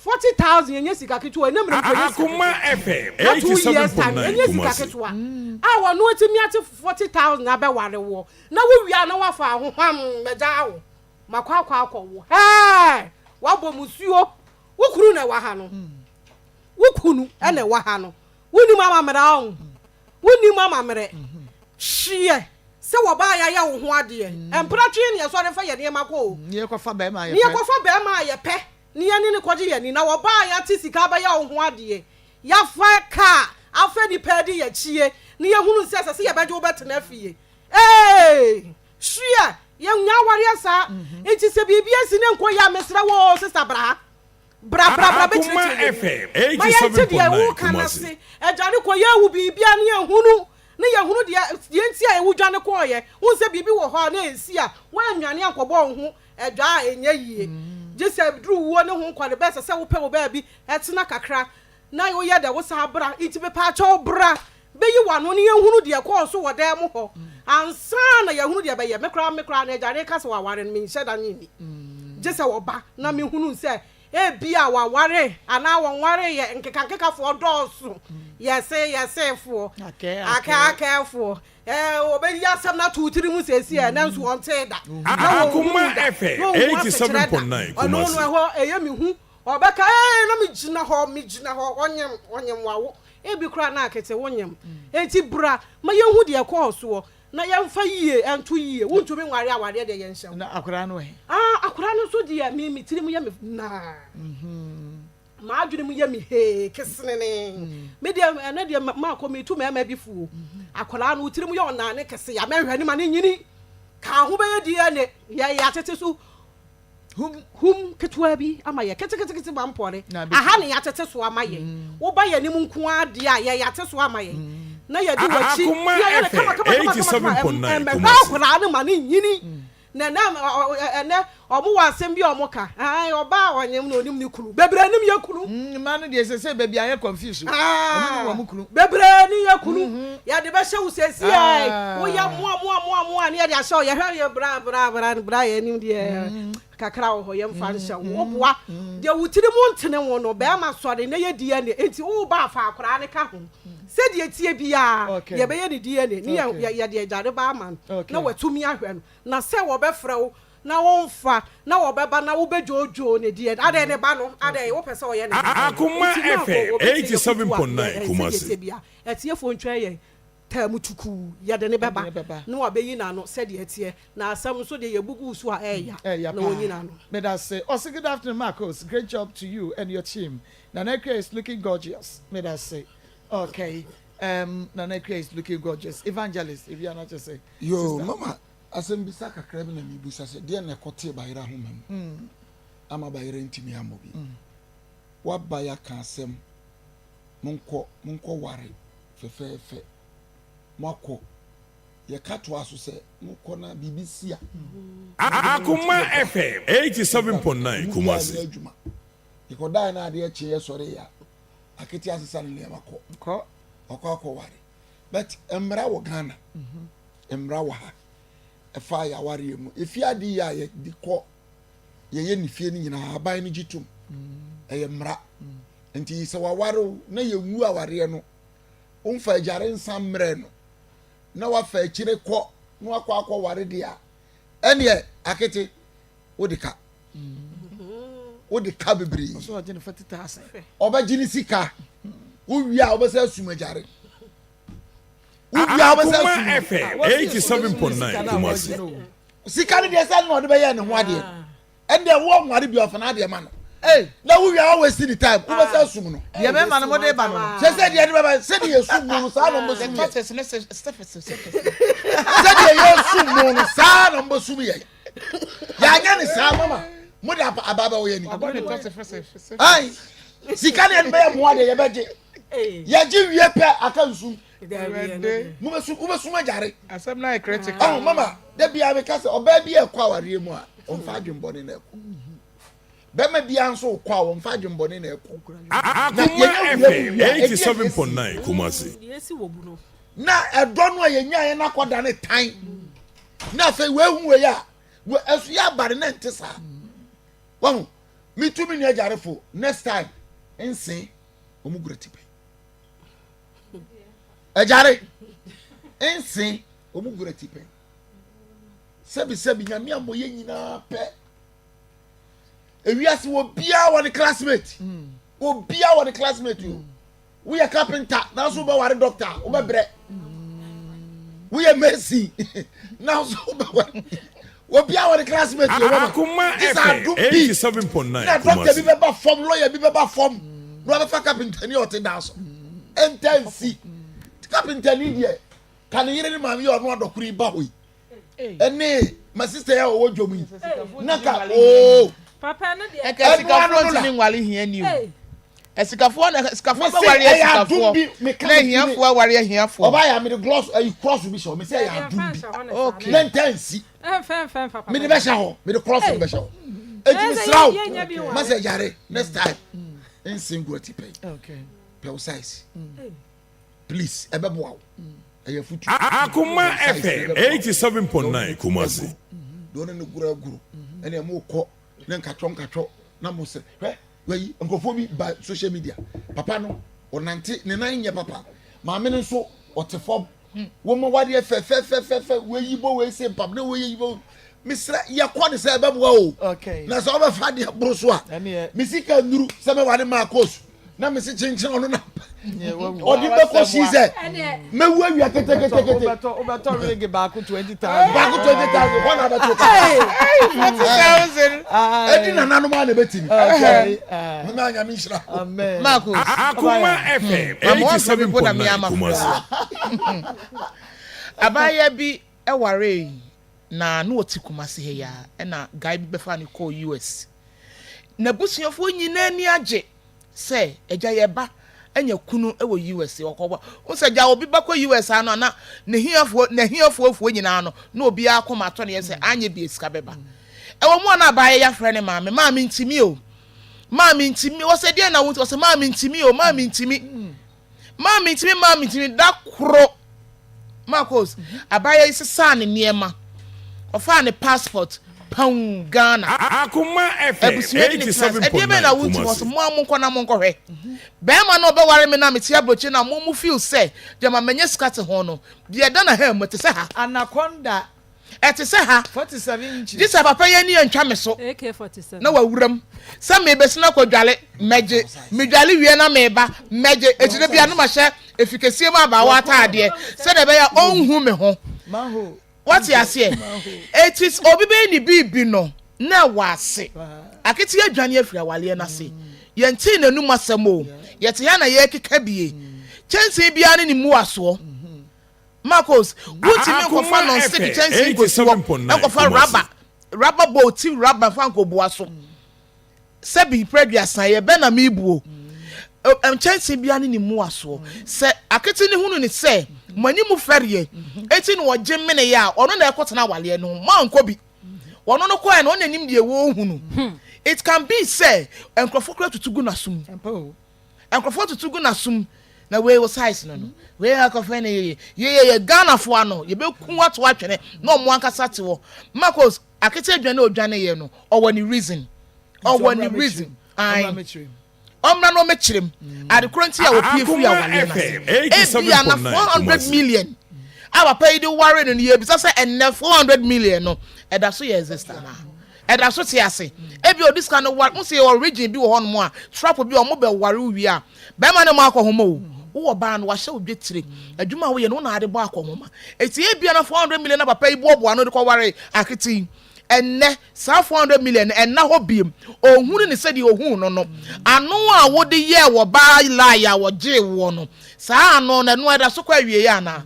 40,000 enye sika ketu enam re ko Akoma FM 87.9 Kumasi a wono ati mi ati 40,000 abe ware wo na wo wia na wafa ahoham meja wo makwa wo wabo musuo wukuru na wa ha no wukunu ene wa ha no wuni mama mera on wuni mama mere hie se wo ba ya wo ho ade empratwe ne so re fa ye ne makọ ne ko fa be ma ye pe ne ko fa be ma ye pe ne ye ne ko je ye ni na wo ba ya ti sika ba ya wo ho ade ya fa ka afa ni pedi ye chie ne ye hunu se ye beje wo betena fie hie ye nya ware asa enti se bibia si ne nko ya mesra wo sister bra be Akoma FM 87.9 Kumasi ejare ko ye wu bibia ne ye hunu de ye nti a ewu dwane ko ye hu se bibi wo ho na ensi a wa anwane akobo ho edwa enye yie je dru wo ne ho kwade be se wo pe wo ba bi etena kakra na yo ye de wo sa bra iti be pa cha bra be yi wa no ne ye hunu de ko so wo dem ho ansa na ye hunu de be ye mekra na ejare ka se wa ware me nhyɛ da nyini je se wo ba na me hunu se bia wa ware ana won ware ye nkeka fo dɔɔso yese fo aka fo obeyi asem na tutiri mu sesi e na nso onte da Akoma FM 87.9 Kumasi no ho eye mi hu obeka na mi gina ho onyem wawo ebi kura na akete wonyem enti bra ma ye hu de ekɔ na ye mfa yie ento yie wuntumi nware aware de ye nhyem na akura no akura no so de mi tiri mu ye me na ma adwene mu ye me kesene me de na de ma komi tu ma bi fu akura no tiri mu ye onane kese ya mehwe ni ma ne nyini ka ho be ye die ne ye atete so hum ketewa bi ama ye kete ba mpore aha ne yatete so ama ye wo ba ye nim nko ade a ye yate so ama ye na ye di wachi ye kama 87.9 kura ne ma ne nyini na omo wa asem bi omo ka oba onyem na onim ne kunu bebre nim ye kunu ma no de se bebi aye confuse omo wa mu kunu bebre ni ye kunu ya de be hye wo sesi ai wo ya mo ne ye de ahye ye hwe ye bra ye nim de kakra wo ho ye mfa hye wo boa de wutiri mu ntene wo no be ma sore na ye die ne enti wo ba fa akora ne ka ho se de tie bia ye be ye ne die ne ni ye de jare ba man na watumi ahwe no na se wo be frɛ wo na wonfa na wo beba na wo bejojo ne die ade ne ba no ade wo pese wo ye ne Akoma FM 87.9 Kumasi etie fo ntwa ye tamutuku ya de ne beba na wo beyi na no se de etie na asam so de ye bugu so a eya na wonyi na no may that say good afternoon Maa Akos, great job to you and your team. Nanekre is looking gorgeous, may that say. Okay, Nanekre is looking gorgeous. Evangelist, if you are not just say yo sister. Mama asem bisa kakra bi na mi busa se de na kote bayira homam ama bayira ntimi amobi wa baya kan asem monko ware fefefe mako ye kato aso se monko na BBC Akoma FM 87.9 Kumasi ikoda na ade eche ye sore ya aketi asesa ne mako akọ ware but emra wo Ghana emra wo ha efa ya ware mu efi adi ya ye dikọ ye ni fie ni nyina aban ni gitum eye mra enti se wa ware na ye wu aware no umfa jare nsam mre no na wa fa kire kọ na akọ ware dia ene akete odika odika bebri so agene 40,000 obagini sika uwia obese sumajare uwia obese Akoma FM 87.9 Kumasi sika ne de sa no de be ye ne ho ade ende wo nware bi ofana ade ma no na uwia always see the time obese sum no ye be ma no mo de ba no se de de be se de sum no sa no mo sum se se de ye sum no sa no mo sum ye ya nya ne sa mama mo de ababa wo ye ni ai sika ne be ye mo ade ye beje ye ji wie pe aka nsu mo be sum ajare asem na critical oh mama de bia be kase oba bi e kwa ware mu a o mfa adwembone na ekọ be ma bia nso kwa o mfa adwembone na ekọ Akoma FM 87.9 Kumasi yesi wo bu no na edo no ye nya ye na koda ne tan na fe we hu we ya we asu ya bare na ntesa wo mi tumi ni ajarefo next time ensin omuguratipe ajare ensin omuguratipe sebi nyame amoye nyina pe ewiase wo bia wo ne classmate obia wo ne classmate you we are carpenter now so be ware doctor wo be bre we are mercy now so be ware obia wo ne classmate you Akoma FM 87.9 na doctor bi be ba form lawyer bi be ba form no be fa carpenter ni ote down so intense carpenter ni die kan yire ni ma mi o no adokuri ba hoyi ene my sister ya owo dwomu naka oh papa no de esikafo ni nwale hia ni o esikafo ba ware esikafo na hiafo ware hiafo oba ya me the gloss cross bi show me say ya dumbi okay intense papa me de be sha ho me the cross be sha ho ejimi slaw ma say jare next time in single tipe okay per size please ebebo awo eye futu Akoma FM 87.9 Kumasi do ne gura ene mo ko ne nkatwo na mo se hwe we nkofo bi ba social media papa no onante ne nan nye papa maame ne so otefom wo mo wade fe we yibo we se pap ne we yibo misra ya kwa ne se bebo o okay na so ba fa de bro so a misika nuru se me wade Maa Akos na misi chinchin onu na odi be ko shi se me wu awia kete obeto ring back 20,000 back 20,000 one about 40,000 edi na nanu ma na betimi okay me ma nya mi shira amen Maa Akos Akoma FM 87.9 Kumasi abaya bi e ware na no oti kumase he ya na guy bi befa ne call US na busuafo nyina ni age say eja ye ba anya kunu e wo US okwoba o se ja obi ba ko US ano na ne hiafo nyina ano na obi akoma to ne say anya bi esika beba e wo mo na ba ye ya frɛ ne maame ntimi o maame ntimi wo se de na wo se maame ntimi o maame ntimi da kro Maa Akos abaya isisa ne niema ofa ne passport pound Ghana Akoma FM 87.9 na wuti was mo amonko na monko hwe be ma no be ware me na meti abrochi na mo feel say de ma menye skate ho no de da na ha mete se ha anaconda ete se ha 47 inches this papa ye ni antwa me so AK47 na wawuram sa me be sina kwadwale meje medwale wie na meba meje ejide bia no ma hye efikesie ma ba wa taade se de be ya onhu me ho maho what you say it is obi be ni bibi no na wase akiti adwane afira wale na se yenti nanum asemo yete ya na ye keka bie chense bia ne ni mu aso Maa Akos wuti me ko fa non stick chense go so ko fa rubber boat team rubber fa ko bo aso se bi preduasan ye be na me buo chense bia ne ni mu aso se akiti ne hunu ni se mani mu ferie eti no oje mene ya ono na ekotena wale no ma nko bi ono no ko e no nanim de wo hunu it can be say enkrofo kra tutugu na sum enkrofo tutugu na sum na we wo size no we akofo na ye Ghana fo ano ye be ku ato atwene na omo ankasa te wo Maa Akos akete adwane odwane ye no owani reason Omra no mechirem at the current year of PFU na 400 million our pay the warren in the year because and 400 million no and that's so exist na and that's what you say ebi this kind of work say origin bi wo hono a trap bi o mo be ware wi a be ma ne mo akohomo wo ba no wa hye odwetire adwuma wo ye no na ade bo akohoma eti ebi na 400 million na papa ibo bo ano de ko ware akiti enne sa 400 million enna ho biem ohunu ne sedi ohunu no ano a wo de ye wo ba la ya wo je wo no sa ano na no ada so kwa wie ya na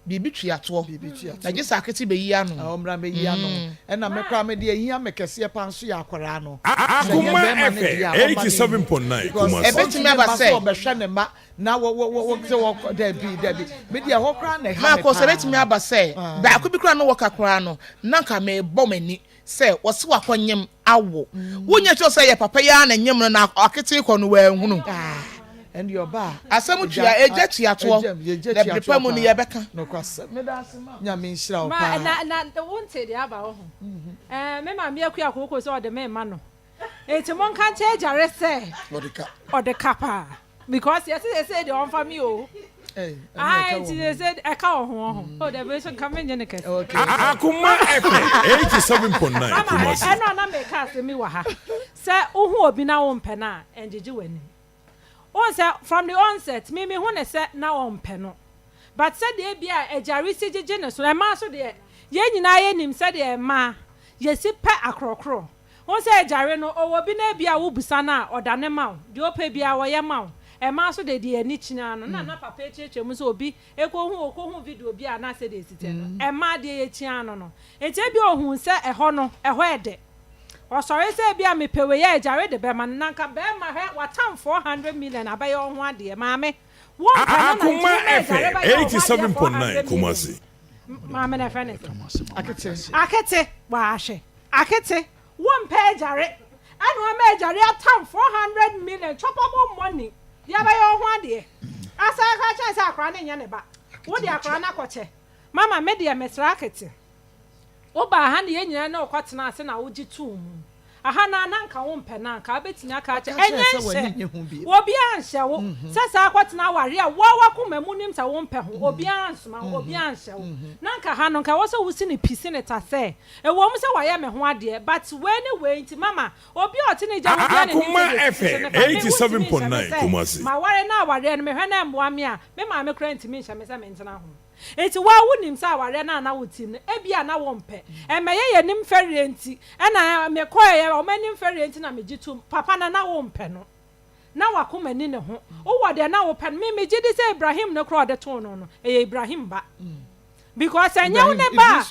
bibi tuato na je saketi be yi ano omra be yi ano enna mekra me de ahia mekese panso ya akwara no Akoma FM 87.9 Kumasi ebetimi aba say obehwe ne ma na wo da bi me de ho kra na Maa Akos ebetimi aba say ba akobi kra no wo kakra no na nka me bomani say wo se wakonyem awo wonya cho say ye papa ya na nyem no na akete ko no wa hunu and your bar asem tua eja tuato the prepare mu ne ye beka no kwase me da asema nya me nhira o ma pa na wonte de aba ho me ma me akua akoko so de me ma no eti mon kan che jare se odeka pa because yes say de on family o I said I can't oh the version coming in the case Akoma FM 87.9 Kumasi I know na me cast me wa ha say ohu obi na wo mpe na enjeje wani on say from the onset me hu ne say na wo mpe no but said the bia ejari si jeje ne so e ma so de ye nyina ye nim said the ma ye si pe akrokro on say ejari no owo bi na bia wo busa na odane ma de ope bia wo ye ma e ma so de ani china no na papa echeche mu so obi ekohu video bi ana se de site no e ma de ye chia no eche bi ohun se e ho no e ho ede o sori se bi a mepewe ye ejare de be ma na nka be ma he watam 400 million abaye ohun ade ma me won ka na Akoma FM 87.9 Kumasi ma me na fene akete wa ahwe akete won pe ejare anu ma ejare atam 400 million chopable money ya ba yo ho ade asa ka cha sa akra na nya ne ba wo de akra na koche mama me de mesra akete wo ba ha ne nyina na okotena ase na wo gitu mu aha na nka wo mpe na nka betinya ka cha enye wo bia anhye wo sesa akotena ware a wo wakoma mu nim sa wo mpe ho obi ansoma obi anhye wo na nka ha no nka wo so wusi ne pisi ne ta se e wo mu se wa ya me ho ade but when we nti mama obi oti ne ja wo bia ne Akoma FM 87.9 Kumasi ma ware na ware no me hwe na mboa me a me ma me kra ntimi nhye me se me ntena ho eti wa wunim sa ware na wutim ne ebia na wo mpe emeye ye nim fere enti na me koye o manim fere enti na megitu papa na wo mpe no na wakoma ni ne ho o wode na wo pe me megidi se Ibrahim ne kro de to no e Ibrahim ba because enya ne ba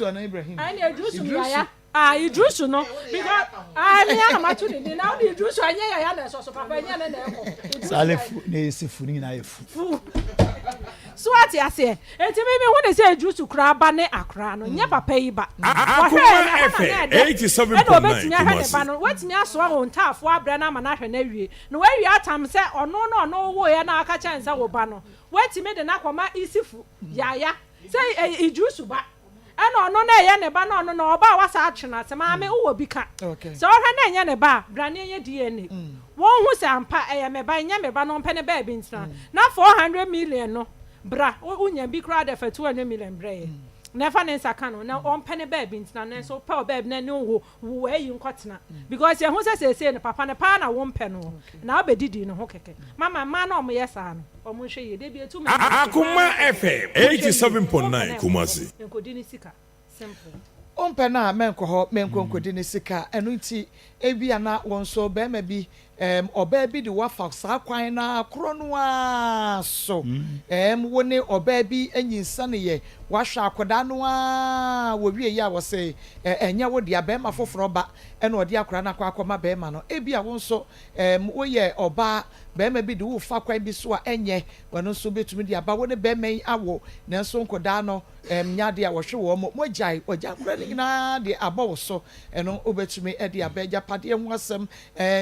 and Idrisu yaya Idrisu no because me ana matu ni na o Idrisu anya yaya na so papa enya na eko salefu ne sifu ni na efu so ati ase enti me hu ne say Idrisu kra ba ne akra no nya papa yi ba Akoma FM 87.9 ba no watimi aso a ontafo abra na ma na hwe na wie no wa wie atam se ono no wo ye na aka chan se wo ba no watimi de na kwama isifu yaya say Idrisu ba ana ono na ye ne ba na ono na oba wasa atwena se ma me wo bi ka so hwe na ye ne ba brane ye DNA won hu se ampa eye me ba nya me ba no mpene ba bi ntra na 400 million no bra unya bi kra de fa 200 million bra never nensa kanu na on pene baby ntina na so pa baby na ne wo ayi nkotena because ye hu se ne papa ne pa na wo mpe no na obedidi no ho keke mama ma na omo yesa no omo hwe ye de bi etu me Akoma FM 87.9 Kumasi enkodi ni sika simple ompe na menko ho menkodi ni sika enu nti ebia na won so be ma bi oba bi de wafa sa kwan na akro no a so wo ne oba bi anyinsa ne ye wahwa akoda no a wo wie ya wo se enya wo de abema foforo ba ena ode akora na akoma bema no ebia won so wo ye oba bema bi de wo fa kwan bi so a enye wono so betumi de aba wo ne bema yi awo na so nkoda no nya de a wo hwe wo mo jai oja kora ni na de aba wo so eno obetumi e de abeja pade ho asem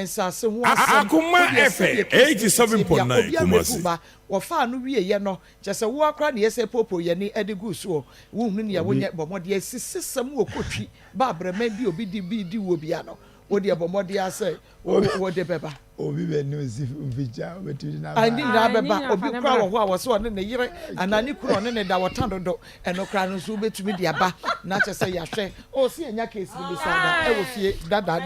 sase ho Akoma FM 87.9 Kumasi wo fa no wie ye no chese wo akra ne yese popo ye ni edigu so wo hunu ne ya wonye bomode asisisem wo kotwi ba abrama bi obi di wo bia no wo de bomode ase wo de beba obi be no si mficha betudi na andi na beba obi kra wo ho a wo so ne ne yire anani kuro ne da wotan dodo eno kra no so betumi de aba na chese ya hwe o si enya case bi sada e wo fie dada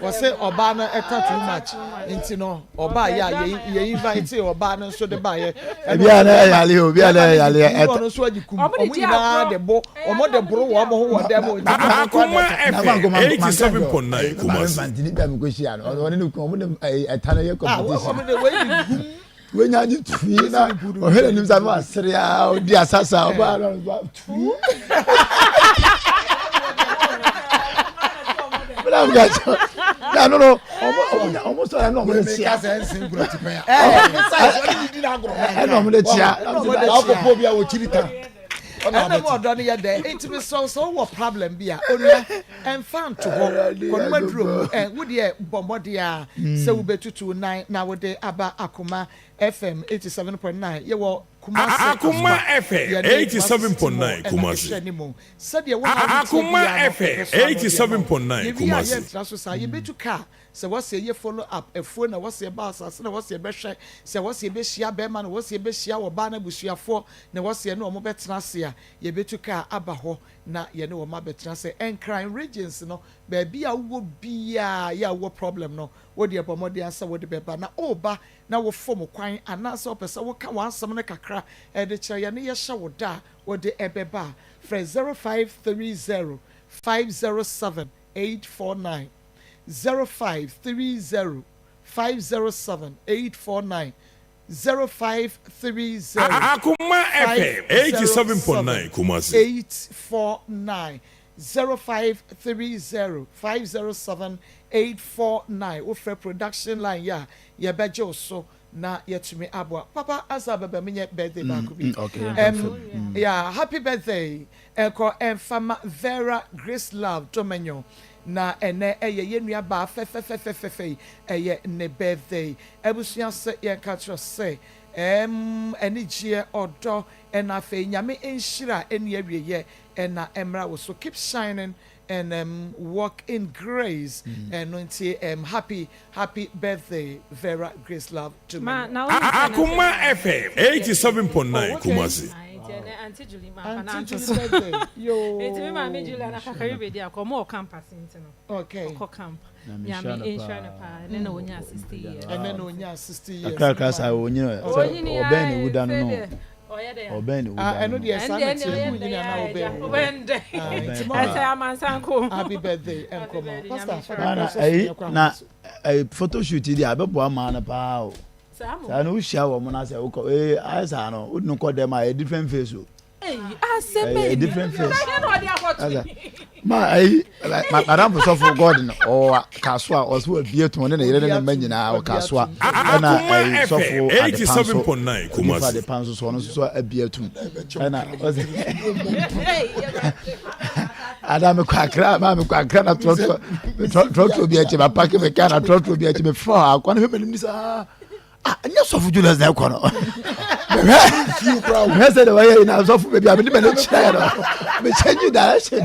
wo se oba no eta too much nti no oba ya ye invite oba no so de ba ye bia na yale obi na yale eta no so agikum omo ina de bo omo de bro wo mo ho wo dem o Akoma FM 87.9 Kumasi mantini bia me kwhia no one ne ko omo etana ye competition we nya ji tui na o hele nim sa ma seria o di asasa o ba tui bla bla ya no almost no mo tia sense ngura ti pen no mo le tia na popo bia wo chirita ana mo do ne ye de intimi so wo problem bia onua enfan to ho kono maduro wo de bombode a se wo betutu 9 na wo de aba Akoma FM 87.9 ye wo Kumasi Akoma FM 87.9 Kumasi sadia wo Akoma FM 87.9 Kumasi traso sa ye betu ka se wo se ye follow up efo na wo se ba asase na wo se be hwe se wo se be hia be ma na wo se be hia wo ba na busuafo na wo se na wo betena se a ye betu ka aba ho na ye ne wo ma betena se crime regions no ba bia wo bia ya wo problem no wo de bomode asa wo de beba na oba na wo fom kwan anasa opesa wo ka wansam na kakra e de kire ye ne ye hye wo da wo de ebeba fra 0530 507 849 0530 507 849 0530 Akoma FM 87.9 Kumasi 849 0530 507 849 offer production line ya ye bejo so na yetumi abwa papa asa baba menye birthday ba ko bi yeah happy birthday eko enfama Vera Grace Love Domenyo na ene eye yenua ba fe eye ne birthday ebusuya se ye catch say enigie odo ena fe nyame enhira eni awieye ena emra wo so keep shining and walk in grace and happy birthday Vera Grace Love to me. Akoma FM 87.9 Kumasi. Auntie Julie birthday. Yo. It's me mama Julie na kakari be dia ko mo campus no. Okay. Ko camp. Nyame insurance pa na onya 60 years. And then onya 60 years. Akaka sa onya. Oben ni wuda no. Oben I know the assignment you na oben. Happy birthday Akoma. Pastor. Na photo shoot dia abebo ama na pa o. Sa no hia wo mo na se wo ko asa no wo no ko dem a different face o. a different face. Madam was for God or Kaswa or so be to one and a man or Kaswa. And I saw for 87.9 Kumasi. The pounds one so a beer to and I was Adam Quackra, Mamma Quackra, trot to be a chip, a pack of a can, a trot to be a chip before. I can't remember this. And you're so for Julius now, Connor. I said, away in our soft baby, I've been in a chair. I'm changing direction.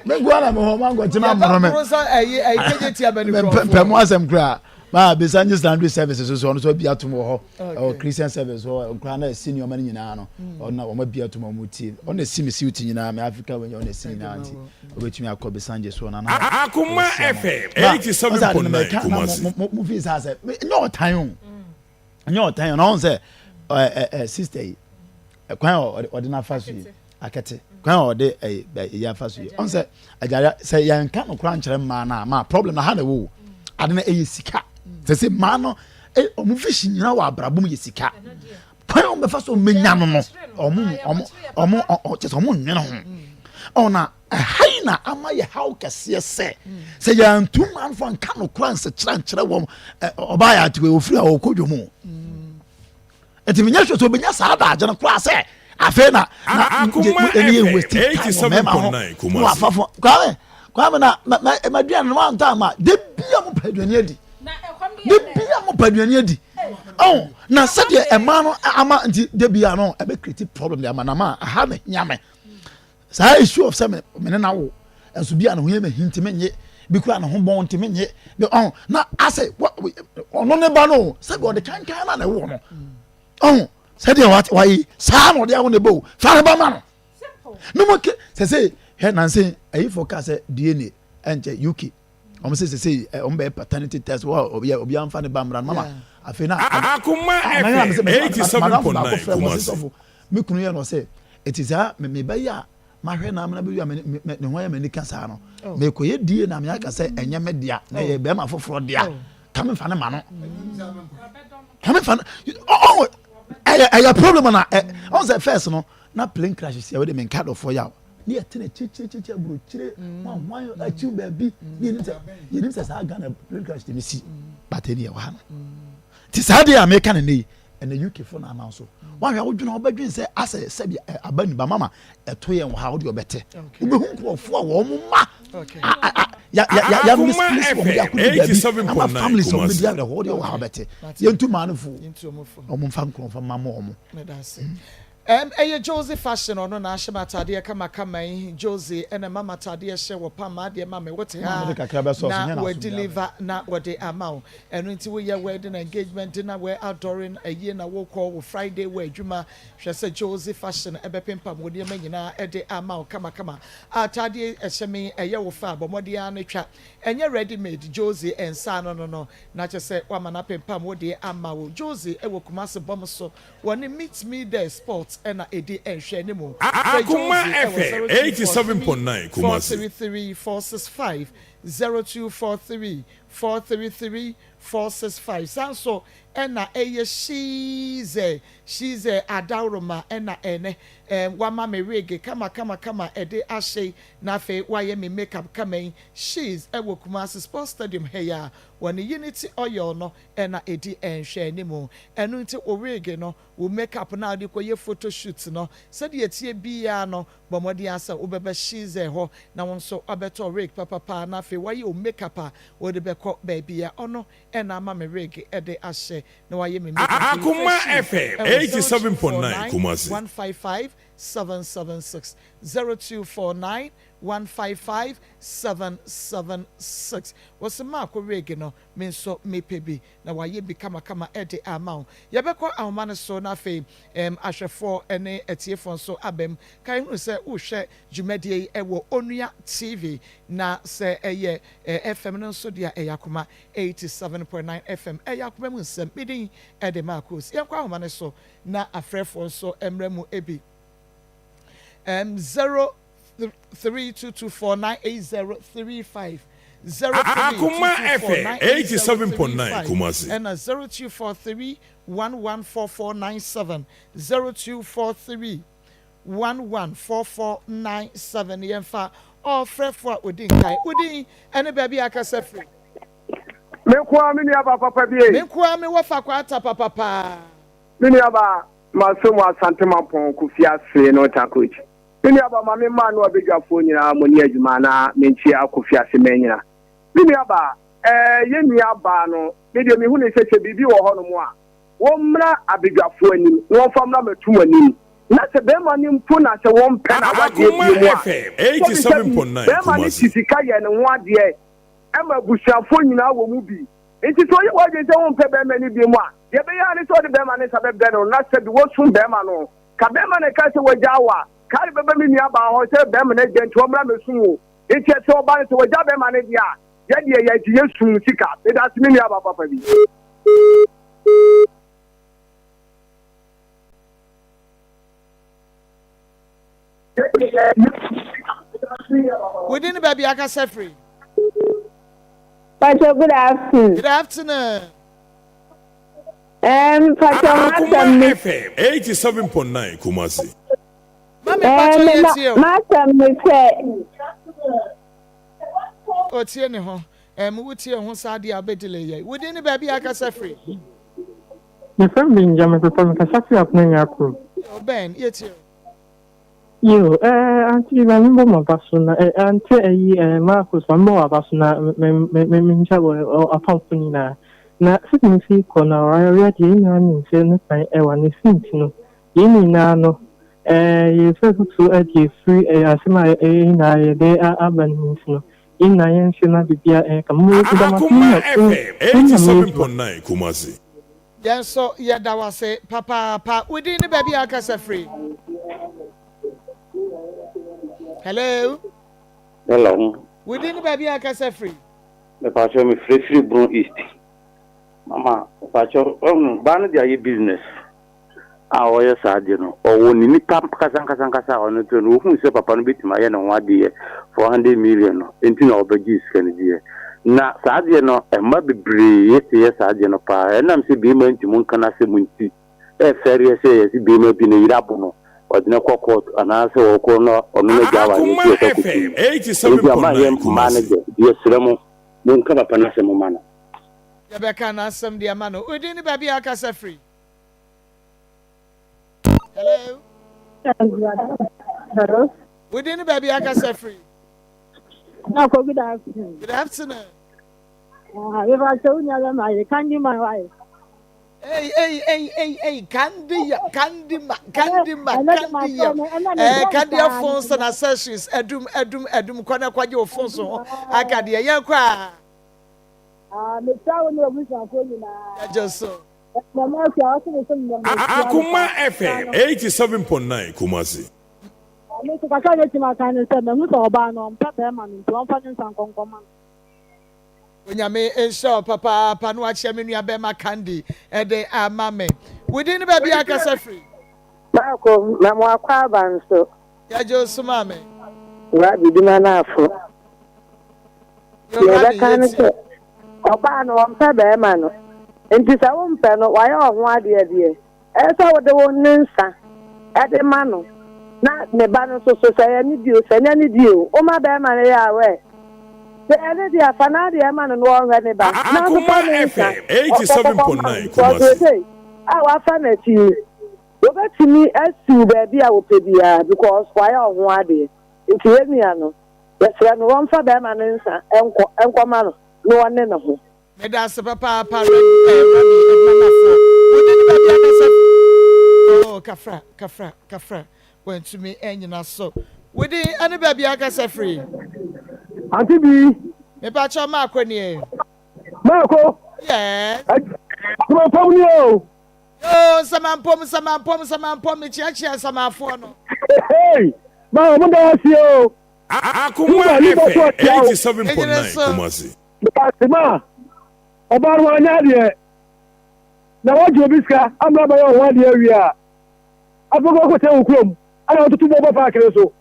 Menguana, Mohamed, got to my mother. Ma Bisanji Standard Services so on so bia tomorrow or Christian service or Grana senior man nyina or na o ma bia tomorrow muti on the simi suit nyina me Africa when you on the senior auntie obetumi akọ Bisanji so na Akoma FM 87.9 Kumasi movies has no time no say sister kwan o de na faso akete kwan o de ya faso on say ajara say yan kan no kran kire ma na ma problem na ha na wo ade na sika se mano omu fish nyina wa abrabom yesika kwan o befa so menya no omu just omu nwene ho ona haina ama ye how kase se ya ntu man fo nka no kran se kire wo oba ya tiwe ofiri a okodwomu etiminya hwe so benya sa da agye no kra se afi na eni westi 87.9 Kumasi kwa na maduan no anta ma de bia mo paduan adi de bia mo paduan adi oh na sade e ma no ama nti de bia no e be create problem de ama na ma ha me nyame sa issue of some me na wo enso bia no ho yema hinti menye bi kwa na ho bon nti menye be oh na ase ono ne ba no se go de kan na wo no oh sade what why sa no de wo ne bo fa ba ma no no mo ke se he nanse ayi focus DNA enche UK omo say omo be paternity test wa obi amfa ne bamra mama afena Akoma FM 87.9 Kumasi me kunu ye no say it is me ba ya ma hwe na amna be ya ne ho ya mani kasa no me ko ye die na me aka say enye me dia na ye be ma foforo dia kame fa ne ma no kame fa oh I problem na on say first no na plane crash see we dey men card for ya ni etene che bro chire wan achiu baby ni say sa Ghana plane crash ni si bateni e wa no ti sa dey America na nei and the UK for na announce wan hwa wodwuna obadwin say ase sabi abani ba mama eto ye wa wo de obete ube hu krofo a wo mo ma ya misplace wo ya kunu ama families of media de wo de wa obete ye ntu manfo omo fa krofo mama omo Josie fashion or no national tadia kama Josie and a mama tadia share wa pama dear mamma what na we deliver na what the amount and until we are wedding engagement dinner we're outdooring a year na walk call Friday where Juma she said Josie fashion ebe pimpa wo de manyina e de amount kama tadia esheme eye wo fa bo modia na twa enye ready made Josie and san no na che say wa mana pimpa wo de amawo Josie e wo Kumasi bom so woni meet me there sports and edi enhwe ni mo Akoma FM 87.9 Kumasi 433 465 0243 433 sanso ena eye she's a adawroma ena ene wama me rege kama ede ashe na fe waye me makeup kama she's ewo Kumasi Sports Stadium heya woni Unity oil no ena edi enhwe ni mo enu nti o rege no wo makeup na ade koye photo shoot no said ye tie bia no bomodi asa obebe she's ho na won so abeto reg papa na fe waye o makeup a wo de beko baby ya ono ena ma me rege ede ashe na waye me makeup Akoma FM 87.9 Kumasi 155-776 0249 155-776 what's the mark rege no me so me pebi na waye bi kama ede amount ye beko ahoma so na fe ahwefo ene etiefo so abem kan hu se wo hwe dwumadie ewo Onua TV na se eye FM no so dia Akoma 87.9 FM Akoma mu nsem bidin ede Maa Akos ye kwa ahoma so na afrefo so emremu ebi 0322498035 Akoma FM 87.9 Kumasi. And 0243 114497 0243 114497 yemfa all frefwa odin kai odin ene baby akasa free me kwa me ni aba papa bi me kwa me wafa kwa ata papa me ni aba masomo asante mapon kufia se no takochi me ni aba ma me ma no abedwafo nyina mo ni adwuma na me nchi akofia se menyina me ni aba ye ni aba no me de me hu ne sese bibi wo ho no mo a wo mra abedwafo anim wo famra matum anim na se be ma ni mpo na se wo mpe na wa de bi mo a 87.9 be ma ni sisika ye ne ho ade ama bushafo nyina wo mu bi enti so ye wo je se wo mpe be ma ni bi mo a ye be ya ni so de be ma ni sabe be no na se bi wo sun be ma no ka be ma ne ka se wo jawa ka be be mi ni aba ho se be ma ne je nti wo mra mesun wo enti se wo ba ni se wo ja be ma ne dia ye de ye ti yesun sika e da se mi ni aba papa bi within the baby akasa free. Pacho, good afternoon. Good afternoon. Pacho, Akoma FM 87.9 Kumasi. Mami Pacho yetio. Madam me say. O tie ne ho. Wutie ho sade abedile ye. Within the baby akasa free. Me from Benjamin from Kasasi of Nanyako. Ben yetio. Yo, auntie, my number my basuna, auntie, Maa Akos, my more basuna, me chabo a company na. Na sitting see corner, I already in saying my one is no. Yini na no. You first to a free as my na they are abandoning no. In I am shona bibia kamu Akoma FM 87.9 Kumasi. Yes, so yeah, that was it. Papa, within the baby akasa free. Hello. Hello. Within the baby akasa free. The pastor me free Bron East. Mama, pastor ban dia business. Oya sade no. Woni ni tam kasa ono to no hu se papa no betima ye no wade 400 million no. Enti na obagi scan die. Na sade no e ma bebre ye sade no pa. Enam se bi ma nti mun kana se munti. E fere se ye bi ma bi ne irabo no. Odina kokot anase oko no onu me jawa ni ti ko FM 87.9 manager die sremo mun kaba panase mo mana ya be kana asem dia mano odini baby akasa free. Hello. Hello. Odini baby akasa free. No, good afternoon. Good afternoon. If I tell you my candy my wife. Hey, candy phones and accessories. Edum, kwana kwaje phones so. Akadia yankwa. Me tell you we shall go na. Just so. Akoma FM 87.9 Kumasi. Me ko ka ne ti ma kan se me mu so ba no papa ma ni to fa ni san konkoma. Onyame ensure papa no ache me nua be ma candy e de amame within the baby akasa free Marco na mo akwa banso ya jo sumame wa biduma na afo ya be kan se oba no mpa be ma no enti sa wo mpa no wa ya ho ade ade e sa wo de wo nsa e de ma no na ne ba no so sa ya ni dio sa nya ni dio o ma be ma ne ya we the energy of another man and one running back. Akoma FM 87.9 Kumasi. Our family, over to me as to baby, I will pay because why are one day? If you hear me, I know. Yes, I know one for them and answer and come on. No one in the home. That's papa, oh, Kafra. Went to me and you so. Within any baby, I can say free. Auntie B. Me pacho Marco ni. Marco. Yes. Come on, yo. Yo, sama pom me chia sama afo no. Hey. Ma mo da si o. Akoma FM 87.9 Kumasi. Ma. Oba ro anya de. Na wo jo biska, amra ba yo wa de awia. Afogo ko te ukrom. Ana to tubo ba pa kire so.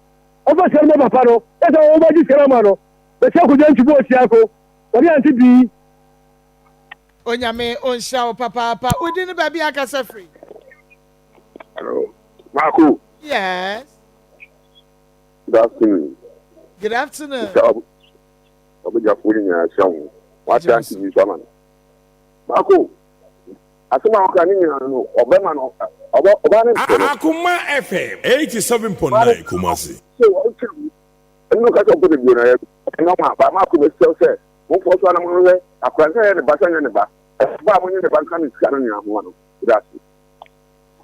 Oba se mo ba pa no. E so oba ji kira ma no. Ese ko je ntibo osiako. Odi anti bi. Onyame onsha papa. Udi ni baby akasa free. Hello. Marco. Yes. Good afternoon. Good afternoon. Obuja fuli nya shawu. What chance you shaman? Marco. Asuma ko ani no obema no oba ne Akoma FM 87.9 Kumasi. Enu ka so put bi na ya. No ma ba ma ko be say mo fo so na mo le akwanza ya ne ba sanya ne ba. Ba mo ne ba kan ska no nya ho no.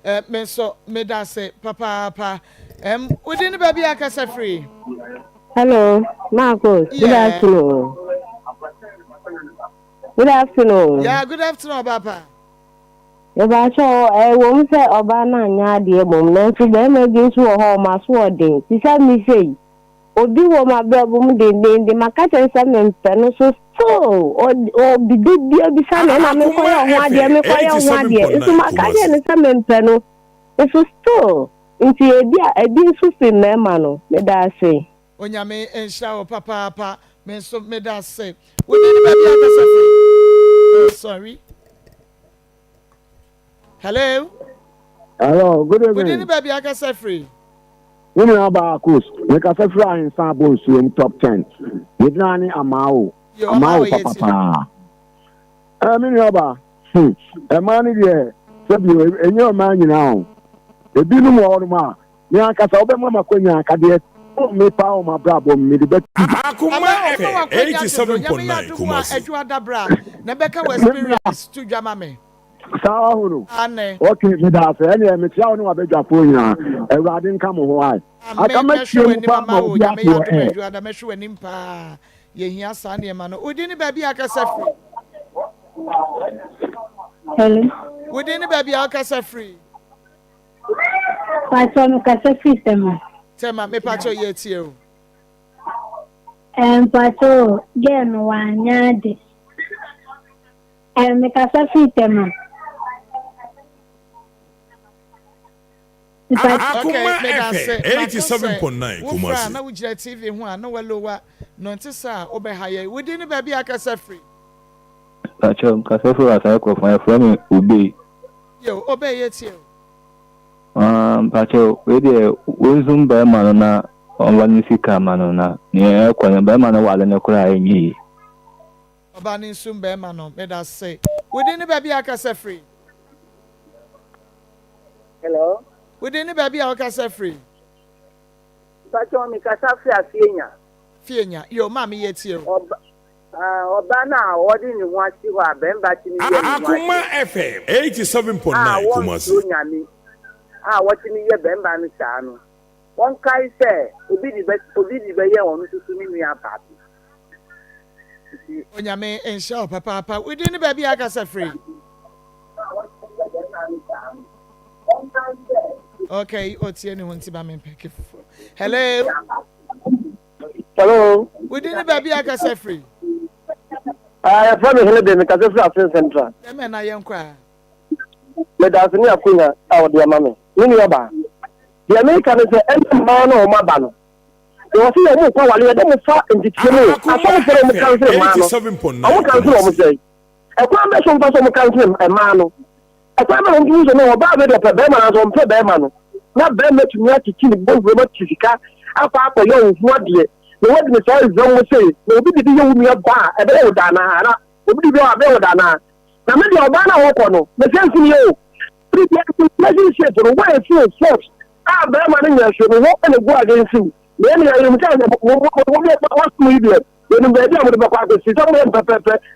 That's me so me da say papa within the baby akasa free. Hello, Maa Akos. Yes. Good afternoon. Good afternoon. Yeah, good afternoon, papa. Ebacho wo mse oba na anya de mom na nti be ma gi so ho ma so odin ti sa mi sei obi wo ma be bo mu de maka chen sa me mpe no so o bi bi sa na me ko ya ho ade me ko ya ho ade so maka chen sa me mpe no so nti ebi so fi me ma no me da say Onyame ensha papa me so me da say we need baby akasa free. Oh, sorry. Hello. Hello, good evening. We didn't baby akasa free. We know Maa Akos. We ka free in Sabo so in top 10. We nani amao. Amao papa. Me know ba. E man here. Sabi enyo man nyina o. E bi no mo ma. Me akasa obema makonya akade. O me pa o ma brabo me de bet. Akoma FM 87.9 Kumasi. Ejuada bra. Na beka experience to jama me. Sawa hunu. Ane. Okay, me da say any me tia onu abedwa fo nyina. Ewrade nka mo ho ai. Aka ma tie mu pa ma obi ya me ya do ejuada me hwe nim pa. Ye hia sa ne ma no. Odi ni baby akasa free. Hello. Odi ni baby akasa free. Pacho no kasa free tema me pacho ye tie o. Pacho gen wanyade. Me kasa free tema. Akoma FM 87.9 Kumasi. Na wujira TV ho na walowa no ntisa obehaye wudi ni baby akasa free. Pacho kasa free asa ko fa from Ube. Yo obeye tie o. Pacho we dey wozum ba ma na onwani sika ma na ne kwanya ba ma na wale ne kura enyi. Oba ni nsum ba ma no me da say wudi ni baby akasa free. Hello. Wudi ni baby akasa free. Pacho mi kasa free afienya. Fienya yo ma me ye tie o. Oba na odi ni won si ho abemba ti ni ye. Akoma FM 87.9 Kumasi. What in ye bemba ni sa no. Won kai se obi di be ye won susu ni nua papi. Onyame ensha papa we dey ni baby akasa free. Okay, otie ni won ti ba me peke fufu. Hello. Hello. We dey ni baby akasa free. From Herbal me kasa free African Central. Me na ye nkwa. Me da sini akunya awde mama. Nini oba. The American is any man or mabano. You see a more quality than the fat in the chimney. I saw for the country man. I will counsel almost say. A combination for some country a man. A common use no about the Beman on Beman. Not Beman to me to kill both remote Chica. After a young what year. The wedding is always wrong to say. Nobody be you me a bar a better than Nobody be a better than now maybe Obana Okono. The sense in you. Relationship to the way it feels first. Beman in your should walk and go against you. Then I am telling what's media. When the idea of the party, somewhere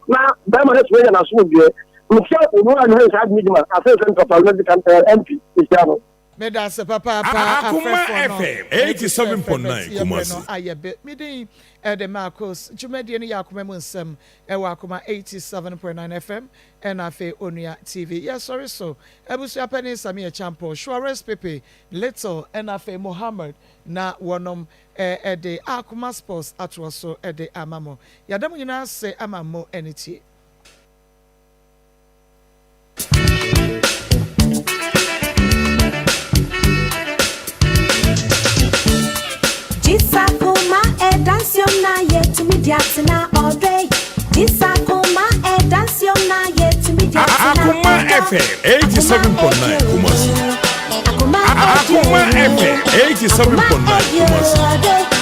now Beman is ready and assume you. Michelle, who had media, I feel central political MP is down. Meda se papa Akoma FM 87.9 Kumasi. Ayebe midi de Maa Akos jumedi ni yakoma mu nsem e wa Akoma 87.9 FM and afe Onua TV. Yes, sorry so. Ebusu apeni Samia Champo, Suarez Pepe, Little and afe Muhammad na wonom de Akoma Sports atwoso de amamo. Yadamu nyina se amamo eniti. Akoma e dansiona ye to me diatina all day. This Akoma dance your na yet to me diatina. Akoma FM 87.9 Kumasi. Akoma FM 87.9 Kumasi.